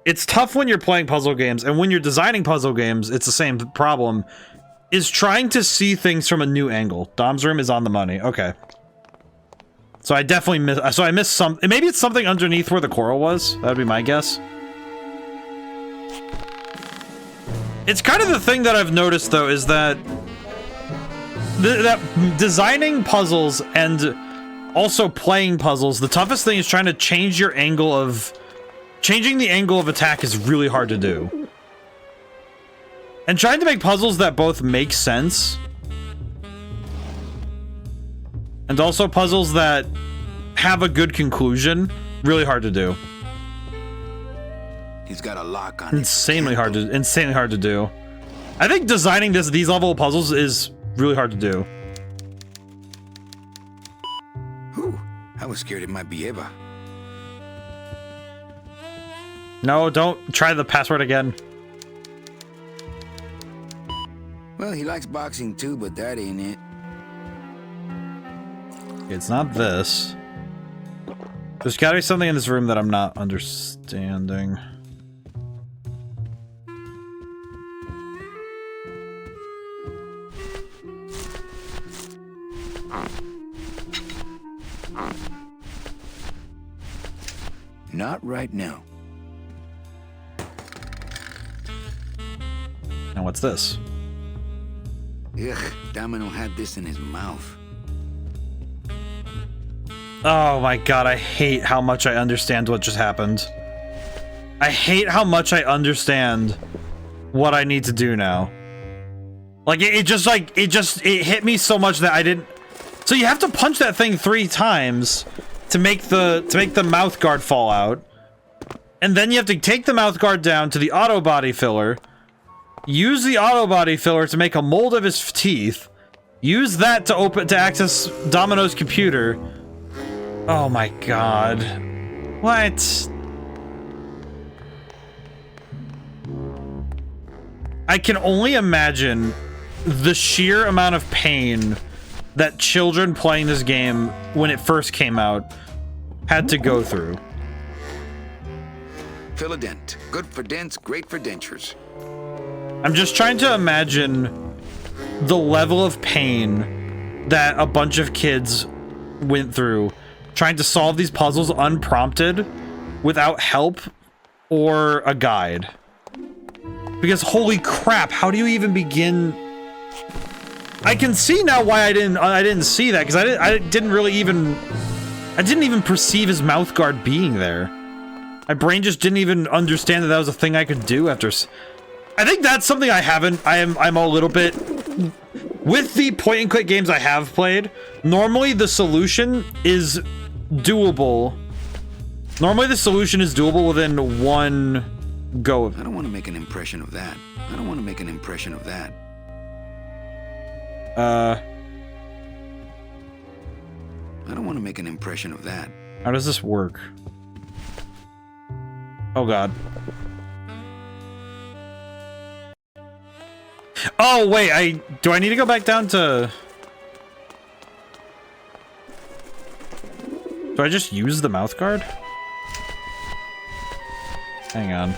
it's tough when you're playing puzzle games, and when you're designing puzzle games, it's the same problem, is trying to see things from a new angle. Dom's room is on the money. Okay. So I definitely missed some. Maybe it's something underneath where the coral was. That would be my guess. It's kind of the thing that I've noticed though, is that that designing puzzles and also playing puzzles, the toughest thing is trying to change your angle of... Changing the angle of attack is really hard to do. And trying to make puzzles that both make sense and also puzzles that have a good conclusion, really hard to do. He's got a lock on it. Insanely hard to do. I think designing these level of puzzles is really hard to do. Whew, I was scared it might be Eva. No, don't try the password again. Well, he likes boxing too, but that ain't it. It's not this. There's gotta be something in this room that I'm not understanding. Not right now. And what's this? Ugh, Domino had this in his mouth. Oh my god, I hate how much I understand what just happened. I hate how much I understand what I need to do now. Like, it hit me so much that I didn't... So you have to punch that thing 3 times to make the mouth guard fall out. And then you have to take the mouth guard down to the auto body filler. Use the auto body filler to make a mold of his teeth. Use that to access Domino's computer. Oh my god. What? I can only imagine the sheer amount of pain that children playing this game when it first came out had to go through. Fill a dent. Good for dents, great for dentures. I'm just trying to imagine the level of pain that a bunch of kids went through trying to solve these puzzles unprompted without help or a guide. Because holy crap, how do you even begin? I can see now why I didn't see that, because I didn't even perceive his mouth guard being there. My brain just didn't even understand that was a thing I could do after. I think that's something I haven't. I'm a little bit with the point and click games I have played. Normally the solution is doable. Normally the solution is doable within one go. I don't want to make an impression of that. I don't want to make an impression of that. I don't want to make an impression of that. How does this work? Oh god. Oh wait, do I need to go back down to... Do I just use the mouth guard? Hang on.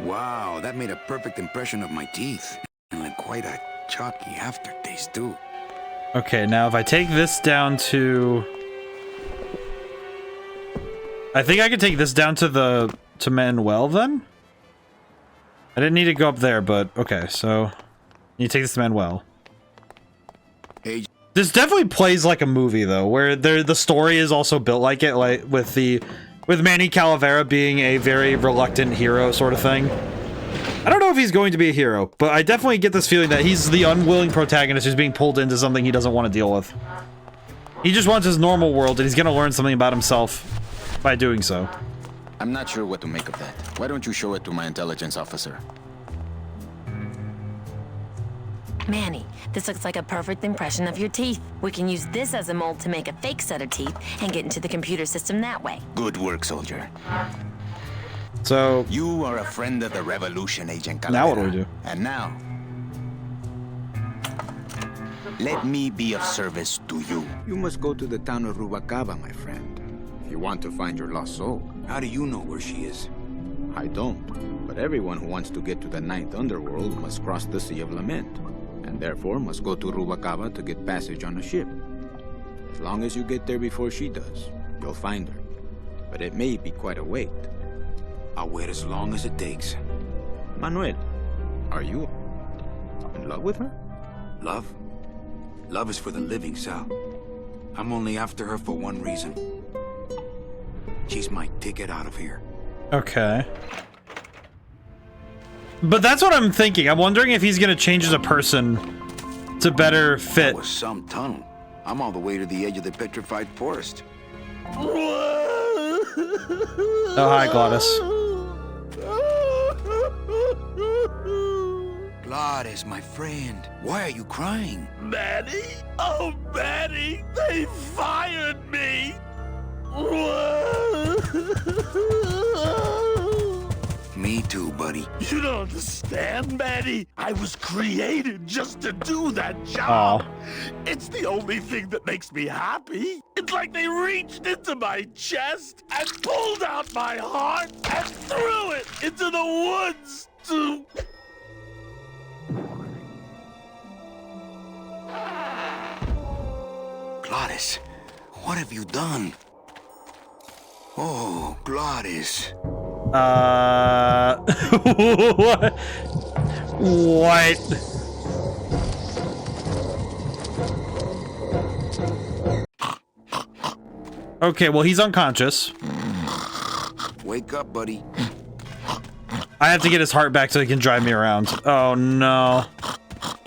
Wow, that made a perfect impression of my teeth. And like quite a chalky aftertaste, too. Okay, now if I take this down to... I think I could take this down to Manuel, then? I didn't need to go up there, but... Okay, so... You take this to Manuel. Hey. This definitely plays like a movie, though, where the story is also built like it, like with Manny Calavera being a very reluctant hero sort of thing. I don't know if he's going to be a hero, but I definitely get this feeling that he's the unwilling protagonist who's being pulled into something he doesn't want to deal with. He just wants his normal world, and he's gonna learn something about himself by doing so. I'm not sure what to make of that. Why don't you show it to my intelligence officer? Manny, this looks like a perfect impression of your teeth. We can use this as a mold to make a fake set of teeth and get into the computer system that way. Good work, soldier. So... You are a friend of the revolution, Agent Calavera. Now what do we do? And now... let me be of service to you. You must go to the town of Rubacava, my friend, if you want to find your lost soul. How do you know where she is? I don't, but everyone who wants to get to the Ninth Underworld must cross the Sea of Lament, and therefore must go to Rubacava to get passage on a ship. As long as you get there before she does, you'll find her. But it may be quite a wait. I'll wait as long as it takes. Manuel, are you in love with her? Love? Love is for the living, Sal. I'm only after her for one reason. She's my ticket out of here. Okay. But that's what I'm thinking. I'm wondering if he's gonna change as a person to better fit. That was some tunnel. I'm all the way to the edge of the petrified forest. Oh, hi, Glottis. Glottis, my friend, why are you crying? Manny? Oh, Manny, they fired me! Me too, buddy. You don't understand, Manny. I was created just to do that job. It's the only thing that makes me happy. It's like they reached into my chest and pulled out my heart and threw it into the woods to... Glottis, what have you done? Oh, Glottis. What? What? Okay, well, he's unconscious. Wake up, buddy. I have to get his heart back so he can drive me around. Oh, no.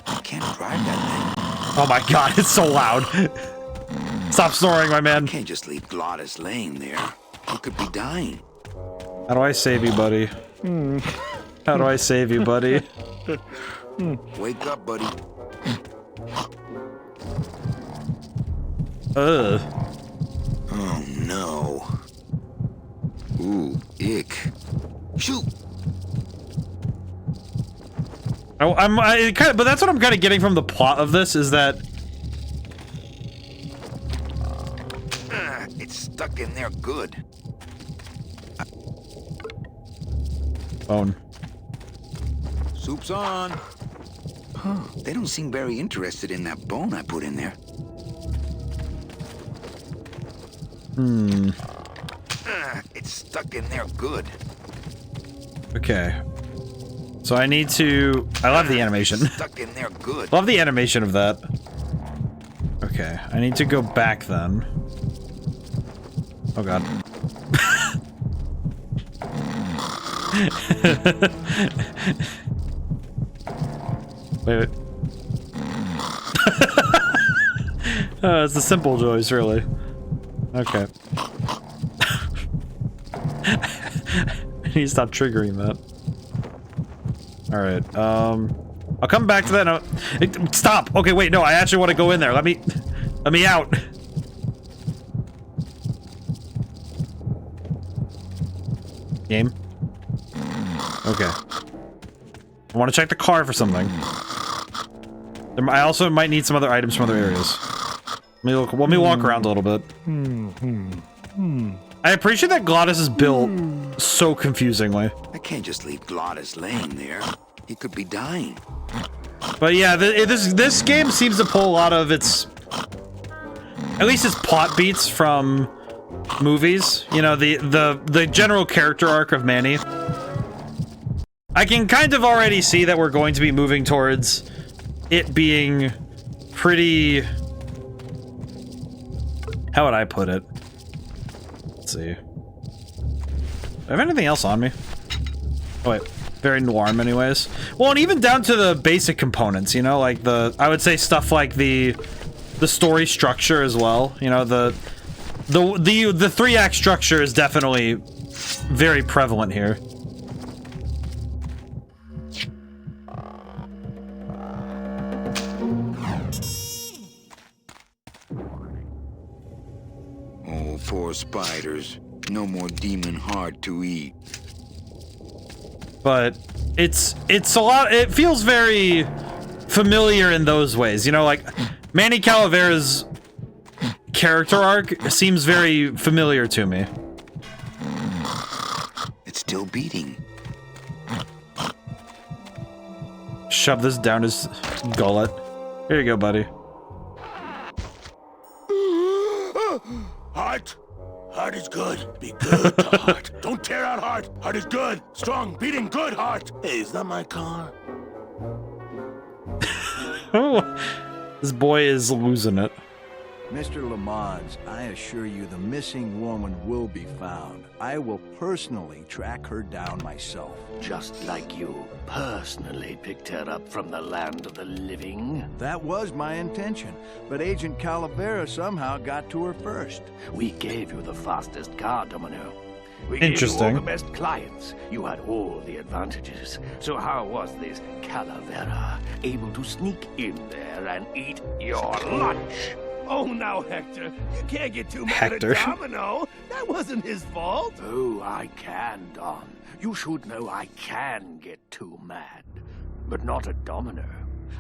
I can't drive that Oh my god, it's so loud. Stop snoring, my man. thing. Can't just leave Glottis laying there. He could be dying. How do I save you, buddy? How do I save you, buddy? Wake up, buddy. Ugh. Oh, no. Ooh, ick. Shoot! But that's what I'm kind of getting from the plot of this, is that... It's stuck in there good. Bone. Soup's on. Huh, they don't seem very interested in that bone I put in there. It's stuck in there good. Okay. So I need to... I love the animation. Stuck in there good. Love the animation of that. Okay, I need to go back then. Oh god. Wait. It's the simple joys, really. Okay. I need to stop triggering that. Alright, I'll come back to that. Stop! Okay, wait, no, I actually want to go in there. Let me out. Game? Okay. I want to check the car for something. I also might need some other items from other areas. Let me walk around a little bit. I appreciate that Glottis is built so confusingly. I can't just leave Glottis laying there. He could be dying. But yeah, this game seems to pull a lot of its, at least its plot beats from movies. You know, the general character arc of Manny. I can kind of already see that we're going to be moving towards it being pretty, how would I put it? Let's see. Do I have anything else on me? Oh wait, very noir anyways. Well, and even down to the basic components, you know, like I would say stuff like the story structure as well. You know, the 3-act structure is definitely very prevalent here. Oh, poor spiders. No more demon heart to eat. But it's a lot, it feels very familiar in those ways. You know, like Manny Calavera's character arc seems very familiar to me. It's still beating. Shove this down his gullet. Here you go, buddy. Heart. Heart is good. Be good to heart. Don't tear out heart. Heart is good. Strong, beating, good heart. Hey, is that my car? This boy is losing it. Mr. Lamont, I assure you the missing woman will be found. I will personally track her down myself. Just like you personally picked her up from the land of the living. That was my intention, but Agent Calavera somehow got to her first. We gave you the fastest car, Domino. We Interesting. gave you all the best clients. You had all the advantages. So how was this Calavera able to sneak in there and eat your lunch? Oh, now, Hector, you can't get too mad at Domino. That wasn't his fault. Oh, I can, Don. You should know I can get too mad. But not at Domino.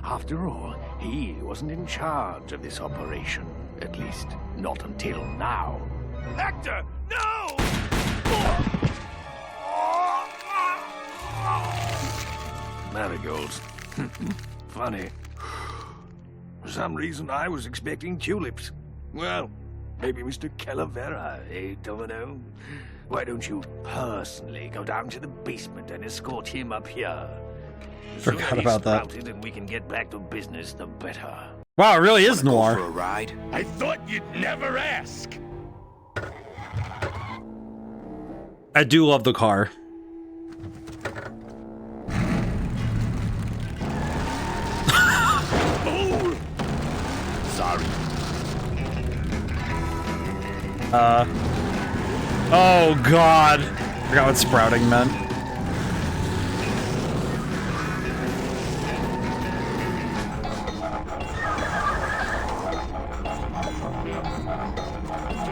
After all, he wasn't in charge of this operation. At least, not until now. Hector, no! Marigolds. Funny. For some reason, I was expecting tulips. Well, maybe Mr. Calavera, eh, Domino? Why don't you personally go down to the basement and escort him up here? Forgot about that. And we can get back to business, the better. Wow, it really is noir. For a ride? I thought you'd never ask. I do love the car. Sorry. Oh god. Forgot what sprouting meant.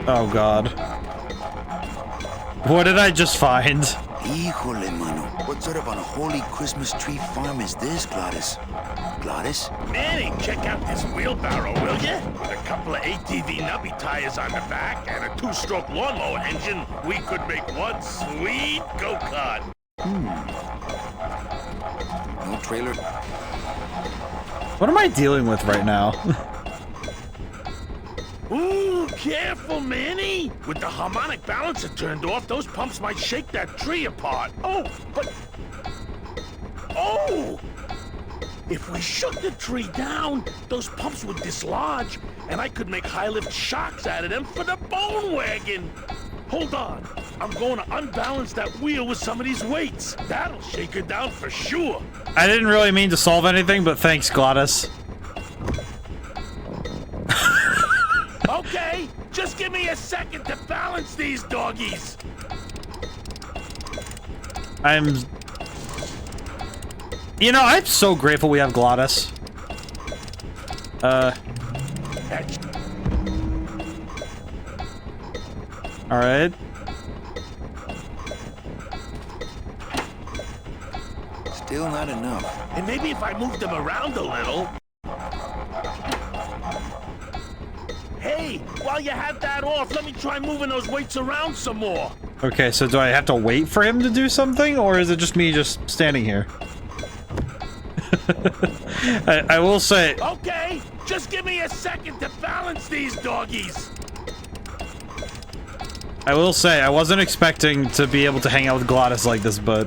Oh god. What did I just find? Híjole, mano. What sort of unholy Christmas tree farm is this, Glottis? Glottis? Manny, check out this wheelbarrow, will ya? With a couple of ATV nubby tires on the back and a 2-stroke lawnmower engine, we could make one sweet go-kart. No trailer? What am I dealing with right now? Ooh, careful, Manny! With the harmonic balancer turned off, those pumps might shake that tree apart. Oh, but... Oh! If we shook the tree down, those pumps would dislodge, and I could make high-lift shocks out of them for the bone wagon. Hold on. I'm going to unbalance that wheel with some of these weights. That'll shake her down for sure. I didn't really mean to solve anything, but thanks, Glottis. Okay, just give me a second to balance these doggies. You know, I'm so grateful we have Glottis. Alright. Still not enough. And maybe if I moved them around a little. while you have that off, let me try moving those weights around some more. Okay, so do I have to wait for him to do something, or is it just me just standing here? I will say... Okay, just give me a second to balance these doggies. I will say, I wasn't expecting to be able to hang out with Glottis like this, but...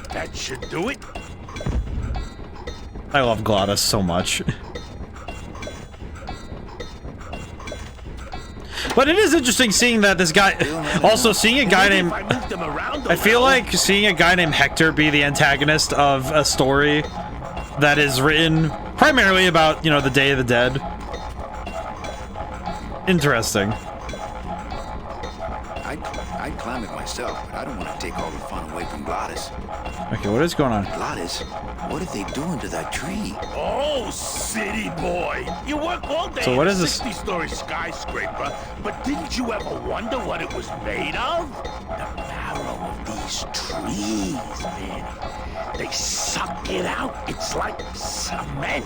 That should do it. I love Glottis so much. But it is interesting seeing that this guy... Also, seeing a guy named... I feel like seeing a guy named Hector be the antagonist of a story that is written primarily about, you know, the Day of the Dead. Interesting. I'd climb it myself, but I don't want to take all the fun away from Glottis. Okay, what is going on? Glottis, what are they doing to that tree? Oh, city boy. You work all day So what in is a this? 60-story skyscraper, but didn't you ever wonder what it was made of? The marrow of these trees, man. They suck it out. It's like cement.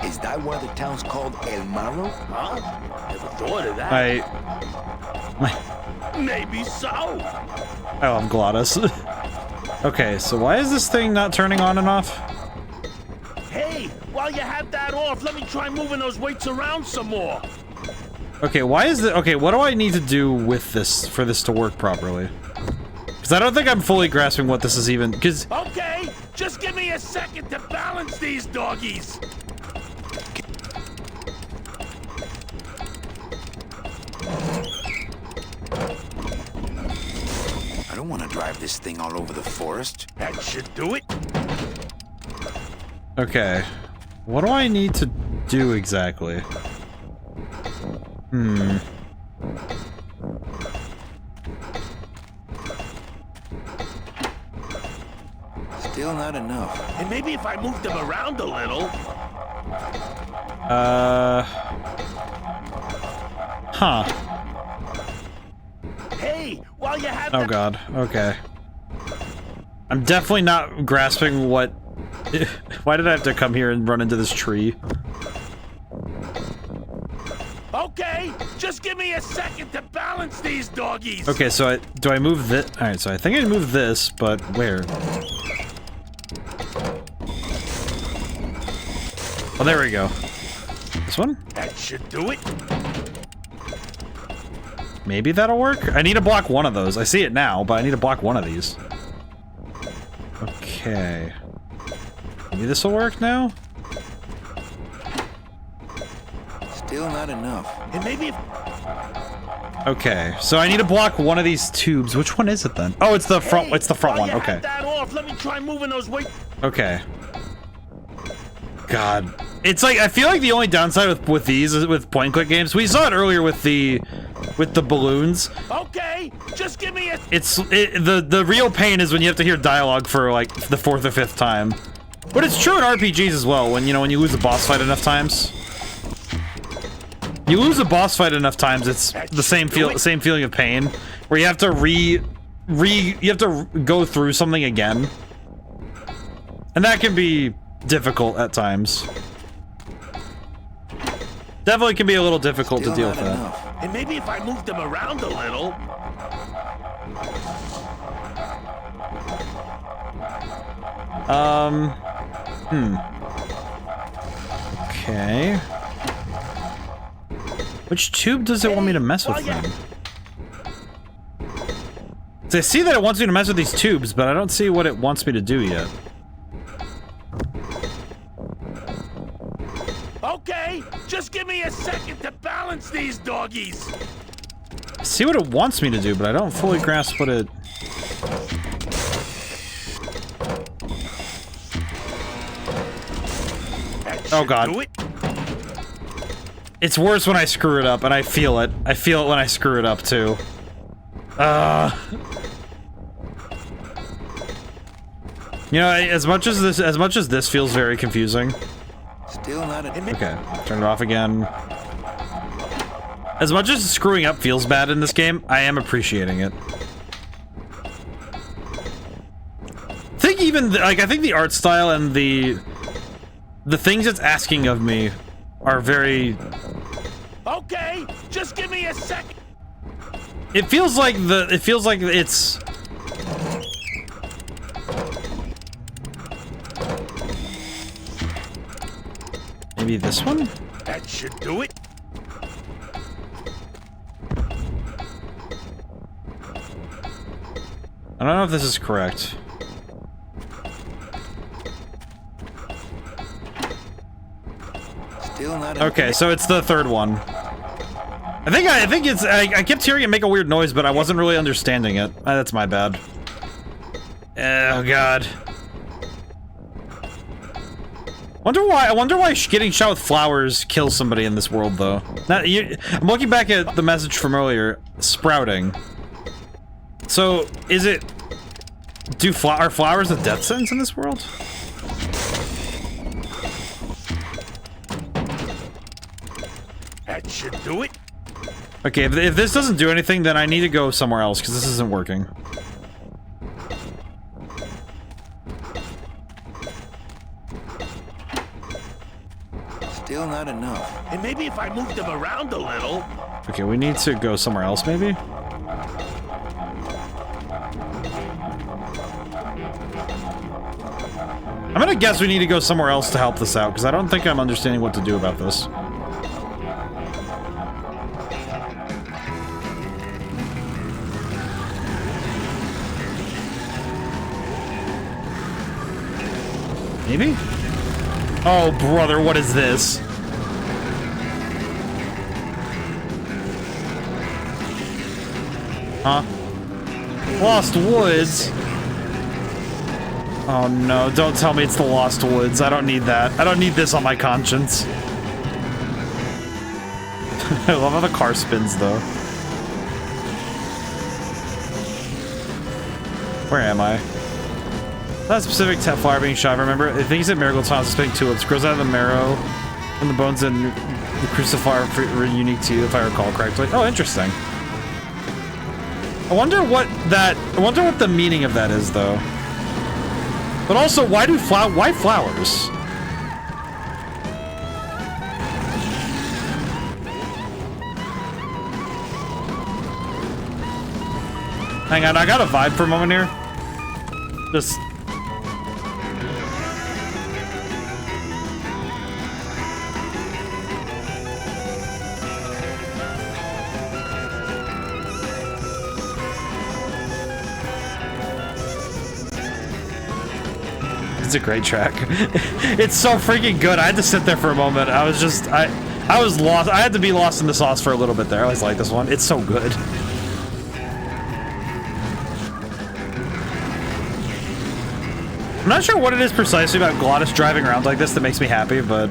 Is that why the town's called El Marrow? Huh? Never thought of that. Maybe so. I love Glottis. Okay, so why is this thing not turning on and off? Hey, while you have that off, let me try moving those weights around some more. Okay, why is it? Okay, what do I need to do with this for this to work properly? Because I don't think I'm fully grasping what this is even. Because Okay, just give me a second to balance these doggies. I don't want to drive this thing all over the forest. That should do it. okay, what do I need to do exactly? Still not enough. And maybe if I moved them around a little. Huh. Hey, while you have Oh that. god, okay. I'm definitely not grasping what... Why did I have to come here and run into this tree? Okay, just give me a second to balance these doggies. Okay, so do I move this? Alright, so I think I move this, but where? Oh, there we go. This one? That should do it. Maybe that'll work? I need to block one of those. I see it now, but I need to block one of these. Okay. Maybe this will work now? Still not enough. And maybe if... Okay, so I need to block one of these tubes. Which one is it then? Oh, it's the front. It's the front one. Okay. That off, let me try moving those weights. Okay. God, it's like I feel like the only downside with these is with point-and-click games. We saw it earlier with the balloons. Okay, just give me a... The real pain is when you have to hear dialogue for like the 4th or 5th time. But it's true in RPGs as well. When when you lose a boss fight enough times. You lose a boss fight enough times, it's the same feeling of pain, where you have to you have to go through something again, and that can be difficult at times. Definitely can be a little difficult to deal with that. And maybe if I moved them around a little. Okay. Which tube does it want me to mess with then? So I see that it wants me to mess with these tubes, but I don't see what it wants me to do yet. Okay, just give me a second to balance these doggies. I see what it wants me to do, but I don't fully grasp what it... Oh god. It's worse when I screw it up, and I feel it. I feel it when I screw it up too. You know, as much as this feels very confusing. Still not a... Okay, turn it off again. As much as screwing up feels bad in this game, I am appreciating it. I think even I think the art style and the things it's asking of me are very... Okay, just give me a second. It feels like it's... Maybe this one? That should do it. I don't know if this is correct. Still not. Okay, so it's the third one. I think it's. I kept hearing it make a weird noise, but I wasn't really understanding it. That's my bad. Oh god. I wonder why getting shot with flowers kills somebody in this world, though. I'm looking back at the message from earlier. Sprouting. So, is it... Are flowers a death sentence in this world? That should do it. Okay, if this doesn't do anything, then I need to go somewhere else, because this isn't working. Still not enough. And maybe if I moved them around a little. Okay, we need to go somewhere else, maybe? I'm gonna guess we need to go somewhere else to help this out, because I don't think I'm understanding what to do about this. Maybe? Oh, brother, what is this? Huh? Lost Woods? Oh no, don't tell me it's the Lost Woods. I don't need that. I don't need this on my conscience. I love how the car spins, though. Where am I? That specific flower being shot, remember? I think he said marigold flowers, spitting tulips. Grows out of the marrow and the bones and the crucifer are unique to you, if I recall correctly. Oh, interesting. I wonder what the meaning of that is, though. But also, why flowers? Hang on, I got a vibe for a moment here. Just... It's a great track. It's so freaking good. I had to sit there for a moment. I was just, I was lost. I had to be lost in the sauce for a little bit there. I always like this one. It's so good. I'm not sure what it is precisely about Glottis driving around like this that makes me happy, but...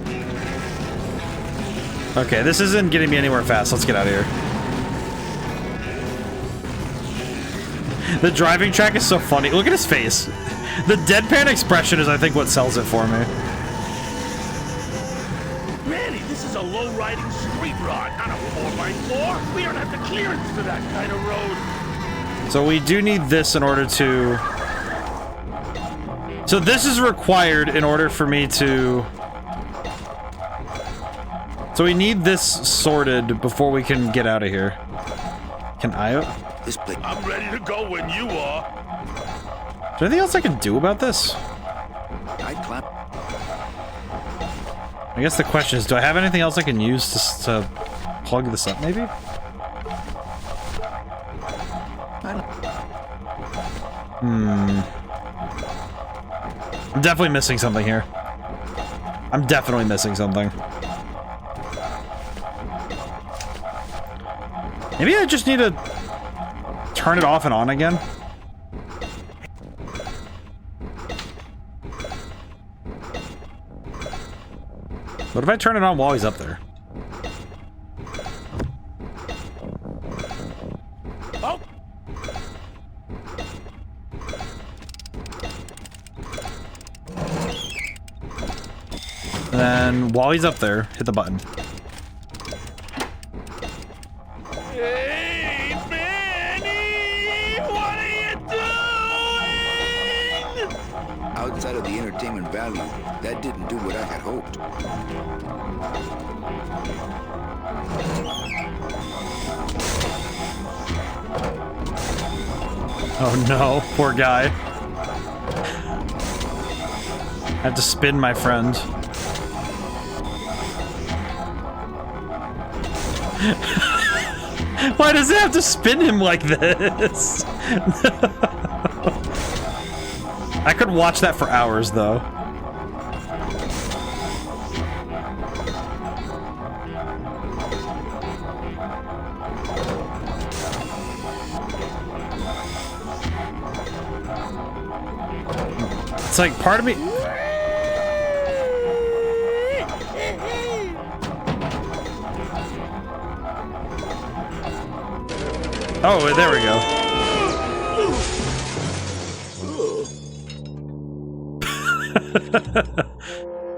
Okay, this isn't getting me anywhere fast. Let's get out of here. The driving track is so funny. Look at his face. The deadpan expression is, I think, what sells it for me. Manny, this is a low-riding street rod, not a 4x4. We don't have the clearance for that kind of road. So we do need this in order to... So this is required in order for me to... So we need this sorted before we can get out of here. Can I... I'm ready to go when you are. Is there anything else I can do about this? I guess the question is, do I have anything else I can use to plug this up, maybe? I'm definitely missing something here. I'm definitely missing something. Maybe I just need to turn it off and on again. What if I turn it on while he's up there? Oh. And then while he's up there, hit the button. Hey, Manny! What are you doing? outside of the entertainment value, that didn't do what I had hoped. Oh no, poor guy. I have to spin my friend. Why does it have to spin him like this? I could watch that for hours, though. It's like part of me. Oh, there we go.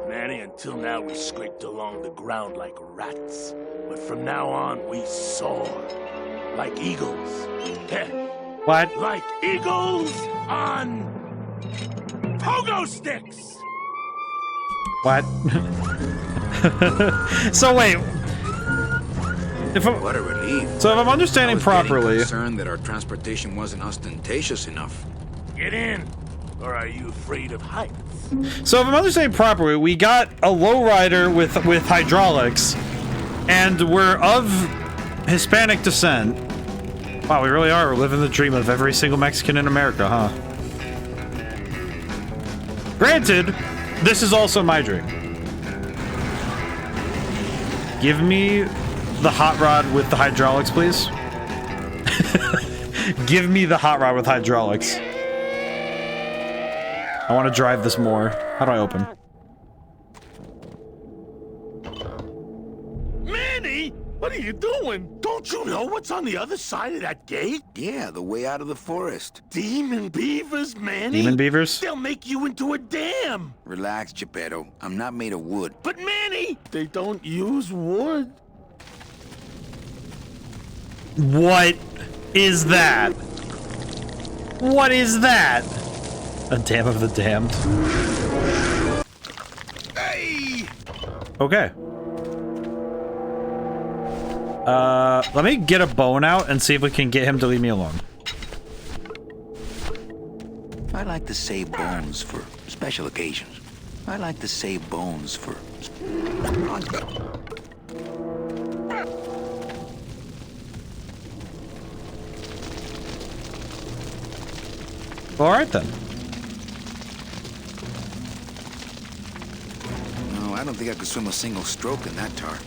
Manny, until now we scraped along the ground like rats. But from now on, we soar. Like eagles. What? Like eagles on pogo sticks! What? So wait. What a relief. So if I'm understanding I was properly, concerned that our transportation wasn't ostentatious enough. Get in, or are you afraid of heights? so if I'm understanding properly, we got a lowrider with hydraulics, and we're of Hispanic descent. Wow, we really are living the dream of every single Mexican in America, huh? Granted, this is also my dream. Give me the hot rod with the hydraulics, please. Give me the hot rod with hydraulics. I want to drive this more. How do I open? Manny, what are you doing? Don't you know what's on the other side of that gate? Yeah, the way out of the forest. Demon beavers, Manny. Demon beavers? They'll make you into a dam. Relax, Geppetto. I'm not made of wood. But Manny, they don't use wood. What is that? What is that? A dam of the damned. Hey! Okay. Let me get a bone out and see if we can get him to leave me alone. I like to save bones for special occasions. I like to save bones for... All right then. No, I don't think I could swim a single stroke in that tar.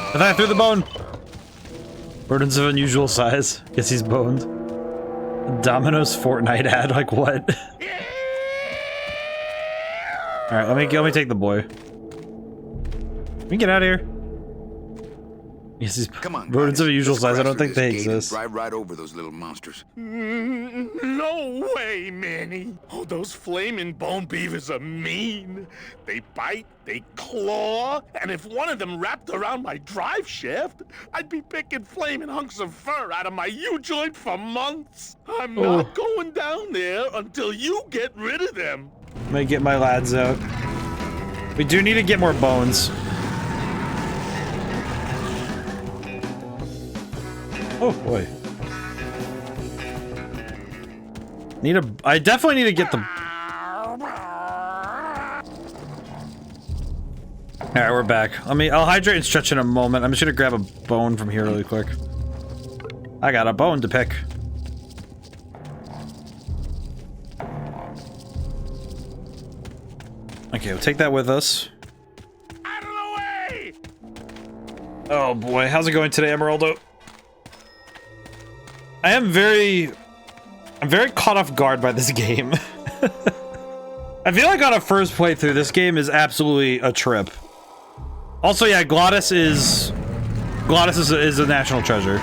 I thought I threw the bone. Burdens of unusual size. Guess he's boned. Domino's Fortnite ad. Like what? All right, let me take the boy. Can we get out of here? Yes, these Come on, rodents of unusual let's size. I crash don't through think this they gate and exist. Drive right over those little monsters. No way, Manny. Oh, those flaming bone beavers are mean. They bite, they claw, and if one of them wrapped around my drive shaft, I'd be picking flaming hunks of fur out of my U-joint for months. I'm not going down there until you get rid of them. Let me get my lads out. We do need to get more bones. Oh boy. I definitely need to get the... Alright, we're back. I'll hydrate and stretch in a moment. I'm just gonna grab a bone from here really quick. I got a bone to pick. Okay, we'll take that with us. Out of the way! Oh boy, how's it going today, Emeraldo? I'm very caught off guard by this game. I feel like on a first playthrough, this game is absolutely a trip. Also, yeah, Glottis is a national treasure.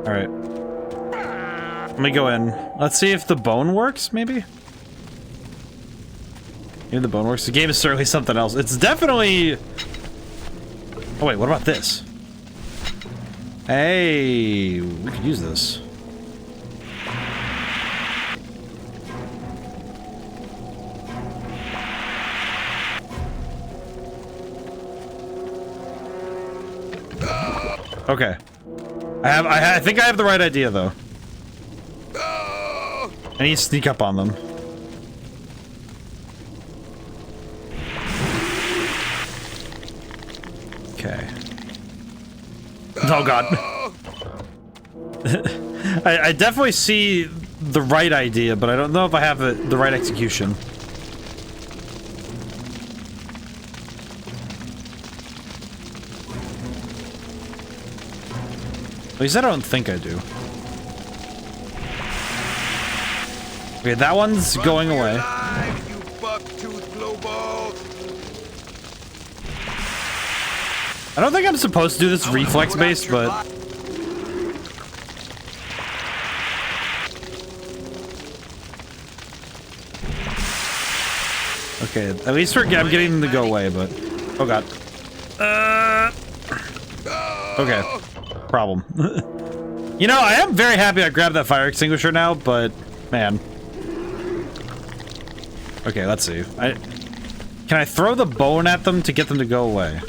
All right. Let me go in. Let's see if the bone works, maybe? Maybe the bone works. The game is certainly something else. It's definitely... Oh wait, what about this? Hey, we could use this. Okay. I think I have the right idea, though. I need to sneak up on them. Okay. Oh god. I definitely see the right idea, but I don't know if I have the right execution. At least I don't think I do. Okay, that one's going away. I don't think I'm supposed to do this reflex-based, but... Okay, at least I'm getting them to go away, but... Oh god. Okay. Problem. You know, I am very happy I grabbed that fire extinguisher now, but... Man. Okay, let's see. Can I throw the bone at them to get them to go away?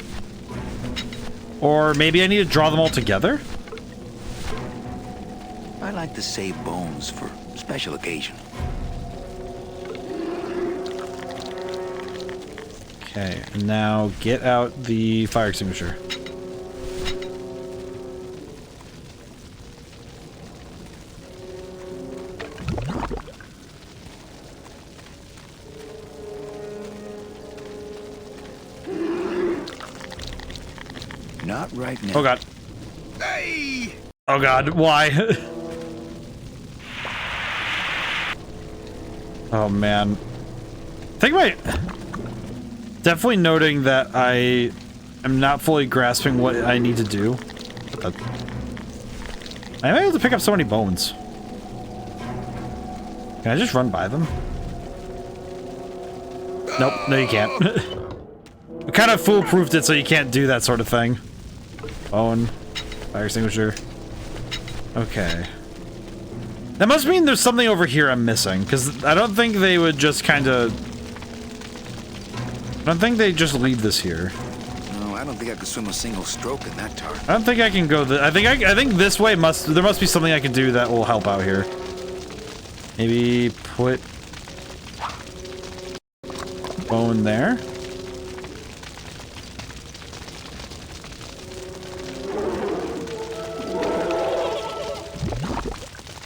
Or maybe I need to draw them all together? I like to save bones for special occasion. Okay, and now get out the fire extinguisher. Not right now. Oh god. Hey! Oh god, why? Oh man. I think definitely noting that I am not fully grasping what I need to do. I'm able to pick up so many bones. Can I just run by them? Nope, no you can't. I kind of foolproofed it so you can't do that sort of thing. Bone. Fire extinguisher. Okay. That must mean there's something over here I'm missing, because I don't think they would just kind of... I don't think they just leave this here. No, I don't think I could swim a single stroke in that tar. I don't think I can go I think this way there must be something I can do that will help out here. Maybe put bone there.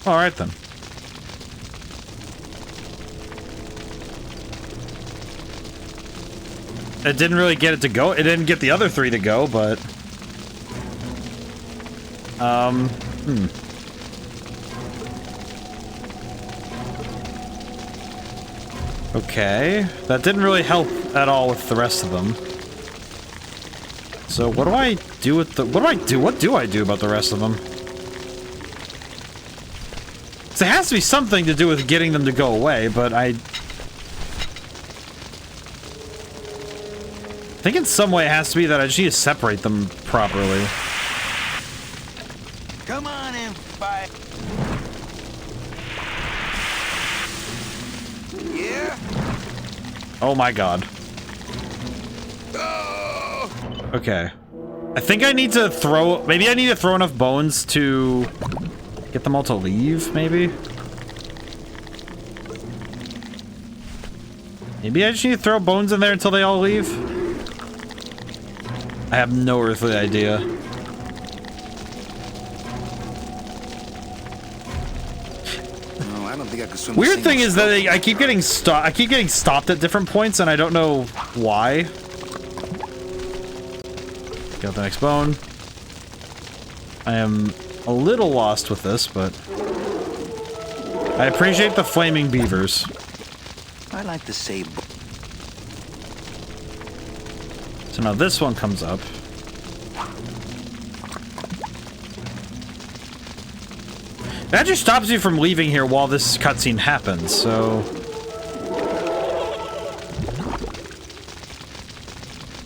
All right then. It didn't really get it to go. It didn't get the other three to go, but okay, that didn't really help at all with the rest of them. So what do I do with the... What do I do about the rest of them? So there has to be something to do with getting them to go away, but I think in some way it has to be that I just need to separate them properly. Come on in, fight. Yeah? Oh my god. Okay. I think I need to throw... Maybe I need to throw enough bones to get them all to leave, maybe? Maybe I just need to throw bones in there until they all leave? I have no earthly idea. No, I don't think I could swim. Weird thing is that I keep getting stopped at different points, and I don't know why. Got the next bone. I am a little lost with this, but I appreciate the flaming beavers. I like to save. So now this one comes up. That just stops you from leaving here while this cutscene happens, so...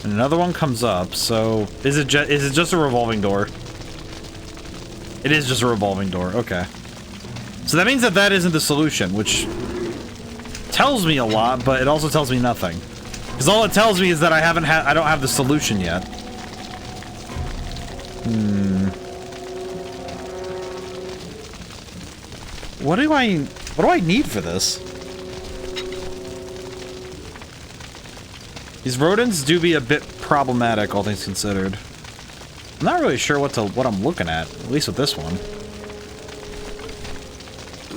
And another one comes up, so... Is it just a revolving door? It is just a revolving door, okay. So that means that that isn't the solution, which... tells me a lot, but it also tells me nothing. Because all it tells me is that I don't have the solution yet. What do I need for this? These rodents do be a bit problematic, all things considered. I'm not really sure what I'm looking at least with this one.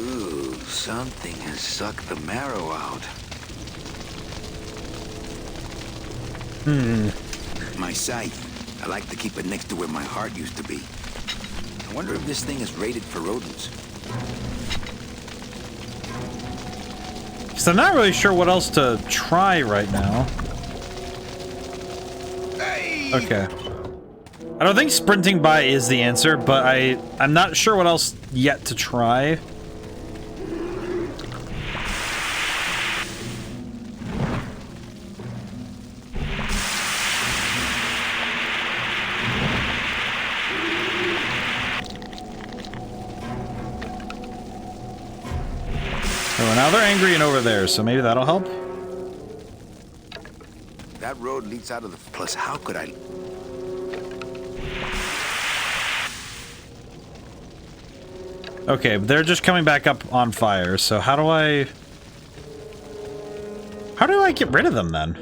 Ooh, something has sucked the marrow out. My scythe. I like to keep it next to where my heart used to be. I wonder if this thing is rated for rodents. So I'm not really sure what else to try right now. Okay. I don't think sprinting by is the answer, but I'm not sure what else yet to try. Oh, now they're angry and over there, so maybe that'll help. That road leads out of the... Plus, how could I... Okay, but they're just coming back up on fire, so how do I get rid of them then?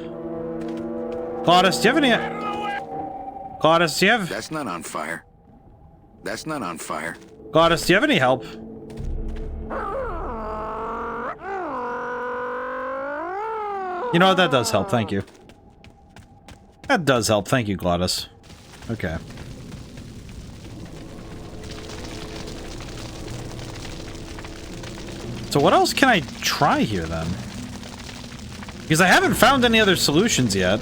Claudius, do you have any... Claudius, do you have... That's not on fire. That's not on fire. Claudius, do you have any help? You know what? That does help. Thank you. That does help. Thank you, Glottis. Okay. So what else can I try here, then? Because I haven't found any other solutions yet.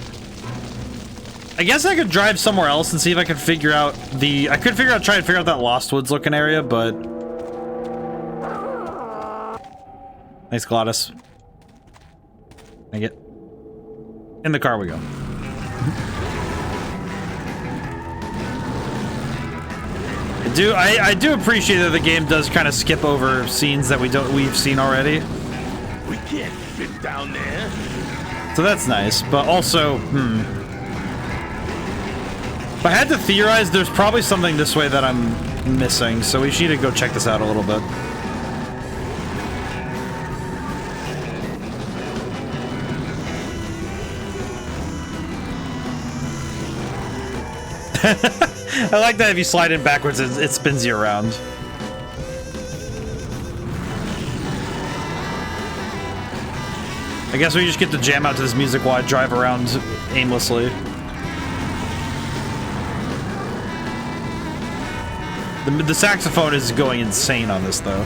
I guess I could drive somewhere else and see if I can figure out the... I could try and figure out that Lost Woods looking area, but... Thanks, Glottis. Thank it. In the car we go. I do appreciate that the game does kind of skip over scenes that we've seen already. We can't fit down there. So that's nice, but also, If I had to theorize, there's probably something this way that I'm missing, so we should need to go check this out a little bit. I like that if you slide in backwards, it spins you around. I guess we just get to jam out to this music while I drive around aimlessly. The saxophone is going insane on this, though.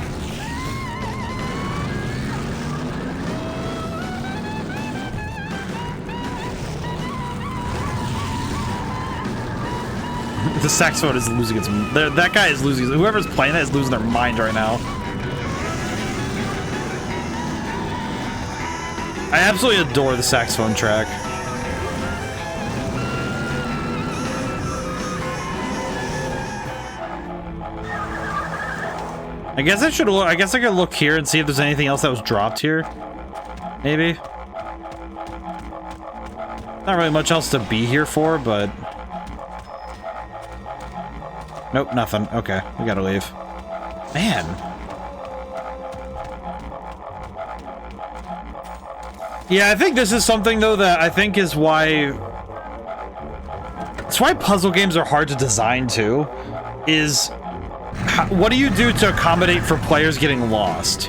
The saxophone is losing its... That guy is losing... Whoever's playing that is losing their mind right now. I absolutely adore the saxophone track. I guess I should look... I guess I could look here and see if there's anything else that was dropped here. Maybe. Not really much else to be here for, but... Nope, nothing. Okay, we gotta leave. Man. Yeah, I think this is something, though, that I think is why... It's why puzzle games are hard to design, too. Is... what do you do to accommodate for players getting lost?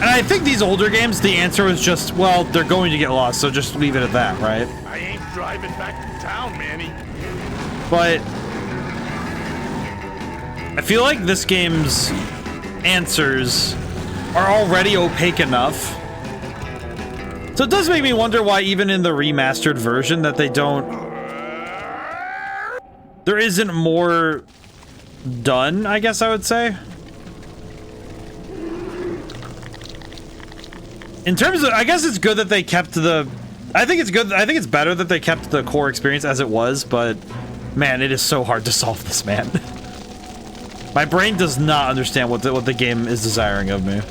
And I think these older games, the answer was just, well, they're going to get lost, so just leave it at that, right? I ain't driving back to town, Manny. But... I feel like this game's answers are already opaque enough. So it does make me wonder why even in the remastered version that they don't... There isn't more done, I guess I would say. In terms of, I guess it's good that they kept the, I think it's good, I think it's better that they kept the core experience as it was, but man, it is so hard to solve this, man. My brain does not understand what the game is desiring of me.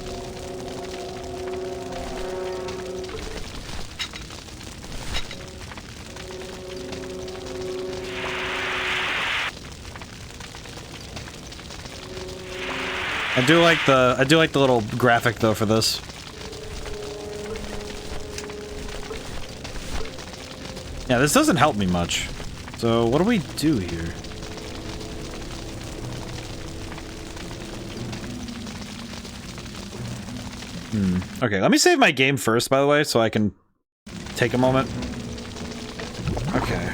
I do like the little graphic though for this. Yeah, this doesn't help me much. So what do we do here? Okay, let me save my game first, by the way, so I can take a moment. Okay.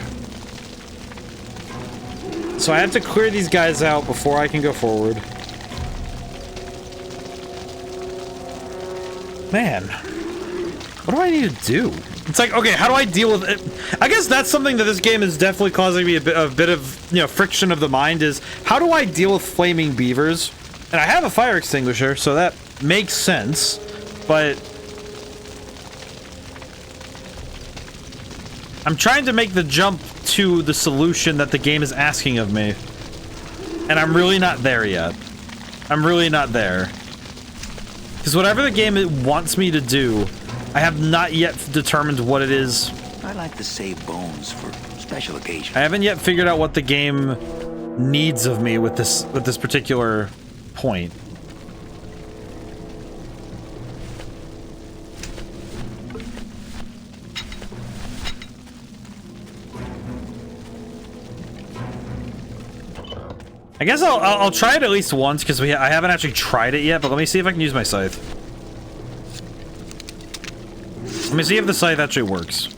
So I have to clear these guys out before I can go forward. Man, what do I need to do? It's like, okay, how do I deal with it? I guess that's something that this game is definitely causing me a bit of, you know, friction of the mind is, how do I deal with flaming beavers? And I have a fire extinguisher, so that makes sense, but I'm trying to make the jump to the solution that the game is asking of me, and I'm really not there yet. I'm really not there. Because whatever the game wants me to do, I have not yet determined what it is. I like to save bones for special occasions. I haven't yet figured out what the game needs of me with this particular point. I guess I'll try it at least once because I haven't actually tried it yet, but let me see if I can use my scythe. Let me see if the scythe actually works.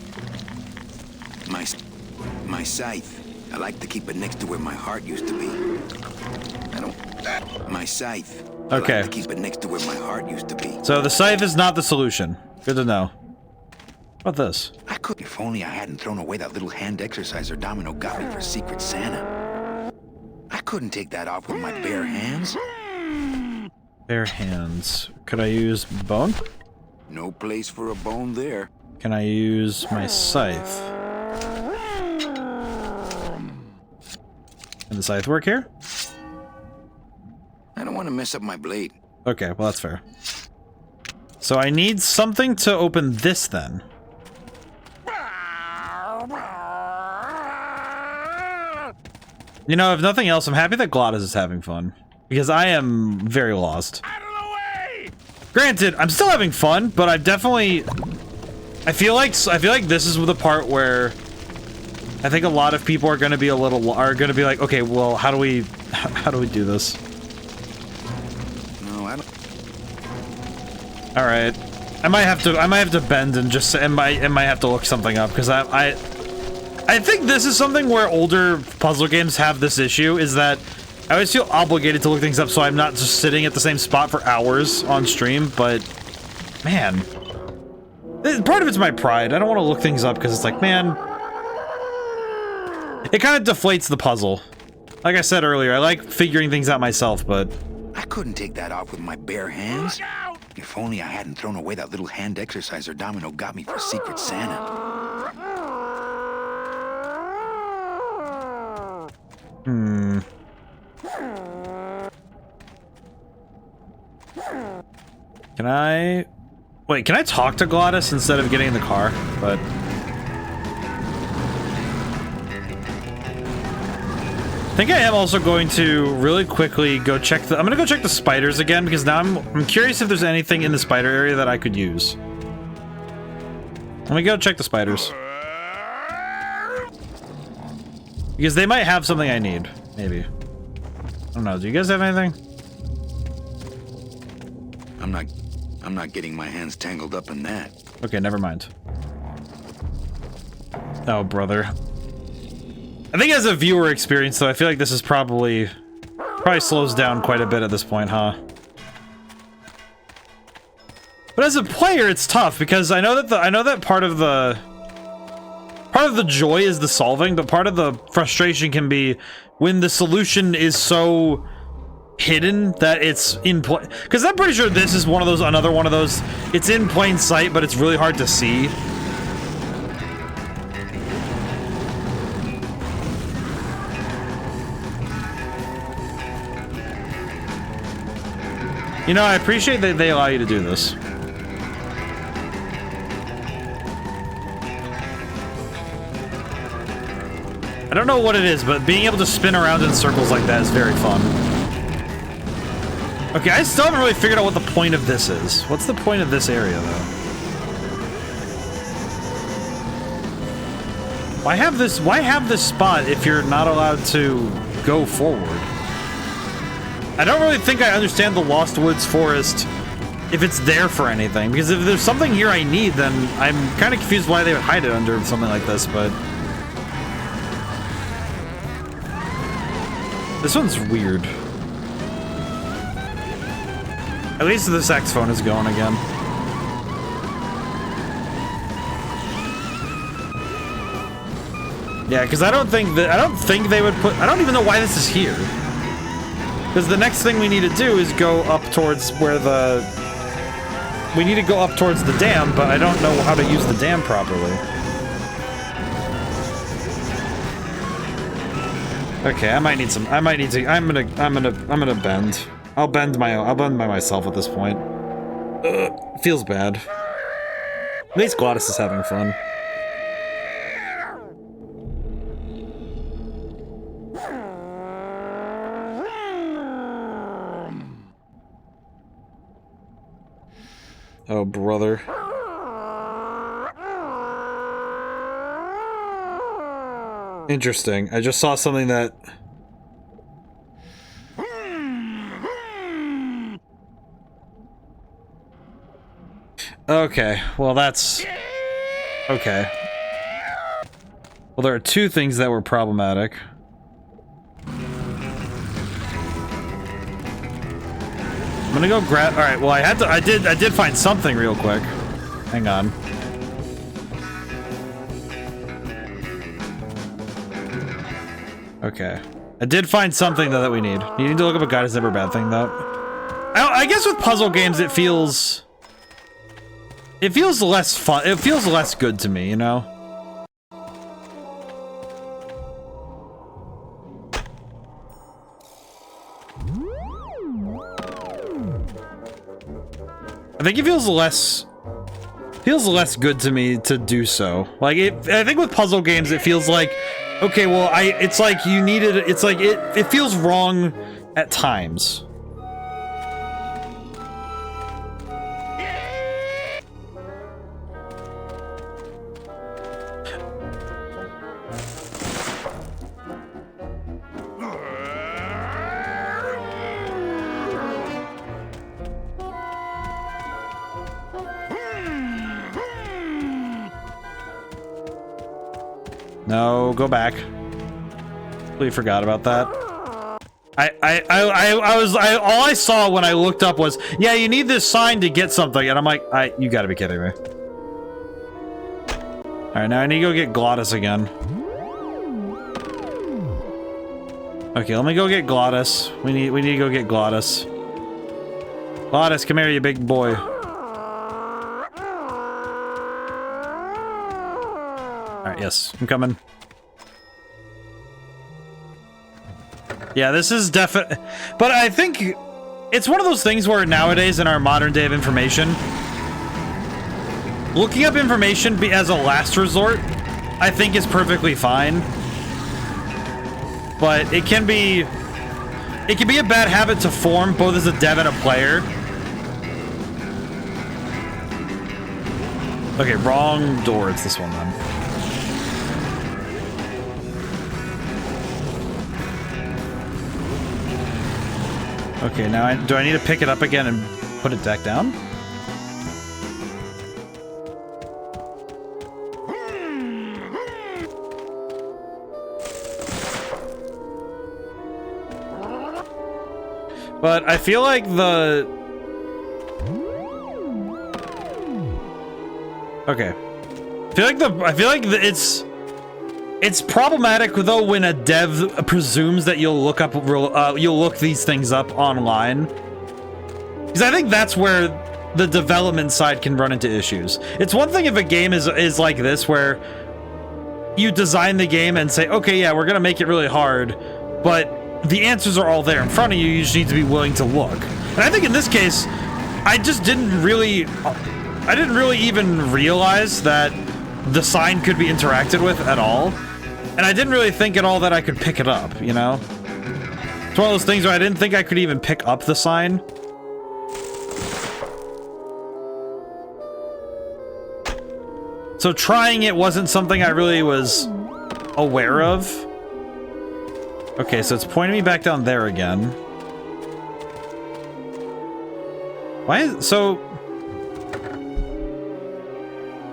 My scythe. I like to keep it next to where my heart used to be. My scythe. Okay. I like to keep it next to where my heart used to be. So the scythe is not the solution. Good to know. What about this? I could. If only I hadn't thrown away that little hand exerciser Domino got me for Secret Santa. I couldn't take that off with my bare hands. Bare hands. Could I use bone? No place for a bone there. Can I use my scythe? Can the scythe work here? I don't want to mess up my blade. Okay, well that's fair. So I need something to open this then. You know, if nothing else, I'm happy that Glottis is having fun. Because I am very lost. Out of the way! Granted, I'm still having fun, but I definitely... I feel like this is the part where I think a lot of people are gonna be like, okay, well, how do we do this? No, I don't. Alright. I might have to bend and just I might have to look something up because I think this is something where older puzzle games have this issue, is that I always feel obligated to look things up so I'm not just sitting at the same spot for hours on stream, but man, part of it's my pride. I don't want to look things up because it's like, man, it kind of deflates the puzzle. Like I said earlier, I like figuring things out myself, but I couldn't take that off with my bare hands. If only I hadn't thrown away that little hand exerciser Domino got me for Secret Santa. Can I... Wait, can I talk to Glottis instead of getting in the car? But... I think I am also going to really quickly go check the... I'm gonna go check the spiders again, because now I'm curious if there's anything in the spider area that I could use. Let me go check the spiders. Because they might have something I need. Maybe. I don't know. Do you guys have anything? I'm not getting my hands tangled up in that. Okay, never mind. Oh, brother. I think as a viewer experience, though, I feel like this is probably slows down quite a bit at this point, huh? But as a player, it's tough because I know that part of part of the joy is the solving, but part of the frustration can be when the solution is so hidden that it's in plain. Because I'm pretty sure this is another one of those. It's in plain sight, but it's really hard to see. You know, I appreciate that they allow you to do this. I don't know what it is, but being able to spin around in circles like that is very fun. Okay, I still haven't really figured out what the point of this is. What's the point of this area, though? Why have this spot if you're not allowed to go forward? I don't really think I understand the Lost Woods Forest if it's there for anything, because if there's something here I need, then I'm kind of confused why they would hide it under something like this, but... This one's weird. At least the saxophone is going again. Yeah, because I don't think they would put... I don't even know why this is here. Because the next thing we need to do is go up towards where the... We need to go up towards the dam, but I don't know how to use the dam properly. Okay, I'm gonna bend. I'll bend by myself at this point. Feels bad. At least Glottis is having fun. Oh, brother. Interesting. I just saw something that... Okay, well that's... Okay. Well, there are two things that were problematic. I'm gonna go grab... Alright, well I did find something real quick. Hang on. Okay. I did find something though that we need. You need to look up a guide is never a bad thing though. I guess with puzzle games it feels less fun. It feels less good to me, you know? I think it feels less good to me to do so. Like I think with puzzle games it feels like, okay, well it's like you needed, it's like it feels wrong at times. No, go back. Completely forgot about that. All I saw when I looked up was, yeah, you need this sign to get something, and I'm like, you gotta be kidding me. Alright, now I need to go get Glottis again. Okay, let me go get Glottis. We need to go get Glottis. Glottis, come here, you big boy. Alright, yes, I'm coming. Yeah, this is definitely... But I think it's one of those things where nowadays in our modern day of information, looking up information as a last resort, I think is perfectly fine. But it can be a bad habit to form both as a dev and a player. Okay, wrong door. It's this one then. Okay, now do I need to pick it up again and put it back down? But I feel like the... Okay. I feel like it's... It's problematic though when a dev presumes that you'll look these things up online, because I think that's where the development side can run into issues. It's one thing if a game is like this, where you design the game and say, okay, yeah, we're gonna make it really hard, but the answers are all there in front of you. You just need to be willing to look. And I think in this case, I didn't really even realize that the sign could be interacted with at all. And I didn't really think at all that I could pick it up, you know? It's one of those things where I didn't think I could even pick up the sign. So trying it wasn't something I really was aware of. Okay, so it's pointing me back down there again. Why is... So...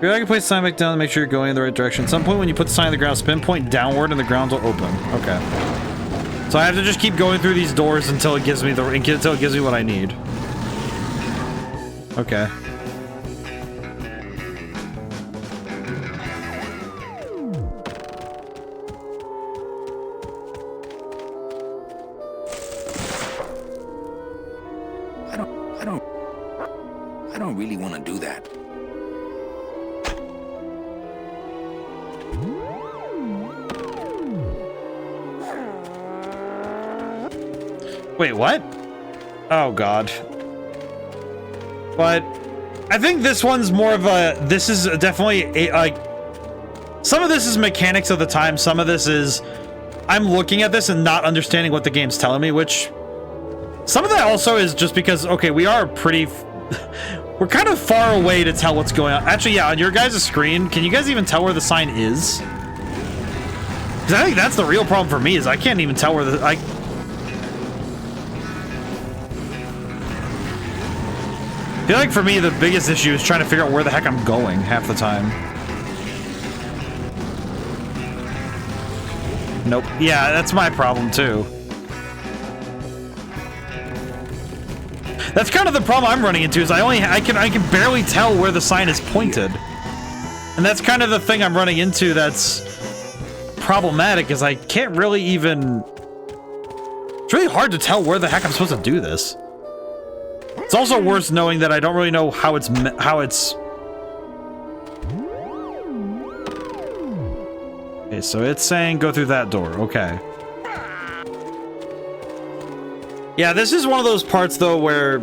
I can place the sign back down to make sure you're going in the right direction. At some point when you put the sign on the ground, spin point downward and the ground will open. Okay. So I have to just keep going through these doors until it gives me what I need. Okay. I don't really want to do that. Wait, what? Oh, God. But I think this one's more of a... This is definitely like... Some of this is mechanics of the time. Some of this is... I'm looking at this and not understanding what the game's telling me, which... Some of that also is just because, okay, we are pretty... We're kind of far away to tell what's going on. Actually, yeah, on your guys' screen, can you guys even tell where the sign is? Because I think that's the real problem for me, is I can't even tell where the... I feel like for me, the biggest issue is trying to figure out where the heck I'm going half the time. Nope. Yeah, that's my problem too. That's kind of the problem I'm running into, is I can barely tell where the sign is pointed. And that's kind of the thing I'm running into that's problematic, is I can't really even... It's really hard to tell where the heck I'm supposed to do this. It's also worse knowing that I don't really know how it's... Okay, so it's saying go through that door. Okay. Yeah, this is one of those parts, though, where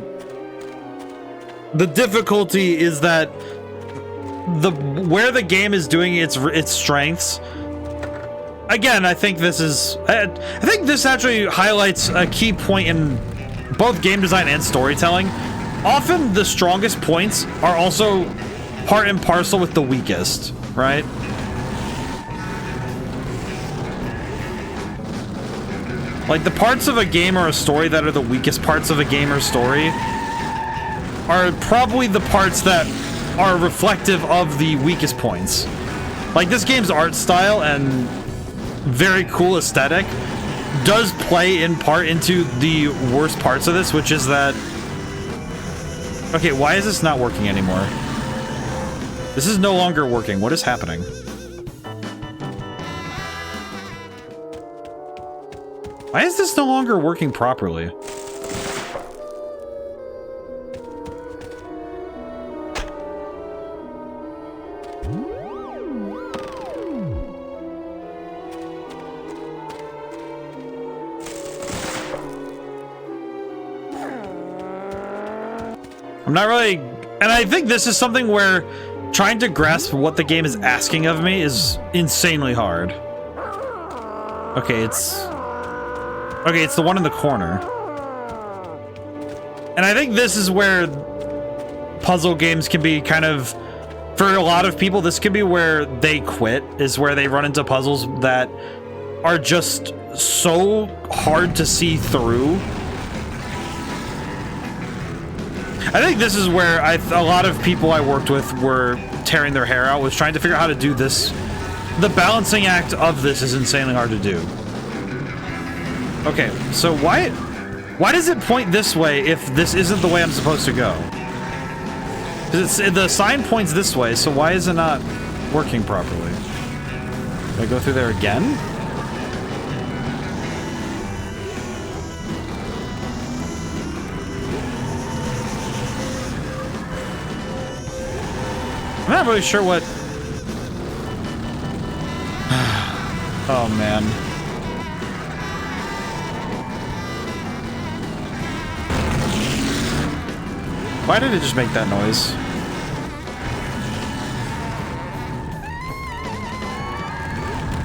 the difficulty is that where the game is doing its strengths. Again, I think this is... I think this actually highlights a key point in both game design and storytelling. Often the strongest points are also part and parcel with the weakest, right? Like, the parts of a game or a story that are the weakest parts of a game or story are probably the parts that are reflective of the weakest points. Like, this game's art style and very cool aesthetic does play in part into the worst parts of this, which is that... Okay, why is this not working anymore? This is no longer working. What is happening? Why is this no longer working properly? I'm not really... And I think this is something where trying to grasp what the game is asking of me is insanely hard. Okay, it's... Okay, it's the one in the corner. And I think this is where puzzle games can be kind of... For a lot of people, this could be where they quit, is where they run into puzzles that are just so hard to see through. I think this is where a lot of people I worked with were tearing their hair out, was trying to figure out how to do this. The balancing act of this is insanely hard to do. Okay, so why does it point this way if this isn't the way I'm supposed to go? The sign points this way, so why is it not working properly? I go through there again? I'm not really sure what... Oh, man. Why did it just make that noise?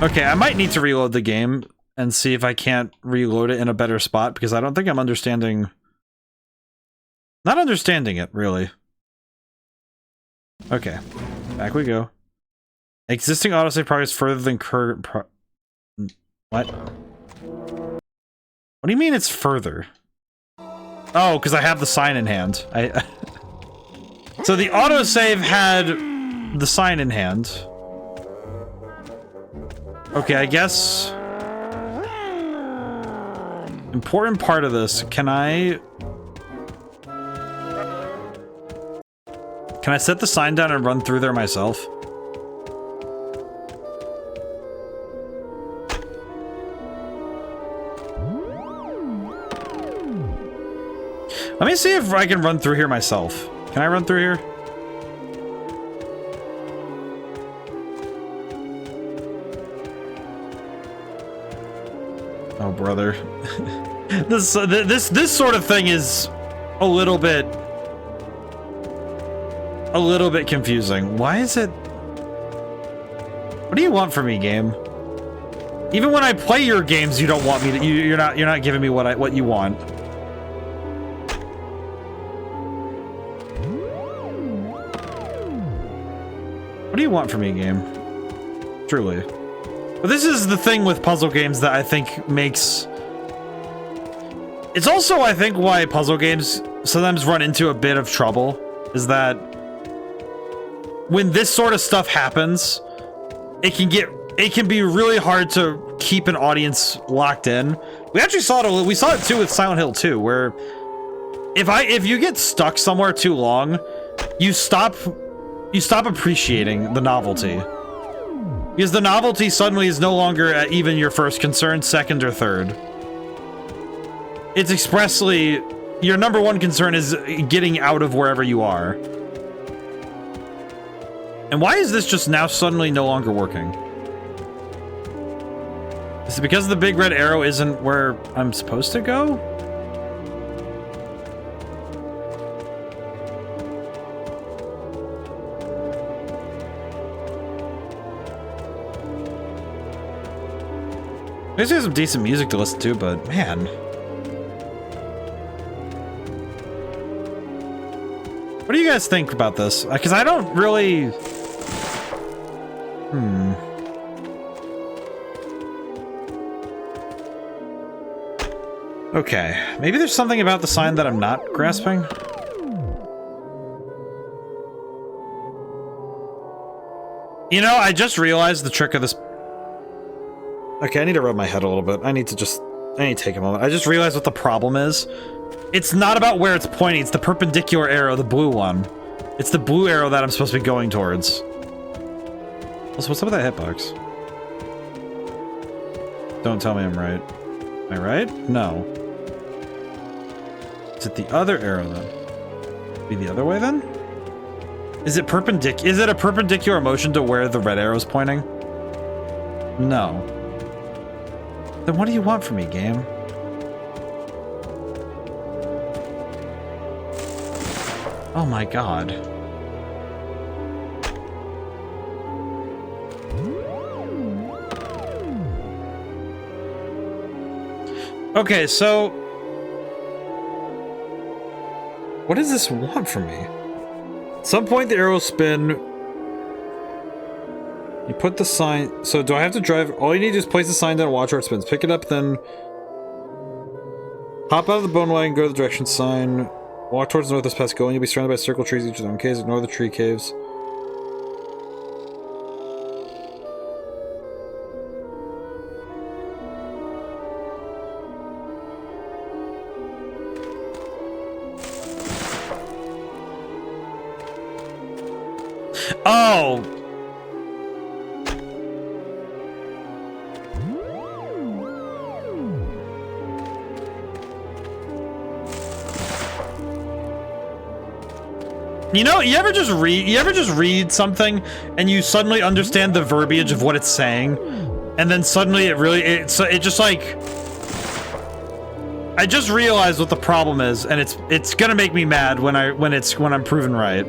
Okay, I might need to reload the game and see if I can't reload it in a better spot, because I don't think I'm understanding... Not understanding it, really. Okay, back we go. Existing autosave progress further than current What? What do you mean it's further? Oh, because I have the sign in hand. So the autosave had the sign in hand. Okay, I guess... Important part of this, can I set the sign down and run through there myself? Let me see if I can run through here myself. Can I run through here? Oh, brother. This sort of thing is a little bit confusing. Why is it... What do you want from me, game? Even when I play your games, you don't want me to... You're not giving me what you want. What do you want from me, game? Truly. But this is the thing with puzzle games that I think makes... It's also, I think, why puzzle games sometimes run into a bit of trouble, is that when this sort of stuff happens, it can be really hard to keep an audience locked in. We actually saw it too with Silent Hill 2, where if you get stuck somewhere too long, you stop appreciating the novelty. Because the novelty suddenly is no longer at even your first concern, second, or third. It's expressly... Your number one concern is getting out of wherever you are. And why is this just now suddenly no longer working? Is it because the big red arrow isn't where I'm supposed to go? There's some decent music to listen to, but man. What do you guys think about this? Because I don't really... Okay, maybe there's something about the sign that I'm not grasping. You know, I just realized the trick of this... Okay, I need to rub my head a little bit. I need to take a moment. I just realized what the problem is. It's not about where it's pointing, it's the perpendicular arrow, the blue one. It's the blue arrow that I'm supposed to be going towards. Also, what's up with that hitbox? Don't tell me I'm right. Am I right? No. Is it the other arrow then? Be the other way then? Is it a perpendicular motion to where the red arrow is pointing? No. Then what do you want from me, game? Oh my god. Okay, so... What does this want from me? At some point the arrow will spin. You put the sign... So do I have to drive... All you need to do is place the sign down and watch where it spins. Pick it up, then... Hop out of the bone wagon, go to the direction sign. Walk towards the northwest past go, and you'll be surrounded by circle trees, each with their own caves. Ignore the tree caves. Oh! You know, you ever just read something and you suddenly understand the verbiage of what it's saying, and then suddenly it just like, I just realized what the problem is, and it's gonna make me mad when I'm proven right.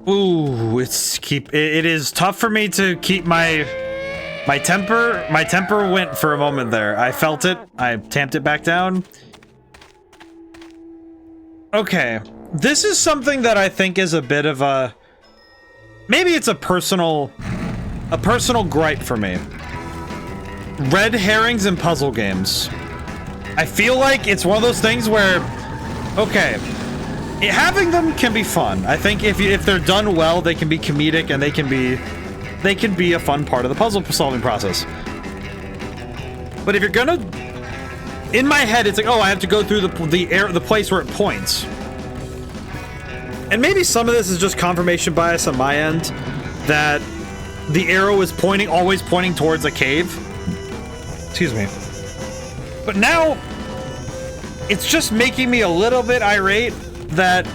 Ooh, it is tough for me to keep my temper. My temper went for a moment there. I felt it. I tamped it back down. Okay, this is something that I think is a bit of a, maybe it's a personal gripe for me. Red herrings in puzzle games. I feel like it's one of those things where, okay, having them can be fun. I think if they're done well, they can be comedic and they can be a fun part of the puzzle solving process. But if you're gonna, in my head, it's like, oh, I have to go through the place where it points. And maybe some of this is just confirmation bias on my end that the arrow is always pointing towards a cave. Excuse me. But now it's just making me a little bit irate that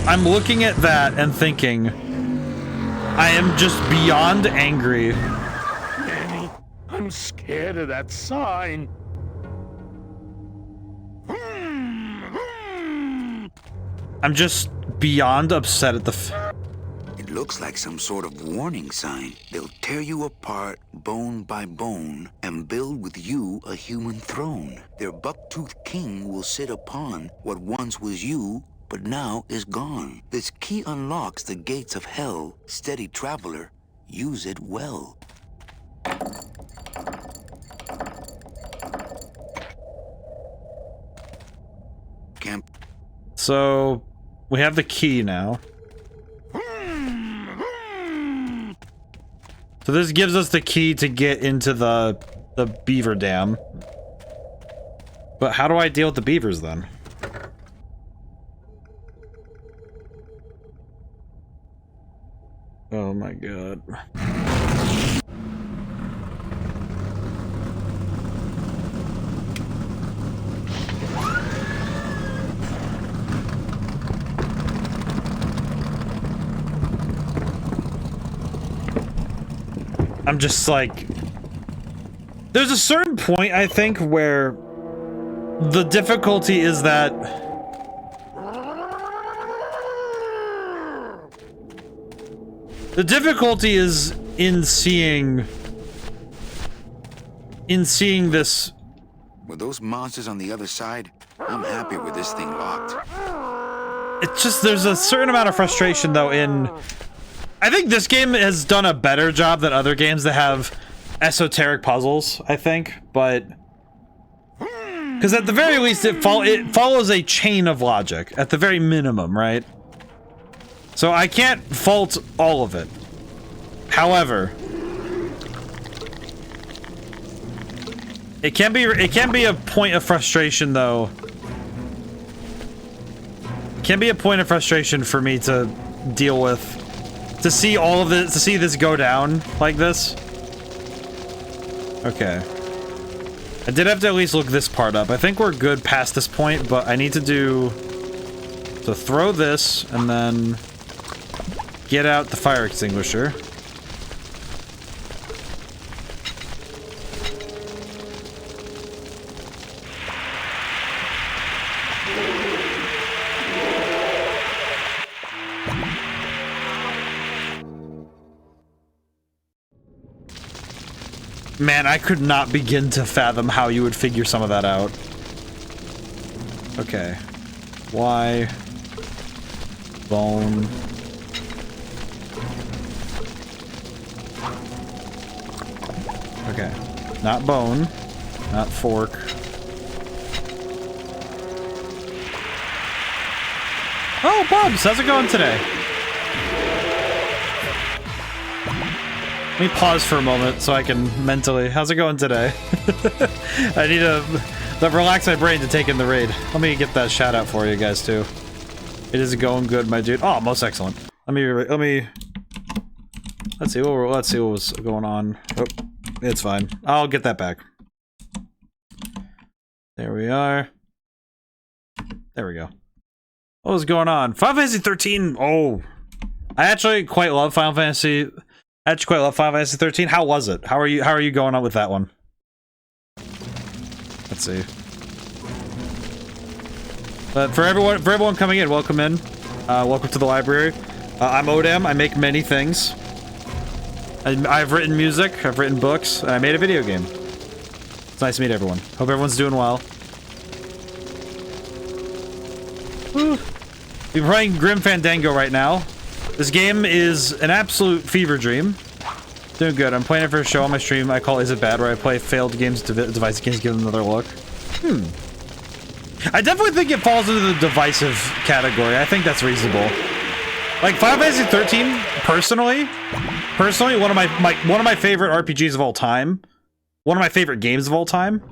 I'm looking at that and thinking I am just beyond angry. Manny, I'm scared of that sign. I'm just beyond upset at It looks like some sort of warning sign. They'll tear you apart bone by bone and build with you a human throne. Their buck-toothed king will sit upon what once was you, but now is gone. This key unlocks the gates of hell. Steady traveler, use it well. So we have the key now. So this gives us the key to get into the beaver dam. But how do I deal with the beavers then? Oh my god. I'm just like, there's a certain point, I think, where the difficulty is that in seeing this. With those monsters on the other side, I'm happy with this thing locked. It's just, there's a certain amount of frustration though in, I think this game has done a better job than other games that have esoteric puzzles, I think, but because at the very least it follows a chain of logic at the very minimum, right? So I can't fault all of it. However, it can be a point of frustration though. It can be a point of frustration for me to deal with. To see all of this, to see this go down like this. Okay. I did have to at least look this part up. I think we're good past this point, but I need to throw this and then get out the fire extinguisher. Man, I could not begin to fathom how you would figure some of that out. Okay. Why? Bone. Okay. Not bone. Not fork. Oh, Bubs, how's it going today? Let me pause for a moment so I can mentally... How's it going today? I need to relax my brain to take in the raid. Let me get that shout out for you guys too. It is going good, my dude. Oh, most excellent. Let me... Let's see what was going on. Oh, it's fine. I'll get that back. There we are. There we go. What was going on? Final Fantasy 13. Oh, I actually quite love Final Fantasy. Final Fantasy 13. How was it? How are you going on with that one? Let's see. But for everyone coming in, welcome in. Welcome to the library. I'm ODaM. I make many things. I've written music. I've written books. And I made a video game. It's nice to meet everyone. Hope everyone's doing well. Woo. We're playing Grim Fandango right now. This game is an absolute fever dream. Doing good. I'm playing it for a show on my stream I call Is It Bad, where I play failed games, device games, give them another look. I definitely think it falls into the divisive category. I think that's reasonable. Like Final Fantasy 13, personally, one of my favorite RPGs of all time. One of my favorite games of all time.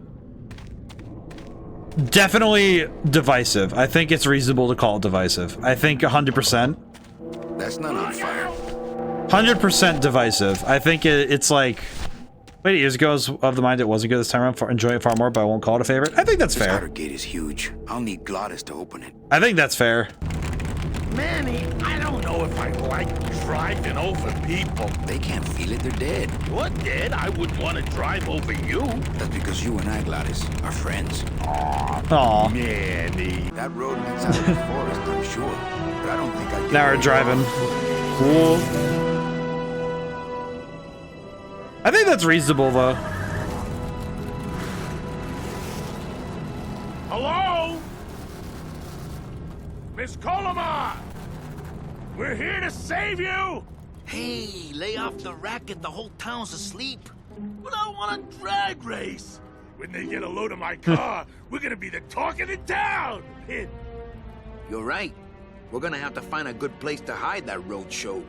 Definitely divisive. I think it's reasonable to call it divisive. I think 100%. That's not on fire. 100% divisive. I think it's like... Wait, years ago I was of the mind it wasn't good this time around. Enjoying it far more, but I won't call it a favorite. I think that's fair. This outer gate is huge. I'll need Glottis to open it. I think that's fair. Manny, I don't know if I like driving over people. They can't feel it, they're dead. You're dead? I wouldn't want to drive over you. That's because you and I, Glottis, are friends. Aw. Manny. That road leads out of the forest, I'm sure. But I don't think I can. Now we're driving. Cool. I think that's reasonable, though. Hello? Miss Colomar! We're here to save you! Hey, lay off the racket. The whole town's asleep. But I want a drag race. When they get a load of my car, we're gonna be the talk of the town. You're right. We're gonna have to find a good place to hide that road show.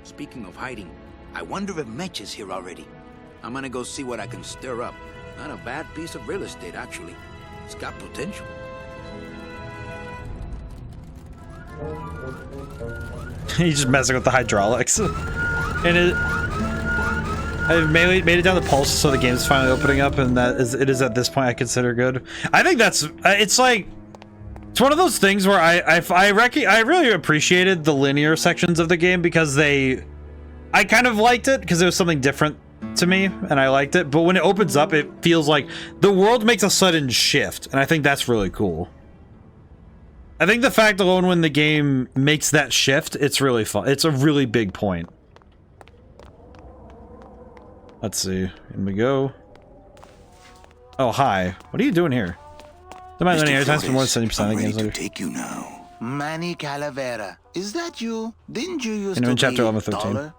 Speaking of hiding, I wonder if Mitch is here already. I'm gonna go see what I can stir up. Not a bad piece of real estate, actually. It's got potential. He's just messing with the hydraulics. And I've made it down the pulse, so the game's finally opening up, and it is at this point I consider good. I think that's it's like it's one of those things where I really appreciated the linear sections of the game because I kind of liked it because it was something different to me and I liked it, but when it opens up it feels like the world makes a sudden shift, and I think that's really cool. I think the fact alone when the game makes that shift, it's really fun. It's a really big point. Let's see. In we go. Oh, hi. What are you doing here? The my linear times for more than 70% of the games later. Take you now. Manny Calavera. Is that you? Didn't you used in to chapter be 11, 13. taller?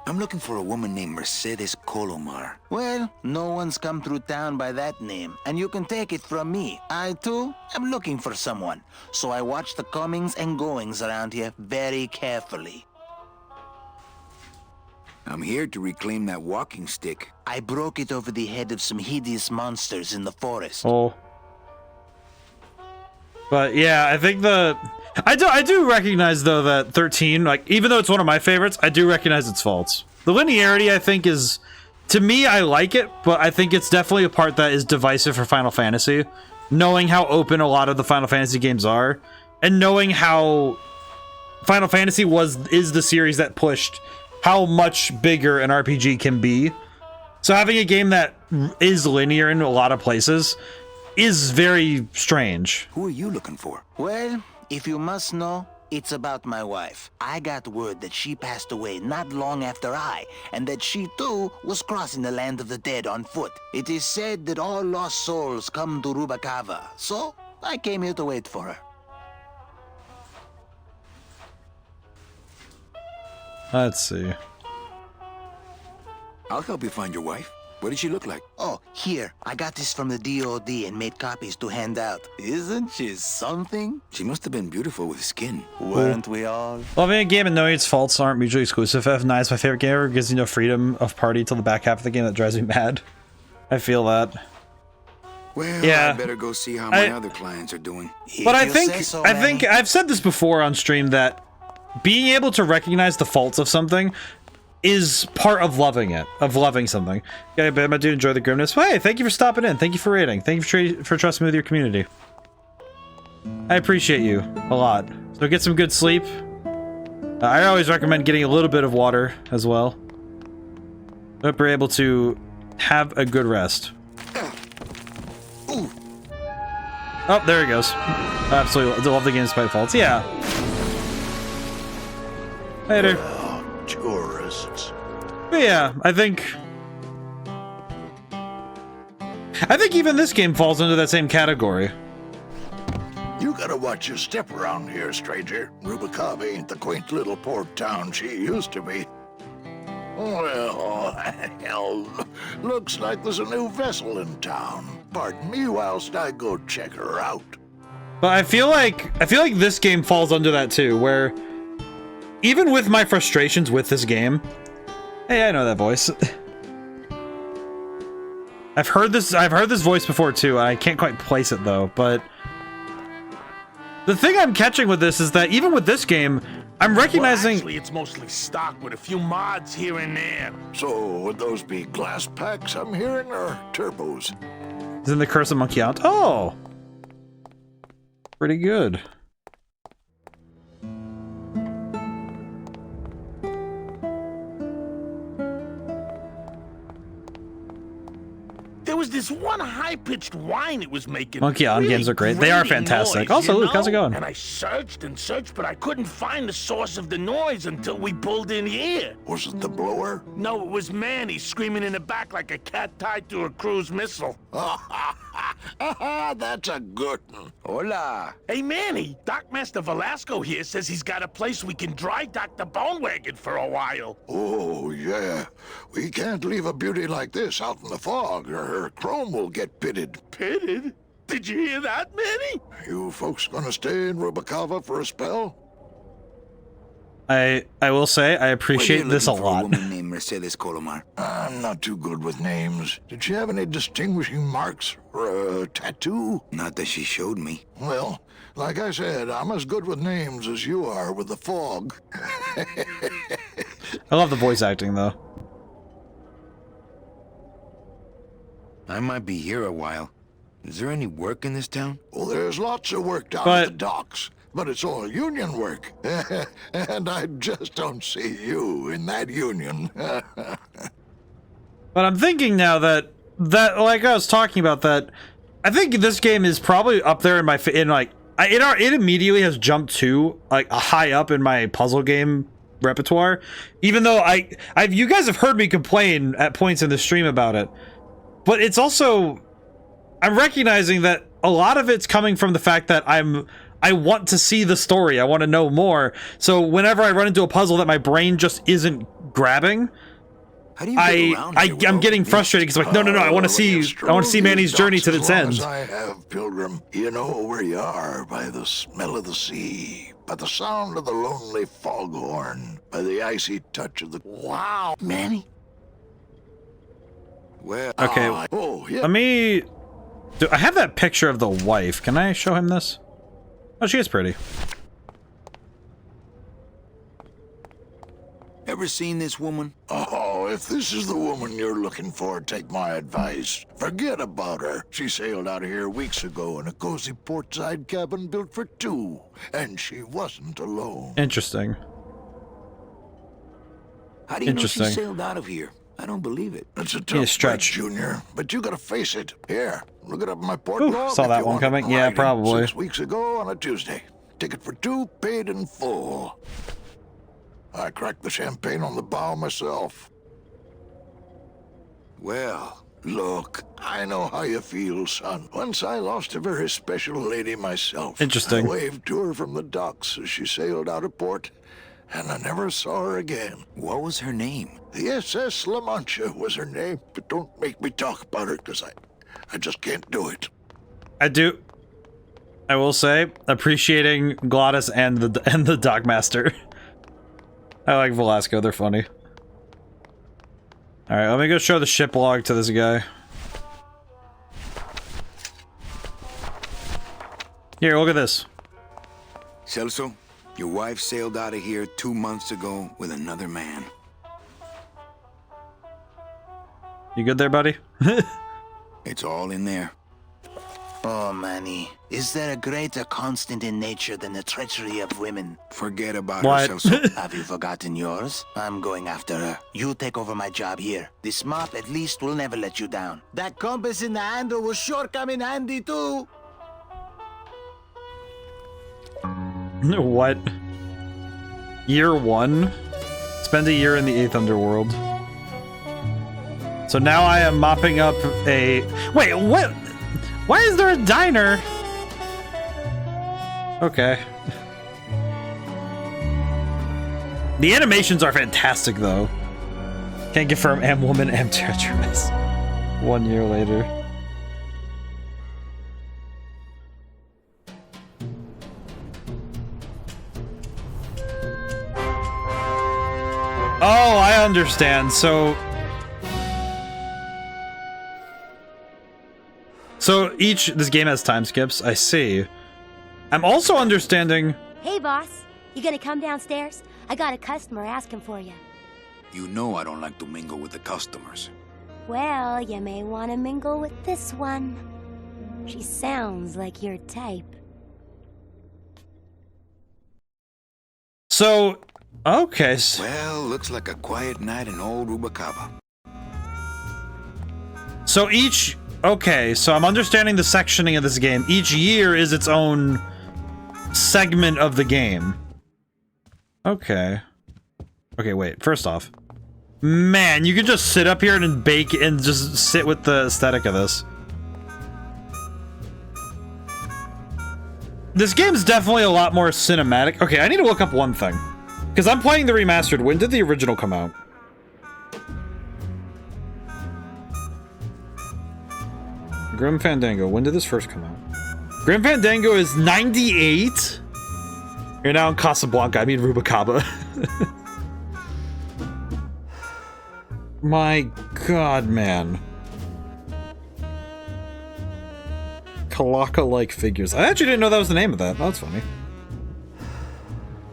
I'm looking for a woman named Mercedes Colomar. Well, no one's come through town by that name, and you can take it from me. I, too, am looking for someone, so I watch the comings and goings around here very carefully. I'm here to reclaim that walking stick. I broke it over the head of some hideous monsters in the forest. Oh. But yeah, I think I do recognize though that 13, like even though it's one of my favorites, I do recognize its faults. The linearity I think is, to me, I like it, but I think it's definitely a part that is divisive for Final Fantasy. Knowing how open a lot of the Final Fantasy games are, and knowing how Final Fantasy is the series that pushed how much bigger an RPG can be. So having a game that is linear in a lot of places is very strange. Who are you looking for? Well, if you must know, it's about my wife. I got word that she passed away not long after and that she too was crossing the land of the dead on foot. It is said that all lost souls come to Rubacava, so I came here to wait for her. Let's see. I'll help you find your wife. What did she look like? Oh, here. I got this from the DOD and made copies to hand out. Isn't she something? She must have been beautiful with skin. Weren't we all? Loving a game and knowing its faults aren't mutually exclusive. F9 is my favorite game ever. It gives you no freedom of party till the back half of the game. That drives me mad. I feel that. Well, yeah. I better go see how my other clients are doing. But I think I've said this before on stream that being able to recognize the faults of something is part of loving it, of loving something. Yeah, but I do enjoy the grimness. Well, hey, thank you for stopping in. Thank you for rating. Thank you for trusting me with your community. I appreciate you a lot. So get some good sleep. I always recommend getting a little bit of water as well. Hope you're able to have a good rest. Oh, there he goes. Absolutely love the game despite faults. Yeah. Later. Tourists. But yeah, I think even this game falls into that same category. You gotta watch your step around here, stranger. Rubicava ain't the quaint little port town she used to be. Well, hell, looks like there's a new vessel in town. Pardon me whilst I go check her out. But I feel like this game falls under that too, where even with my frustrations with this game, hey, I know that voice. I've heard this voice before too. I can't quite place it though, but the thing I'm catching with this is that even with this game, I'm recognizing... Well, actually, it's mostly stock with a few mods here and there. So, would those be glass packs I'm hearing, or turbos? Isn't the Curse of Monkey Island? Oh! Pretty good. There was this one high-pitched whine it was making. Monkey Island games are great. They are fantastic. Noise, also, Luke, how's it going? And I searched and searched, but I couldn't find the source of the noise until we pulled in here. Was it the blower? No, it was Manny screaming in the back like a cat tied to a cruise missile. That's a good one. Hola. Hey, Manny, Dockmaster Velasco here says he's got a place we can dry dock the bone wagon for a while. Oh, yeah. We can't leave a beauty like this out in the fog, or her chrome will get pitted. Pitted? Did you hear that, Manny? You folks gonna stay in Rubicava for a spell? I will say, I appreciate this a lot. A woman named Mercedes Colomar. I'm not too good with names. Did she have any distinguishing marks or a tattoo? Not that she showed me. Well, like I said, I'm as good with names as you are with the fog. I love the voice acting, though. I might be here a while. Is there any work in this town? Well, there's lots of work down at the docks. But it's all union work. And I just don't see you in that union. But I'm thinking now that like I was talking about that, I think this game is probably up there in my it immediately has jumped to like a high up in my puzzle game repertoire. Even though you guys have heard me complain at points in the stream about it, but it's also I'm recognizing that a lot of it's coming from the fact that I want to see the story. I want to know more. So whenever I run into a puzzle that my brain just isn't grabbing, I'm getting frustrated because like, no, I want to see Manny's journey to its end. As I have, Pilgrim, you know where you are by the smell of the sea, by the sound of the lonely foghorn, by the icy touch of the... Wow, Manny. Well, okay. Yeah. Let me... I have that picture of the wife. Can I show him this? Oh, she is pretty. Ever seen this woman? Oh, if this is the woman you're looking for, take my advice. Forget about her. She sailed out of here weeks ago in a cozy portside cabin built for two, and she wasn't alone. Interesting. How do you know she sailed out of here? I don't believe it. It's a tough stretch, Junior, but you gotta face it. Here, look it up in my port log. Saw that one coming? Yeah, probably. 6 weeks ago on a Tuesday. Ticket for two, paid in full. I cracked the champagne on the bow myself. Well, look, I know how you feel, son. Once I lost a very special lady myself. Interesting. I waved to her from the docks as she sailed out of port, and I never saw her again. What was her name? The SS La Mancha was her name, but don't make me talk about her, because I just can't do it. I will say, appreciating Glottis and the Dockmaster. I like Velasco, they're funny. Alright, let me go show the ship log to this guy. Here, look at this. Celso, your wife sailed out of here 2 months ago with another man. You good there, buddy? It's all in there. Oh, Manny, is there a greater constant in nature than the treachery of women? Forget about What? her, Celso. Have you forgotten yours? I'm going after her. You take over my job here. This mop at least will never let you down. That compass in the handle will sure come in handy too. What? Year 1? Spend a year in the 8th Underworld. So now I am mopping up a... Wait, what? Why is there a diner? Okay. The animations are fantastic, though. Can't confirm am woman, am treacherous. 1 year later. Oh, I understand. So this game has time skips, I see. I'm also understanding... Hey, boss. You gonna come downstairs? I got a customer asking for you. You know I don't like to mingle with the customers. Well, you may want to mingle with this one. She sounds like your type. So, okay. Well, looks like a quiet night in old Rubacaba. So each... Okay, so I'm understanding the sectioning of this game. Each year is its own segment of the game. Okay. Okay, wait. First off. Man, you can just sit up here and bake and just sit with the aesthetic of this. This game's definitely a lot more cinematic. Okay, I need to look up one thing. Because I'm playing the remastered. When did the original come out? Grim Fandango. When did this first come out? Grim Fandango is 98? You're now in Casablanca. I mean Rubacaba. My god, man. Kalaka-like figures. I actually didn't know that was the name of that. Oh, that's funny.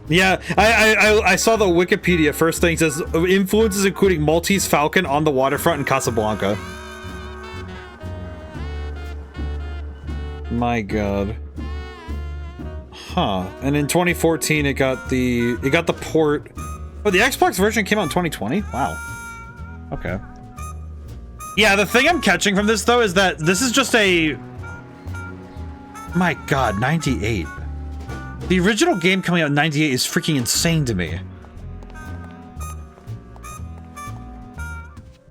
Yeah, I saw the Wikipedia. First thing says influences including Maltese Falcon on the waterfront in Casablanca. My god. Huh. And in 2014 it got the port. Oh, the Xbox version came out in 2020? Wow. Okay. Yeah, the thing I'm catching from this though is that this is just a... My god, 98. The original game coming out in 98 is freaking insane to me.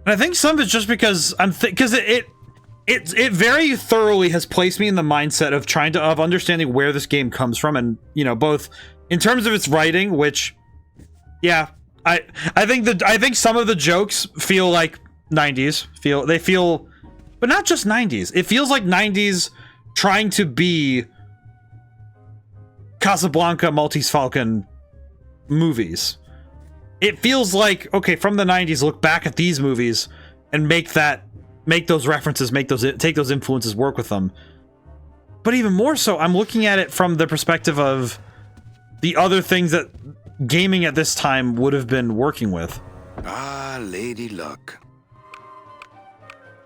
And I think some of it's just because because it very thoroughly has placed me in the mindset of of understanding where this game comes from, and you know, both in terms of its writing, which yeah, I think some of the jokes feel like 90s, but not just 90s. It feels like 90s trying to be Casablanca, Maltese Falcon movies. It feels like, okay, from the 90s, look back at these movies and make those references, take those influences, work with them. But even more so, I'm looking at it from the perspective of the other things that gaming at this time would have been working with. Ah, Lady Luck.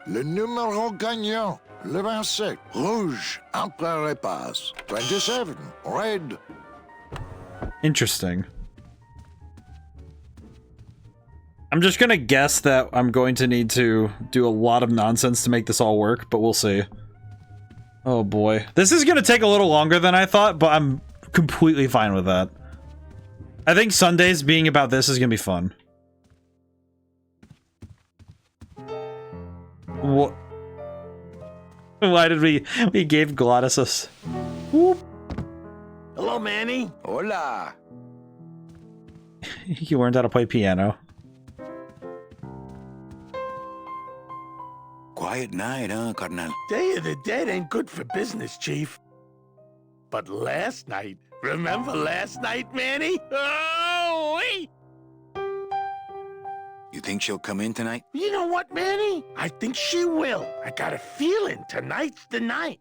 Le numéro gagnant, le 27, rouge, après repas, 27, red. Interesting. I'm just gonna guess that I'm going to need to do a lot of nonsense to make this all work, but we'll see. Oh boy. This is gonna take a little longer than I thought, but I'm completely fine with that. I think Sundays being about this is gonna be fun. What? Why did we gave Glottis a... Whoop. Hello, Manny. Hola. You learned how to play piano. Quiet night, huh, Carnal? Day of the Dead ain't good for business, Chief. But last night, remember last night, Manny? Oh, wait! You think she'll come in tonight? You know what, Manny? I think she will. I got a feeling tonight's the night.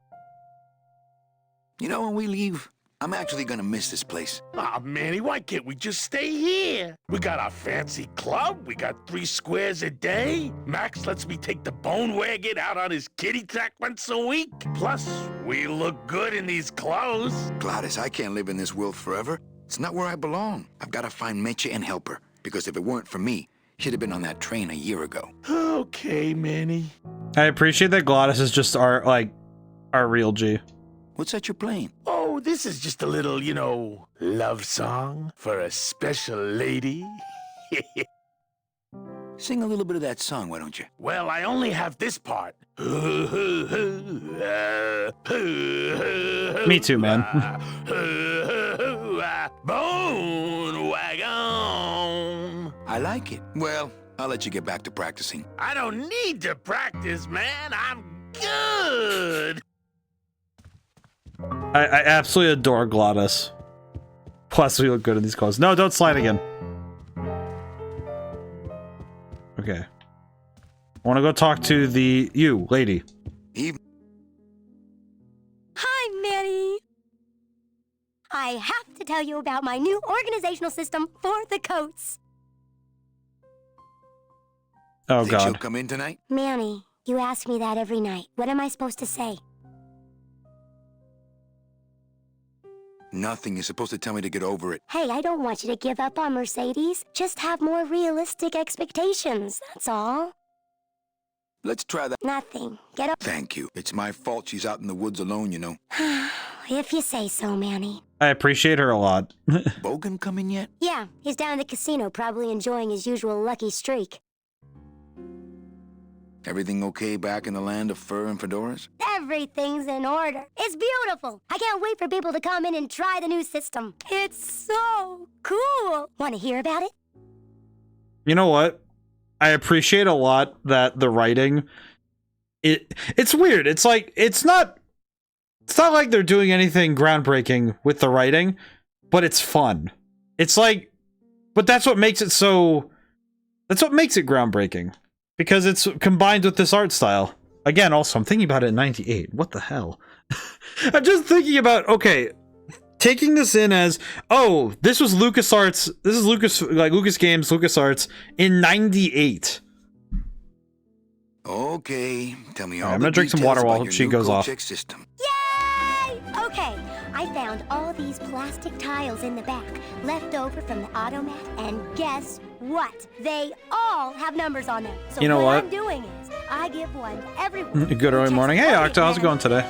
You know, when we leave, I'm actually gonna miss this place. Aw, Manny, why can't we just stay here? We got our fancy club, we got 3 squares a day. Max lets me take the bone wagon out on his kitty track once a week. Plus, we look good in these clothes. Gladys, I can't live in this world forever. It's not where I belong. I've gotta find Meche and help her, because if it weren't for me, she'd have been on that train a year ago. Okay, Manny. I appreciate that Glottis is just our real G. What's that you're playing? Oh, this is just a little, you know, love song for a special lady. Sing a little bit of that song, why don't you? Well, I only have this part. Me too, man. Bone wagon. I like it. Well, I'll let you get back to practicing. I don't need to practice, man. I'm good. I absolutely adore Glottis. Plus, we look good in these clothes. No, don't slide again. Okay. I want to go talk to you, lady. Hi, Manny. I have to tell you about my new organizational system for the coats. Oh, Think God. she'll come in tonight? Manny, you ask me that every night. What am I supposed to say? Nothing. You're supposed to tell me to get over it. Hey, I don't want you to give up on Mercedes. Just have more realistic expectations, that's all. Let's try that. Nothing. Get up. Thank you. It's my fault she's out in the woods alone, you know. If you say so, Manny. I appreciate her a lot. Bogan come in yet? Yeah, he's down at the casino, probably enjoying his usual lucky streak. Everything okay back in the land of fur and fedoras? Everything's in order. It's beautiful. I can't wait for people to come in and try the new system. It's so cool. Want to hear about it? You know what? I appreciate a lot that the writing, it's weird. It's like, it's not like they're doing anything groundbreaking with the writing, but it's fun. It's like, but that's what makes it groundbreaking. Because it's combined with this art style. Again, also, I'm thinking about it in 98. What the hell? I'm just thinking about, okay, taking this in as, oh, this was LucasArts, this is Lucas Games, LucasArts, in 98. Okay, tell me all I'm gonna drink some water while she goes off. System. Yay! Okay, I found all these plastic tiles in the back, left over from the automat, and guess what? They all have numbers on them. So you know what? I'm doing is I give one to everyone. Good early morning. Hey, Octo, how's it going today?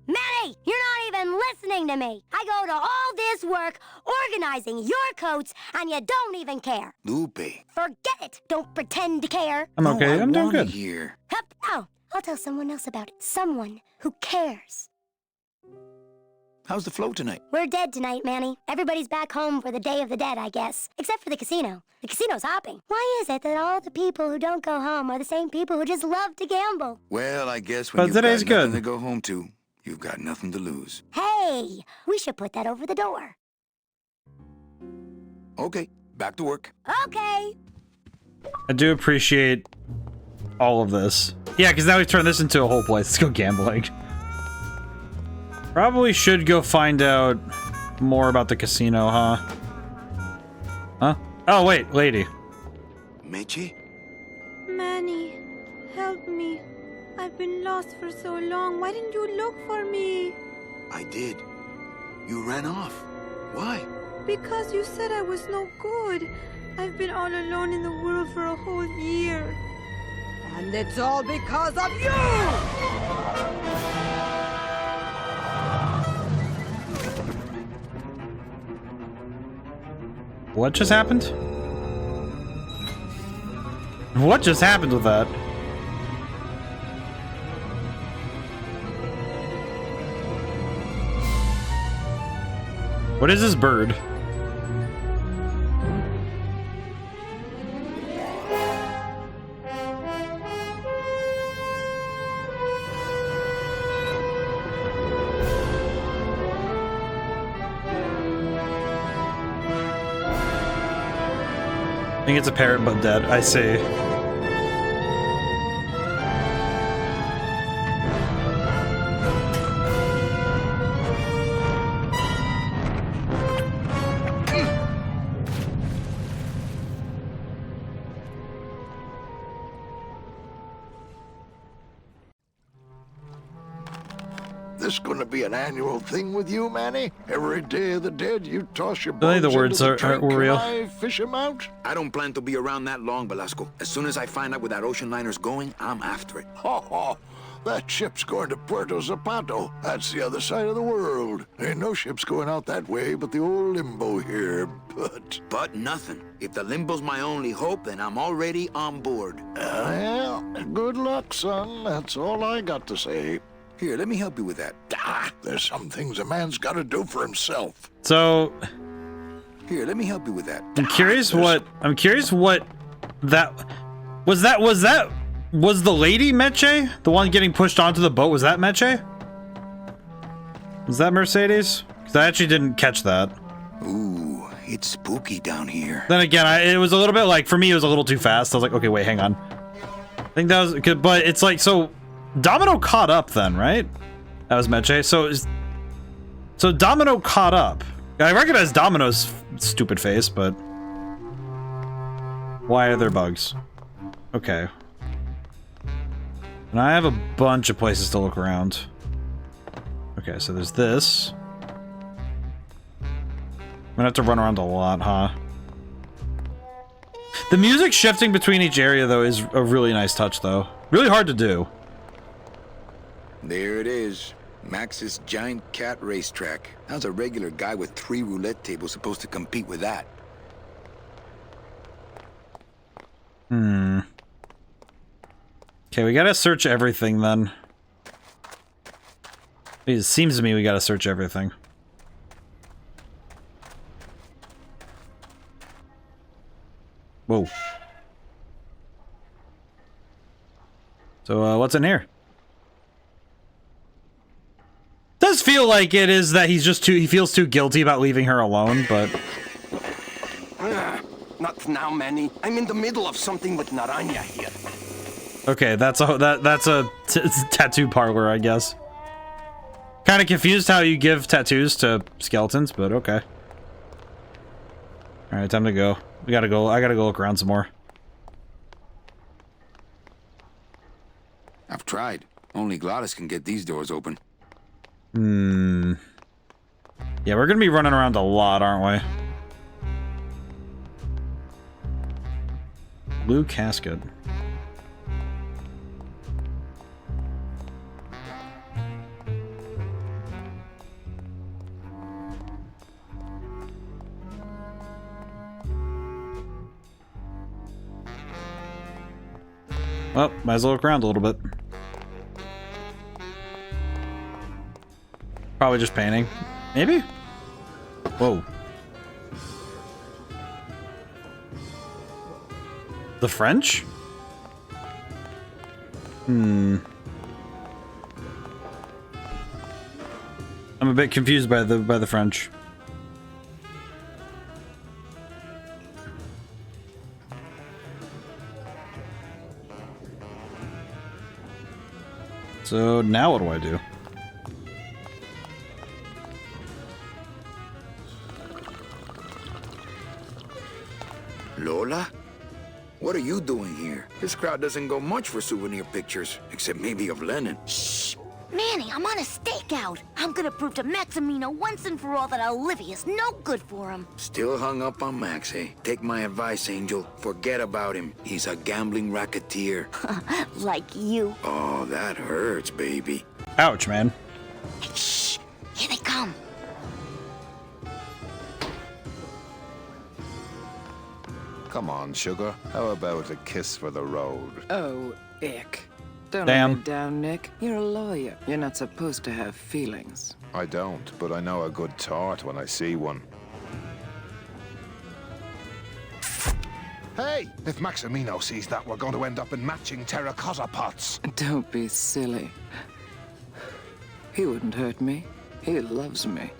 Manny, you're not even listening to me. I go to all this work organizing your coats, and you don't even care. Lupe. Forget it. Don't pretend to care. I'm okay. I'm doing good. Here. Hup, oh, I'll tell someone else about it. Someone who cares. How's the flow tonight? We're dead tonight, Manny. Everybody's back home for the Day of the Dead, I guess. Except for the casino. The casino's hopping. Why is it that all the people who don't go home are the same people who just love to gamble? Well, I guess when you've got nothing to go home to, you've got nothing to lose. Hey, we should put that over the door. Okay, back to work. Okay. I do appreciate all of this. Yeah, because now we've turned this into a whole place. Let's go gambling. Probably should go find out more about the casino, huh? Huh? Oh, wait, lady. Meche? Manny, help me. I've been lost for so long. Why didn't you look for me? I did. You ran off. Why? Because you said I was no good. I've been all alone in the world for a whole year. And it's all because of you! What just happened? What just happened with that? What is this bird? I think it's a parrot, but dead. I see. This gonna be an annual thing with you, Manny? Every Day of the Dead, you toss your I think bones the words into the are tank real. and I fish 'em out? I don't plan to be around that long, Velasco. As soon as I find out where that ocean liner's going, I'm after it. Ha ha! That ship's going to Puerto Zapato. That's the other side of the world. Ain't no ships going out that way but the old limbo here, but... But nothing. If the limbo's my only hope, then I'm already on board. Well, good luck, son. That's all I got to say. Here, let me help you with that. There's some things a man's got to do for himself. So, here, let me help you with that. I'm curious what that was the lady Meche? The one getting pushed onto the boat, was that Meche? Was that Mercedes? Because I actually didn't catch that. Ooh, it's spooky down here. Then again, it was a little bit like, for me, it was a little too fast. I was like, okay, wait, hang on. I think that was good, but it's like, so Domino caught up then, right? That was Meche. So Domino caught up. I recognize Domino's stupid face, but why are there bugs? Okay. And I have a bunch of places to look around. Okay, so there's this. I'm gonna have to run around a lot, huh? The music shifting between each area, though, is a really nice touch, though. Really hard to do. There it is. Max's giant cat racetrack. How's a regular guy with 3 roulette tables supposed to compete with that? Okay, we gotta search everything then. It seems to me we gotta search everything. Whoa. So, what's in here? Does feel like it is that he's just he feels too guilty about leaving her alone, but... Not now, Manny. I'm in the middle of something with Naranja here. Okay, that's a tattoo parlor, I guess. Kind of confused how you give tattoos to skeletons, but okay. All right, time to go. We gotta go. I gotta go look around some more. I've tried. Only Gladys can get these doors open. Yeah, we're gonna be running around a lot, aren't we? Blue casket. Well, might as well look around a little bit. Probably just painting. Maybe? Whoa. The French? I'm a bit confused by the French. So now what do I do? Lola? What are you doing here? This crowd doesn't go much for souvenir pictures, except maybe of Lenin. Shh! Manny, I'm on a stakeout. I'm gonna prove to Maximino once and for all that Olivia's no good for him. Still hung up on Max, eh? Take my advice, Angel. Forget about him. He's a gambling racketeer. Like you. Oh, that hurts, baby. Ouch, man. Shh! Here they come. Come on, sugar. How about a kiss for the road? Oh, ick. Don't Damn. let me down, Nick. You're a lawyer. You're not supposed to have feelings. I don't, but I know a good tart when I see one. Hey! If Maximino sees that, we're going to end up in matching terracotta pots. Don't be silly. He wouldn't hurt me. He loves me.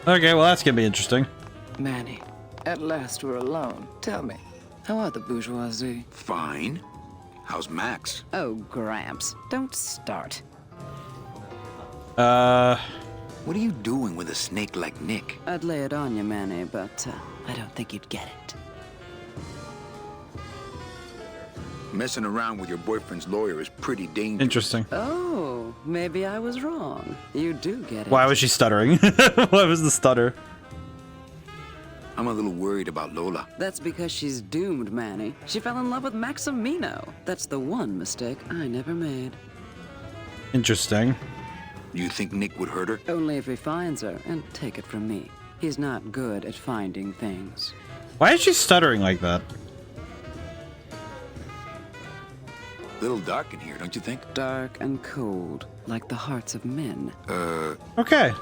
Okay, well that's gonna be interesting. Manny, At last we're alone. Tell me, how are the bourgeoisie? Fine. How's Max? Oh, Gramps, don't start. What are you doing with a snake like Nick? I'd lay it on you, Manny, but I don't think you'd get it. Messing around with your boyfriend's lawyer is pretty dangerous. Interesting. Oh, maybe I was wrong. You do get it. Why was she stuttering? What was the stutter? I'm a little worried about Lola. That's because she's doomed, Manny. She fell in love with Maximino. That's the one mistake I never made. Interesting. You think Nick would hurt her? Only if he finds her, and take it from me. He's not good at finding things. Why is she stuttering like that? Little dark in here, don't you think? Dark and cold, like the hearts of men. Okay.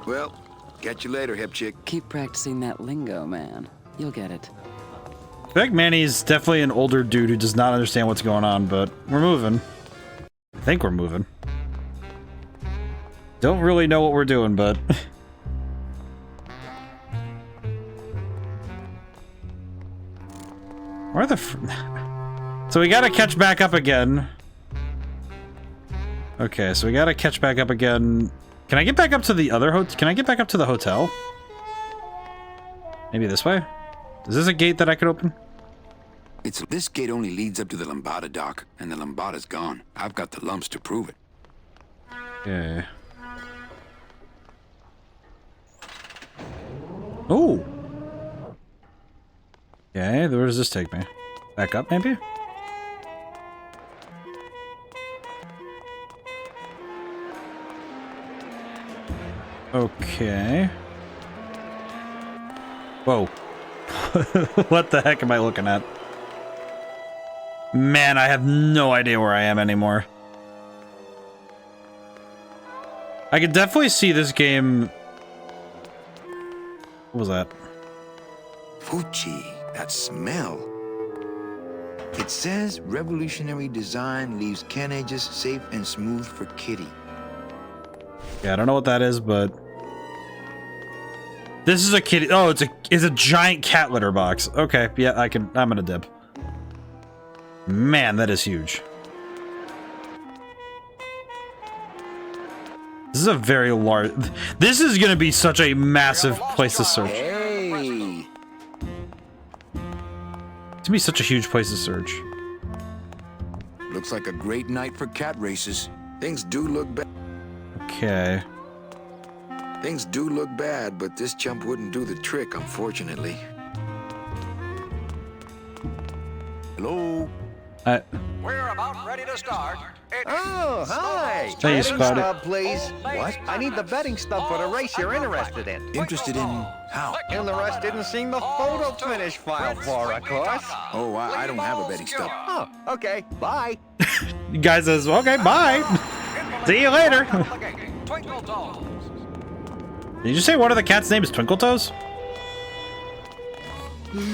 Well, catch you later, hip chick. Keep practicing that lingo, man. You'll get it. I feel like Manny's definitely an older dude who does not understand what's going on, but we're moving. I think we're moving. Don't really know what we're doing, but... Where the So we gotta catch back up again. Okay, so we gotta catch back up again. Can I get back up to the other Can I get back up to the hotel? Maybe this way? Is this a gate that I could open? This gate only leads up to the Lambada dock, and the Lambada's gone. I've got the lumps to prove it. Okay. Oh! Okay, where does this take me? Back up, maybe? Okay. Whoa. What the heck am I looking at? Man, I have no idea where I am anymore. I could definitely see this game... What was that? Fuchi, that smell. It says revolutionary design leaves carriages safe and smooth for Kitty. Yeah, I don't know what that is, but... This is a kitty... Oh, it's a giant cat litter box. Okay, yeah, I'm gonna dip. Man, that is huge. This is a very large... This is gonna be such a massive place to search. Hey! It's gonna be such a huge place to search. Looks like a great night for cat races. Things do look bad. Okay. Things do look bad, but this chump wouldn't do the trick, unfortunately. Hello? We're about ready to start. Oh, hi. Hey, Betting Spotty. stub, please. What? I need the betting stub for the race you're interested in. Interested in how? Interested in seeing the photo finish file for, of course. Oh, I don't have a betting stub. Oh, okay. Bye. You guys says, okay, bye. See you later. Did you say one of the cat's name is Twinkle Toes?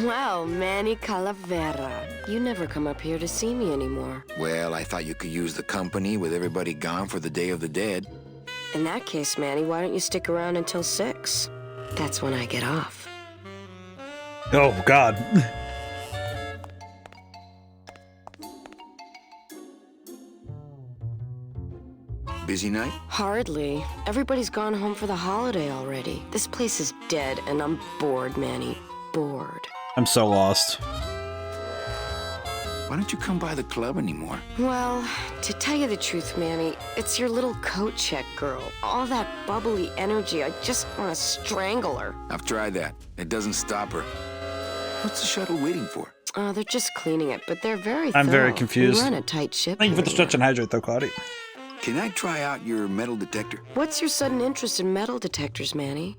Well, Manny Calavera, you never come up here to see me anymore. Well, I thought you could use the company with everybody gone for the Day of the Dead. In that case, Manny, why don't you stick around until 6? That's when I get off. Oh, God. Busy night? Hardly. Everybody's gone home for the holiday already. This place is dead, and I'm bored, Manny. Bored. I'm so lost. Why don't you come by the club anymore? Well, to tell you the truth, Manny, it's your little coat check girl. All that bubbly energy, I just want to strangle her. I've tried that. It doesn't stop her. What's the shuttle waiting for? They're just cleaning it, but they're very I'm very thorough. confused. We run a tight ship. Thank you for the stretch and hydrate, though, Cloudy. Can I try out your metal detector? What's your sudden interest in metal detectors, Manny?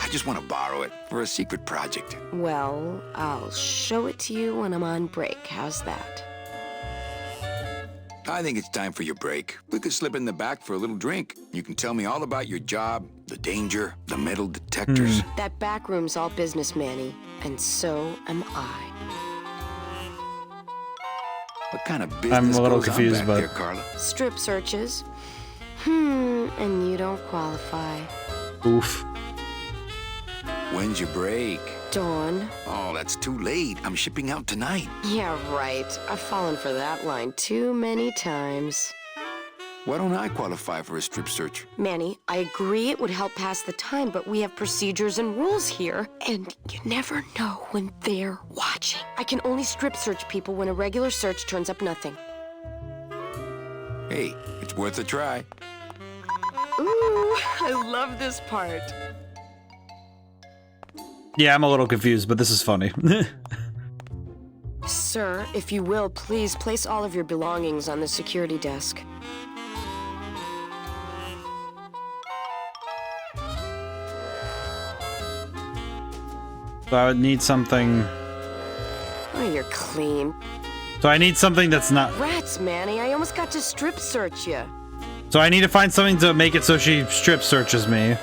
I just want to borrow it for a secret project. Well, I'll show it to you when I'm on break. How's that? I think it's time for your break. We could slip in the back for a little drink. You can tell me all about your job, the danger, the metal detectors. That back room's all business, Manny, and so am I. What kind of business I'm a little goes confused, on back but... there, Carla? Strip searches. And you don't qualify. Oof. When's your break? Dawn. Oh, that's too late. I'm shipping out tonight. Yeah, right. I've fallen for that line too many times. Why don't I qualify for a strip search? Manny, I agree it would help pass the time, but we have procedures and rules here, and you never know when they're watching. I can only strip search people when a regular search turns up nothing. Hey, it's worth a try. Ooh, I love this part. Yeah, I'm a little confused, but this is funny. Sir, if you will, please place all of your belongings on the security desk. So I would need something... Oh, you're clean. So I need something that's not... Rats, Manny, I almost got to strip search you. So I need to find something to make it so she strip searches me.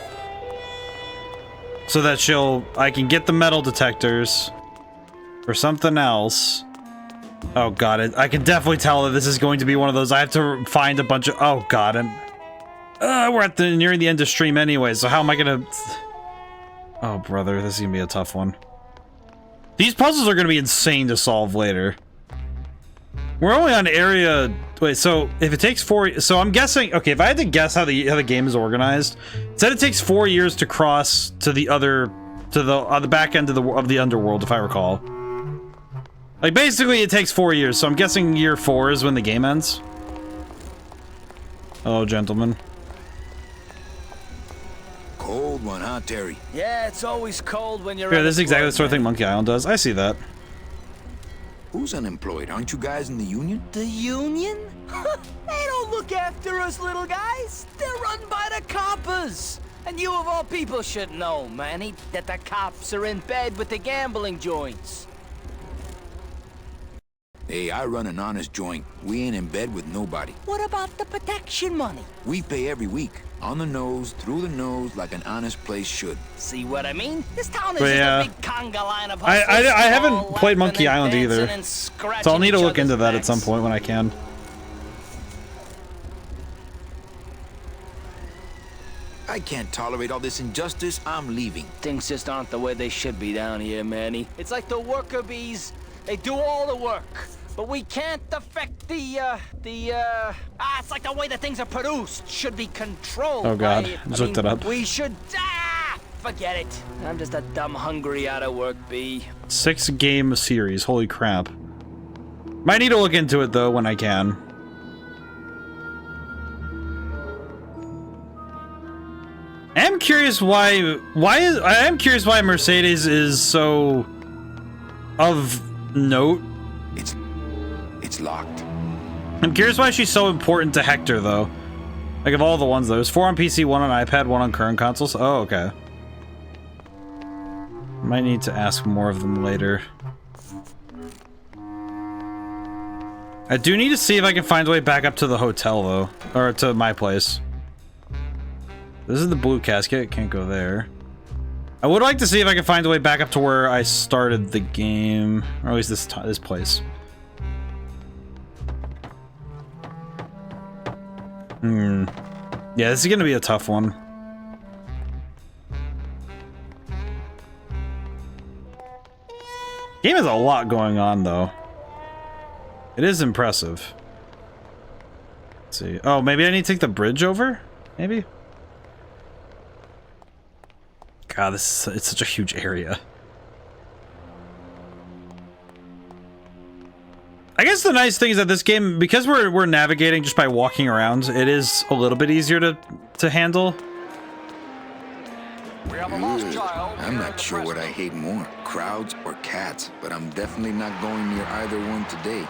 So that I can get the metal detectors. Or something else. Oh god, I can definitely tell that this is going to be one of those. I have to find a bunch of... Oh god, we're nearing the end of stream anyway, so how am I gonna... Oh brother, this is gonna be a tough one. These puzzles are gonna be insane to solve later. We're only on area... Wait, so if it takes 4... So I'm guessing... Okay, if I had to guess how the game is organized, it said it takes 4 years to cross to the other... To the back end of the underworld, if I recall. Like, basically, it takes 4 years, so I'm guessing year 4 is when the game ends. Hello, gentlemen. Cold one, huh, Terry? Yeah, it's always cold when you're... Yeah, this is exactly the sort of thing Monkey Island does. I see that. Who's unemployed? Aren't you guys in the union? The union? They don't look after us little guys. They're run by the coppers. And you of all people should know, Manny, that the cops are in bed with the gambling joints. Hey, I run an honest joint. We ain't in bed with nobody. What about the protection money? We pay every week. On the nose, through the nose, like an honest place should. See what I mean? This town is But just yeah. a big conga line of I hustlers, haven't all played Monkey laughing and Island either. dancing and scratching So I'll need to each look into other's that at backs. some point when I can. I can't tolerate all this injustice. I'm leaving. Things just aren't the way they should be down here, Manny. It's like the worker bees. They do all the work. But we can't affect it's like the way that things are produced should be controlled. Oh god, by, just looked it up. We should, forget it. I'm just a dumb, hungry, out of work bee. 6 game series, holy crap. Might need to look into it though when I can. I am curious why Mercedes is so of note. It's locked. I'm curious why she's so important to Hector, though. Like, of all the ones, there's 4 on PC, 1 on iPad, 1 on current consoles. Oh, okay. Might need to ask more of them later. I do need to see if I can find a way back up to the hotel, though. Or to my place. This is the blue casket. Can't go there. I would like to see if I can find a way back up to where I started the game. Or at least this place. Yeah, this is gonna be a tough one. Game has a lot going on, though. It is impressive. Let's see. Oh, maybe I need to take the bridge over? Maybe? God, it's such a huge area. I guess the nice thing is that this game, because we're navigating just by walking around, it is a little bit easier to handle. I'm not sure what I hate more, crowds or cats, but I'm definitely not going near either one today.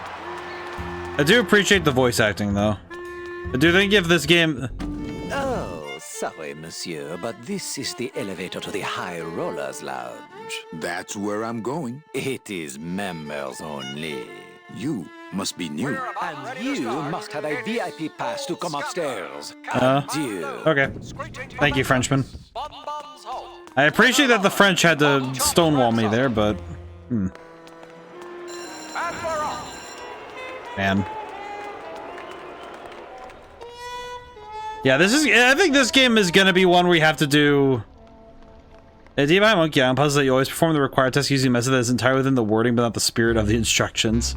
I do appreciate the voice acting, though. I do think if this game... Oh, sorry, monsieur, but this is the elevator to the High Rollers Lounge. That's where I'm going. It is members only. You must be new. And you must have a VIP pass to come upstairs. Okay. Thank you, Frenchman. I appreciate that the French had to stonewall me there, but... Man. Yeah, I think this game is gonna be one where you have to do. Idea behind Monkey Island puzzles that you always perform the required test using a method that is entirely within the wording but not the spirit of the instructions.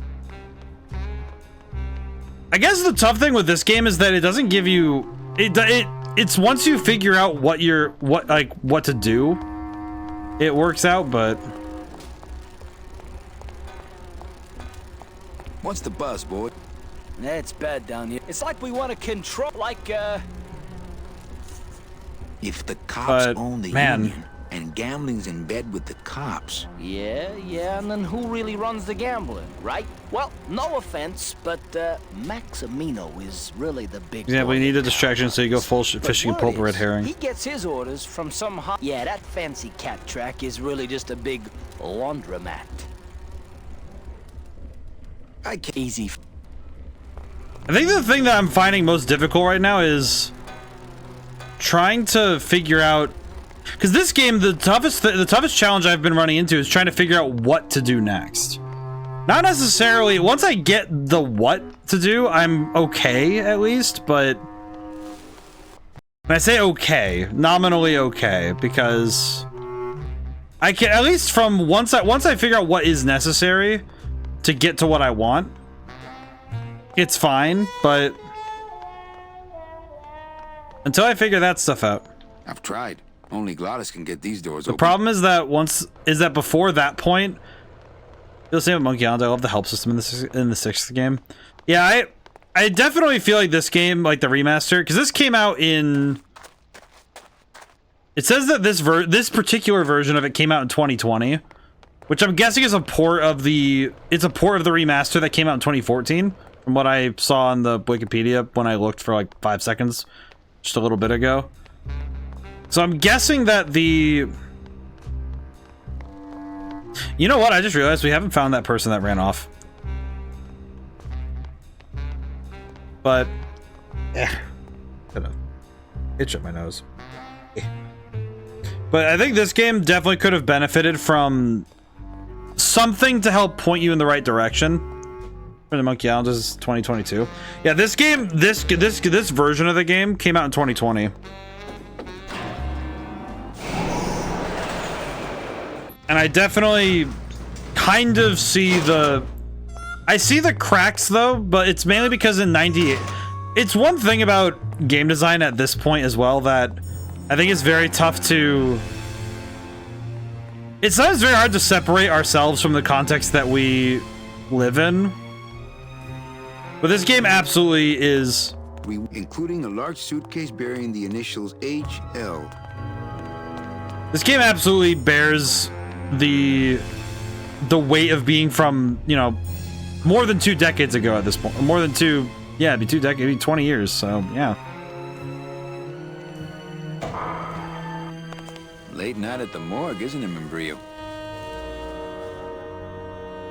I guess the tough thing with this game is that it doesn't give you it's once you figure out what to do, it works out, but what's the buzz, boy? It's bad down here. It's like we want to control, like, If the cops own the man. union and gambling's in bed with the cops. Yeah, and then who really runs the gambling, right? Well, no offense, but Maximino is really the big yeah, boy we need a in distraction town. so you go full But fishing and word pull up a red is, herring. He gets his orders from some yeah, that fancy cat track is really just a big laundromat. Easy. I think the thing that I'm finding most difficult right now is trying to figure out, because this game, the toughest challenge I've been running into is trying to figure out what to do next. Not necessarily, once I get the what to do, I'm okay at least, but when I say okay, nominally okay, because I can, at least from once I figure out what is necessary to get to what I want, it's fine, but until I figure that stuff out. I've tried. Only Glottis can get these doors The open. problem is that before that point, you'll see with Monkey Island, I love the help system in the 6th game. Yeah, I definitely feel like this game, like the remaster, because this came out in. It says that this particular version of it came out in 2020, which I'm guessing is a port of the. It's a port of the remaster that came out in 2014, from what I saw on the Wikipedia when I looked for like 5 seconds, just a little bit ago. So I'm guessing that the... You know what? I just realized we haven't found that person that ran off. But... itch up my nose. But I think this game definitely could have benefited from something to help point you in the right direction. For the Monkey Island is 2022. Yeah, this game, this version of the game came out in 2020. And I definitely kind of see I see the cracks though, but it's mainly because in 98, it's one thing about game design at this point as well that I think is very tough to, it's sometimes very hard to separate ourselves from the context that we live in. But this game absolutely is. Including a large suitcase bearing the initials HL. This game absolutely bears the weight of being from, you know, more than 2 decades ago at this point. More than 2, yeah, it'd be 2 decades, it'd be 20 years, so yeah. Late night at the morgue, isn't it, Membrillo?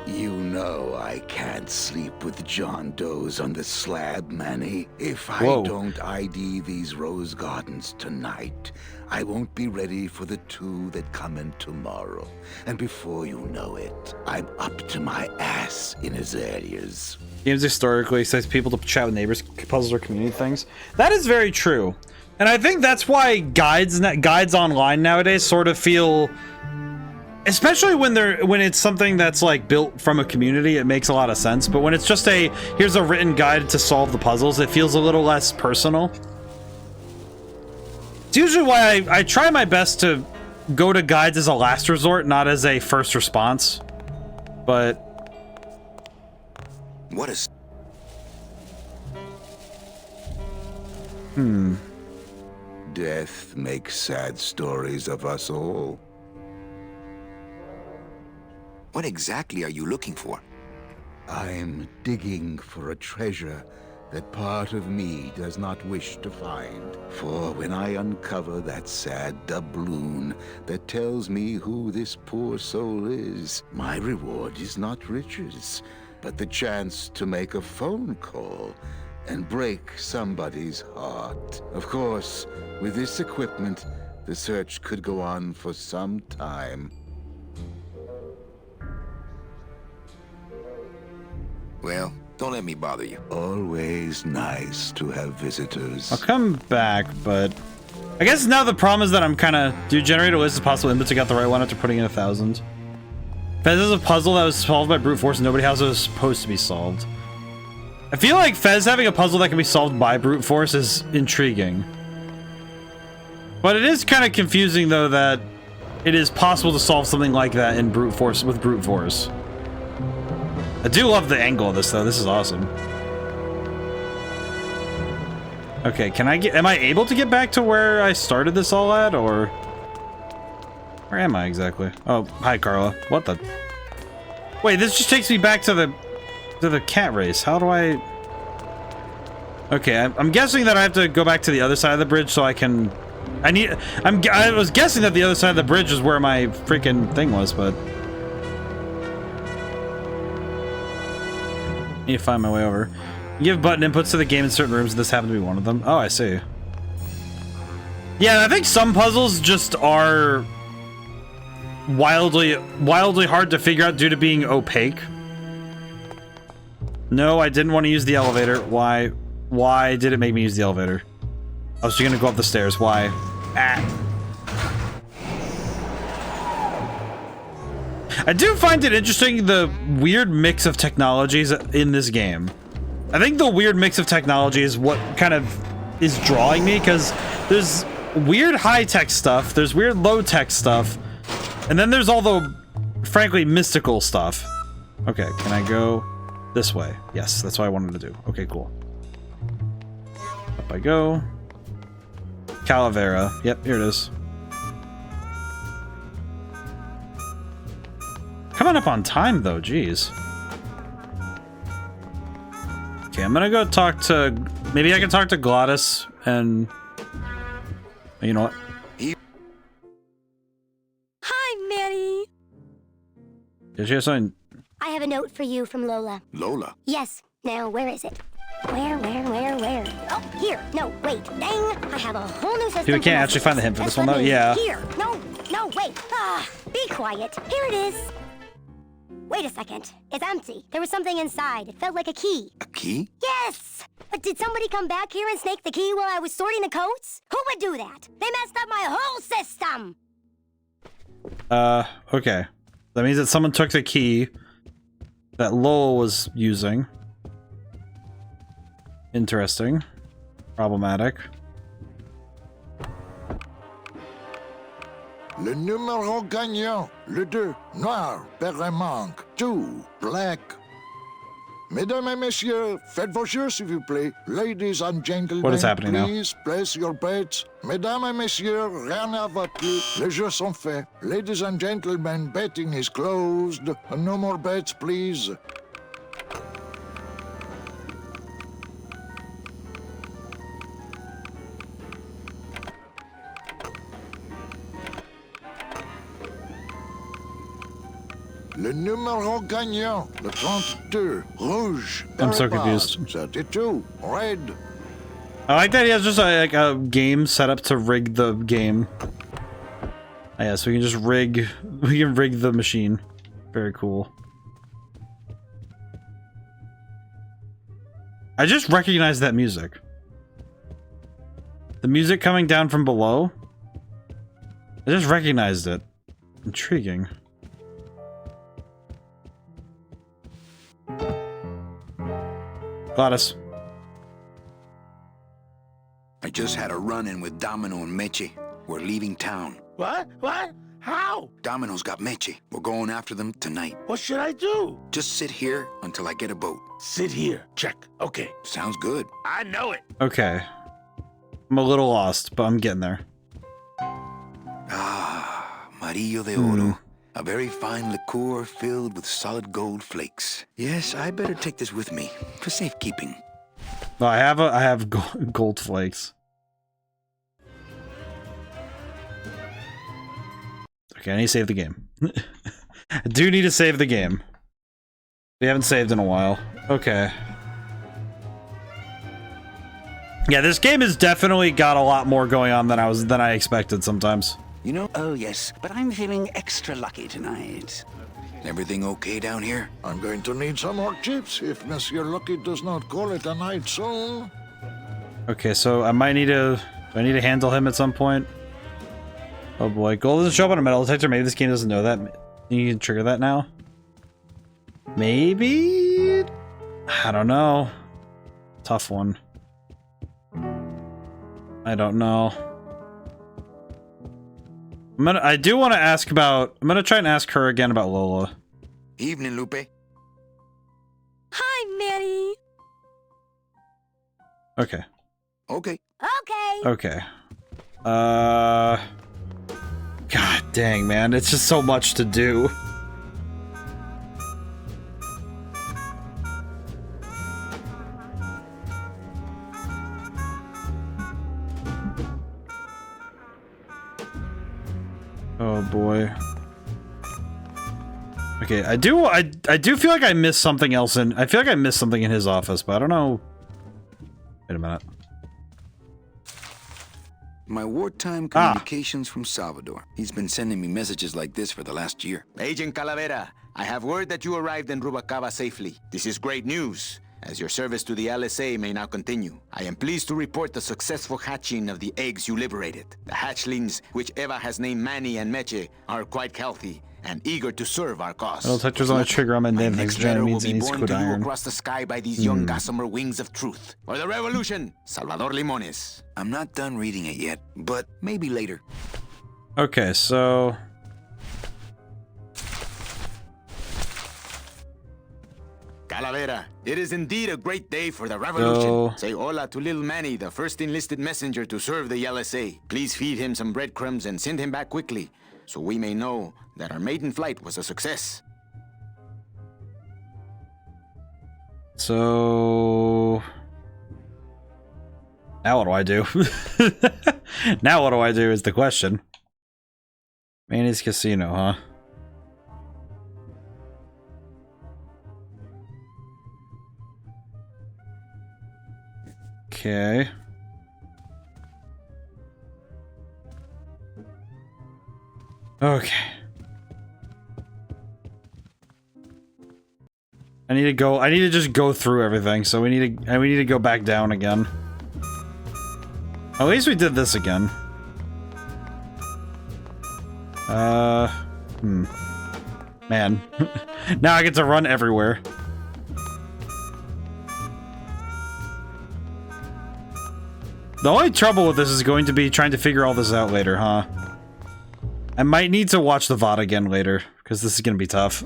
You know I can't sleep with John Doe's on the slab, Manny. If I don't ID these rose gardens tonight, I won't be ready for the 2 that come in tomorrow. And before you know it, I'm up to my ass in azaleas. Games historically excites people to chat with neighbors, puzzles, or community things. That is very true. And I think that's why guides online nowadays sort of feel, especially when it's something that's like built from a community, it makes a lot of sense. But when it's just here's a written guide to solve the puzzles, it feels a little less personal. It's usually why I try my best to go to guides as a last resort, not as a first response. But what is? Death makes sad stories of us all. What exactly are you looking for? I'm digging for a treasure that part of me does not wish to find. For when I uncover that sad doubloon that tells me who this poor soul is, my reward is not riches, but the chance to make a phone call and break somebody's heart. Of course, with this equipment, the search could go on for some time. Well, Don't let me bother you. Always nice to have visitors. I'll come back, but I guess now the problem is that I'm kind of... Do you generate a list of possible inputs? I got the right one after putting in 1,000. Fez is a puzzle that was solved by brute force and nobody else was supposed to be solved. I feel like Fez having a puzzle that can be solved by brute force is intriguing. But it is kind of confusing, though, that it is possible to solve something like that in brute force with brute force. I do love the angle of this, though. This is awesome. Okay, can I get... Am I able to get back to where I started this all at, or... Where am I exactly? Oh, hi, Carla. What the... Wait, this just takes me back to the cat race. How do I... Okay, I'm guessing that I have to go back to the other side of the bridge so I can... I was guessing that the other side of the bridge is where my freaking thing was, but... I need to find my way over. You give button inputs to the game in certain rooms, and this happened to be one of them. Oh, I see. Yeah, I think some puzzles just are wildly hard to figure out due to being opaque. No, I didn't want to use the elevator. Why? Why did it make me use the elevator? I was just gonna go up the stairs. Why? Ah. I do find it interesting, the weird mix of technologies in this game. I think the weird mix of technology is what kind of is drawing me, because there's weird high-tech stuff, there's weird low-tech stuff, and then there's all the, frankly, mystical stuff. Okay, can I go this way? Yes, that's what I wanted to do. Okay, cool. Up I go. Calavera. Yep, here it is. Coming up on time, though, jeez. Okay, I'm gonna go talk to... Maybe I can talk to Glottis and... You know what? Hi, Manny. Did she have something? I have a note for you from Lola. Lola? Yes. Now, where is it? Where? Oh, here. No, wait. Dang. I have a whole new system. Dude, we can't actually find the hint for this one, though? Yeah. Here. No, wait. Be quiet. Here it is. Wait a second. It's empty. There was something inside. It felt like a key. A key? Yes! But did somebody come back here and snake the key while I was sorting the coats? Who would do that? They messed up my whole system! Okay. That means that someone took the key that Lowell was using. Interesting. Problematic. Le numéro gagnant, le 2, noir, paire manque, 2, black. Mesdames et messieurs, faites vos jeux, s'il vous plaît. Ladies and gentlemen, what is happening please place your bets. Mesdames et messieurs, rien à voter. Les jeux sont faits. Ladies and gentlemen, betting is closed. No more bets, please. Le numéro gagnant, le 32, rouge. I'm so confused. 32, red. I like that he has just a game set up to rig the game. Oh, yeah, so we can just rig the machine. Very cool. I just recognized that music. The music coming down from below. I just recognized it. Intriguing. Glottis. I just had a run-in with Domino and Meche. We're leaving town. What? How? Domino's got Meche. We're going after them tonight. What should I do? Just sit here until I get a boat. Sit here. Check. Okay. Sounds good. I know it. Okay. I'm a little lost, but I'm getting there. Ah, Marillo de Oro. A very fine liqueur filled with solid gold flakes. Yes, I better take this with me for safekeeping. Well, I have gold flakes. Okay, I need to save the game. I do need to save the game. We haven't saved in a while. Okay. Yeah, this game has definitely got a lot more going on than I expected sometimes. You know, oh yes, but I'm feeling extra lucky tonight. Everything okay down here? I'm going to need some more chips if Monsieur Lucky does not call it a night soon. Okay, so I might need to... Do I need to handle him at some point? Oh boy, gold doesn't show up on a metal detector. Maybe this game doesn't know that. You can trigger that now? Maybe? I don't know. Tough one. I don't know. I do want to ask about... I'm gonna try and ask her again about Lola. Evening, Lupe. Hi, Manny. Okay. Okay. Okay. God dang, man. It's just so much to do. Oh boy. Okay, I do feel like I missed something else I feel like I missed something in his office, but I don't know. Wait a minute. My wartime communications from Salvador. He's been sending me messages like this for the last year. Agent Calavera, I have word that you arrived in Rubalcaba safely. This is great news, as your service to the LSA may now continue. I am pleased to report the successful hatching of the eggs you liberated. The hatchlings, which Eva has named Manny and Meche, are quite healthy and eager to serve our cause. Metal detectors on a trigger on my name. Next Giant letter will means it be needs born quit to you iron. across the sky by these young gossamer wings of truth. For the revolution, Salvador Limones. I'm not done reading it yet, but maybe later. Okay, so... Calavera, it is indeed a great day for the revolution. So... Say hola to little Manny, the first enlisted messenger to serve the LSA. Please feed him some breadcrumbs and send him back quickly, so we may know that our maiden flight was a success. So... Now what do I do? Now what do I do is the question. Manny's Casino, huh? Okay. Okay. I need to just go through everything, so we need to go back down again. At least we did this again. Man. Now I get to run everywhere. The only trouble with this is going to be trying to figure all this out later, huh? I might need to watch the VOD again later, because this is gonna be tough.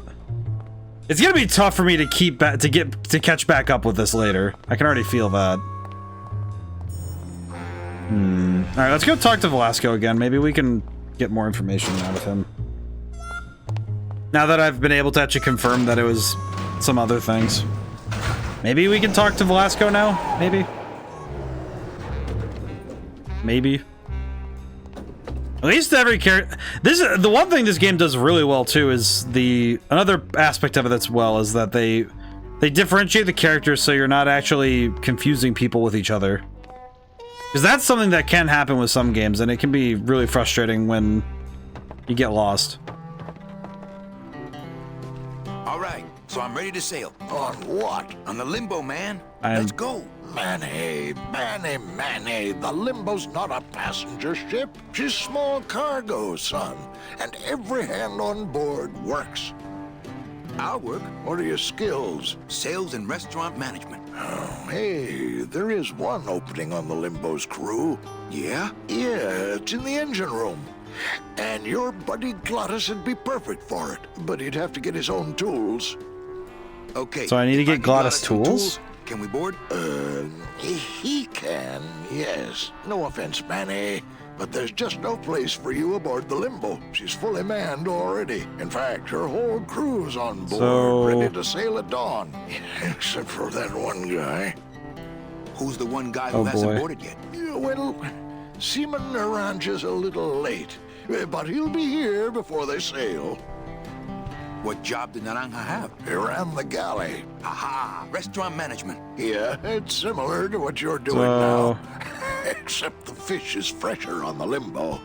It's gonna be tough for me to to catch back up with this later. I can already feel that. Alright, let's go talk to Velasco again. Maybe we can get more information out of him. Now that I've been able to actually confirm that it was some other things. Maybe we can talk to Velasco now? Maybe? Maybe. At least every character... The one thing this game does really well, too, is another aspect of it that's well, is that they differentiate the characters so you're not actually confusing people with each other. Because that's something that can happen with some games, and it can be really frustrating when you get lost. All right, so I'm ready to sail. On what? On the Limbo, man. Let's go. Manny, the Limbo's not a passenger ship. She's small cargo, son. And every hand on board works. I'll work. What are your skills? Sales and restaurant management. Oh, hey, there is one opening on the Limbo's crew. Yeah? Yeah, it's in the engine room. And your buddy Glottis would be perfect for it, but he'd have to get his own tools. Okay. So I need to get Glottis tools? Can we board? He can, yes. No offense, Manny, but there's just no place for you aboard the Limbo. She's fully manned already. In fact, her whole crew's on board, ready to sail at dawn. Except for that one guy. Who's the one guy who hasn't boarded yet? Yeah, well, Seaman Naranja's a little late, but he'll be here before they sail. What job did Naranja have? He ran the galley. Aha! Restaurant management. Yeah, it's similar to what you're doing now. Except the fish is fresher on the Limbo.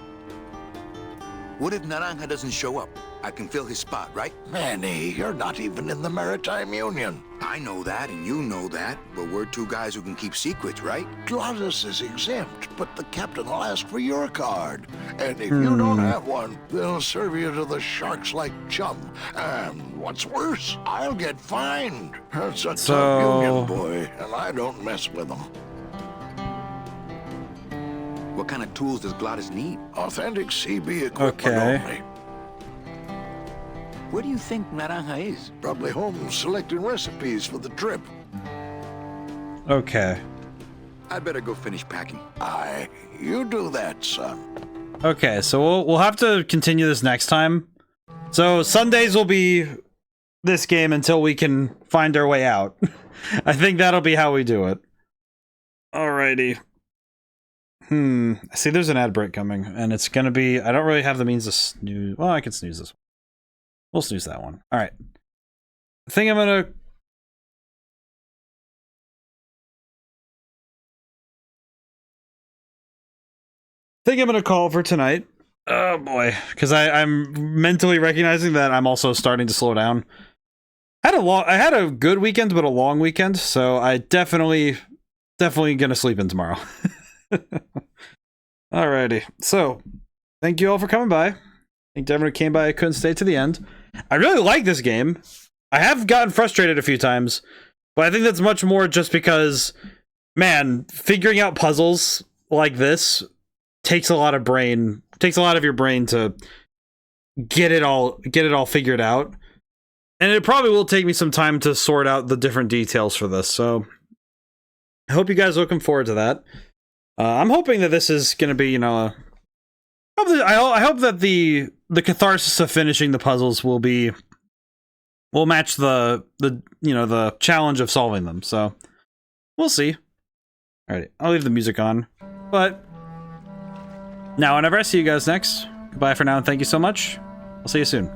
What if Naranja doesn't show up? I can fill his spot, right? Manny, you're not even in the Maritime Union. I know that, and you know that, but we're two guys who can keep secrets, right? Glottis is exempt, but the captain will ask for your card. And if you don't have one, they'll serve you to the sharks like chum. And what's worse, I'll get fined. That's a tough union boy, and I don't mess with them. What kind of tools does Glottis need? Authentic CB equipment only. Where do you think Naranja is? Probably home selecting recipes for the trip. Okay. I'd better go finish packing. Aye, you do that, son. Okay, so we'll have to continue this next time. So Sundays will be this game until we can find our way out. I think that'll be how we do it. Alrighty. See, there's an ad break coming, and it's gonna be... I don't really have the means to snooze... Well, I can snooze this one. We'll snooze that one. Alright. I think I'm gonna... call for tonight. Oh boy, because I'm mentally recognizing that I'm also starting to slow down. I had a good weekend, but a long weekend, so I definitely gonna sleep in tomorrow. Alrighty, so thank you all for coming by. Thank everyone who came by. I couldn't stay to the end. I really like this game. I have gotten frustrated a few times, but I think that's much more just because, man, figuring out puzzles like this takes a lot of your brain to get it all figured out. And it probably will take me some time to sort out the different details for this, so I hope you guys are looking forward to that. I'm hoping that this is going to be, I hope that the catharsis of finishing the puzzles will match the challenge of solving them. So we'll see. Alright, I'll leave the music on. But now, whenever I see you guys next, goodbye for now, and thank you so much. I'll see you soon.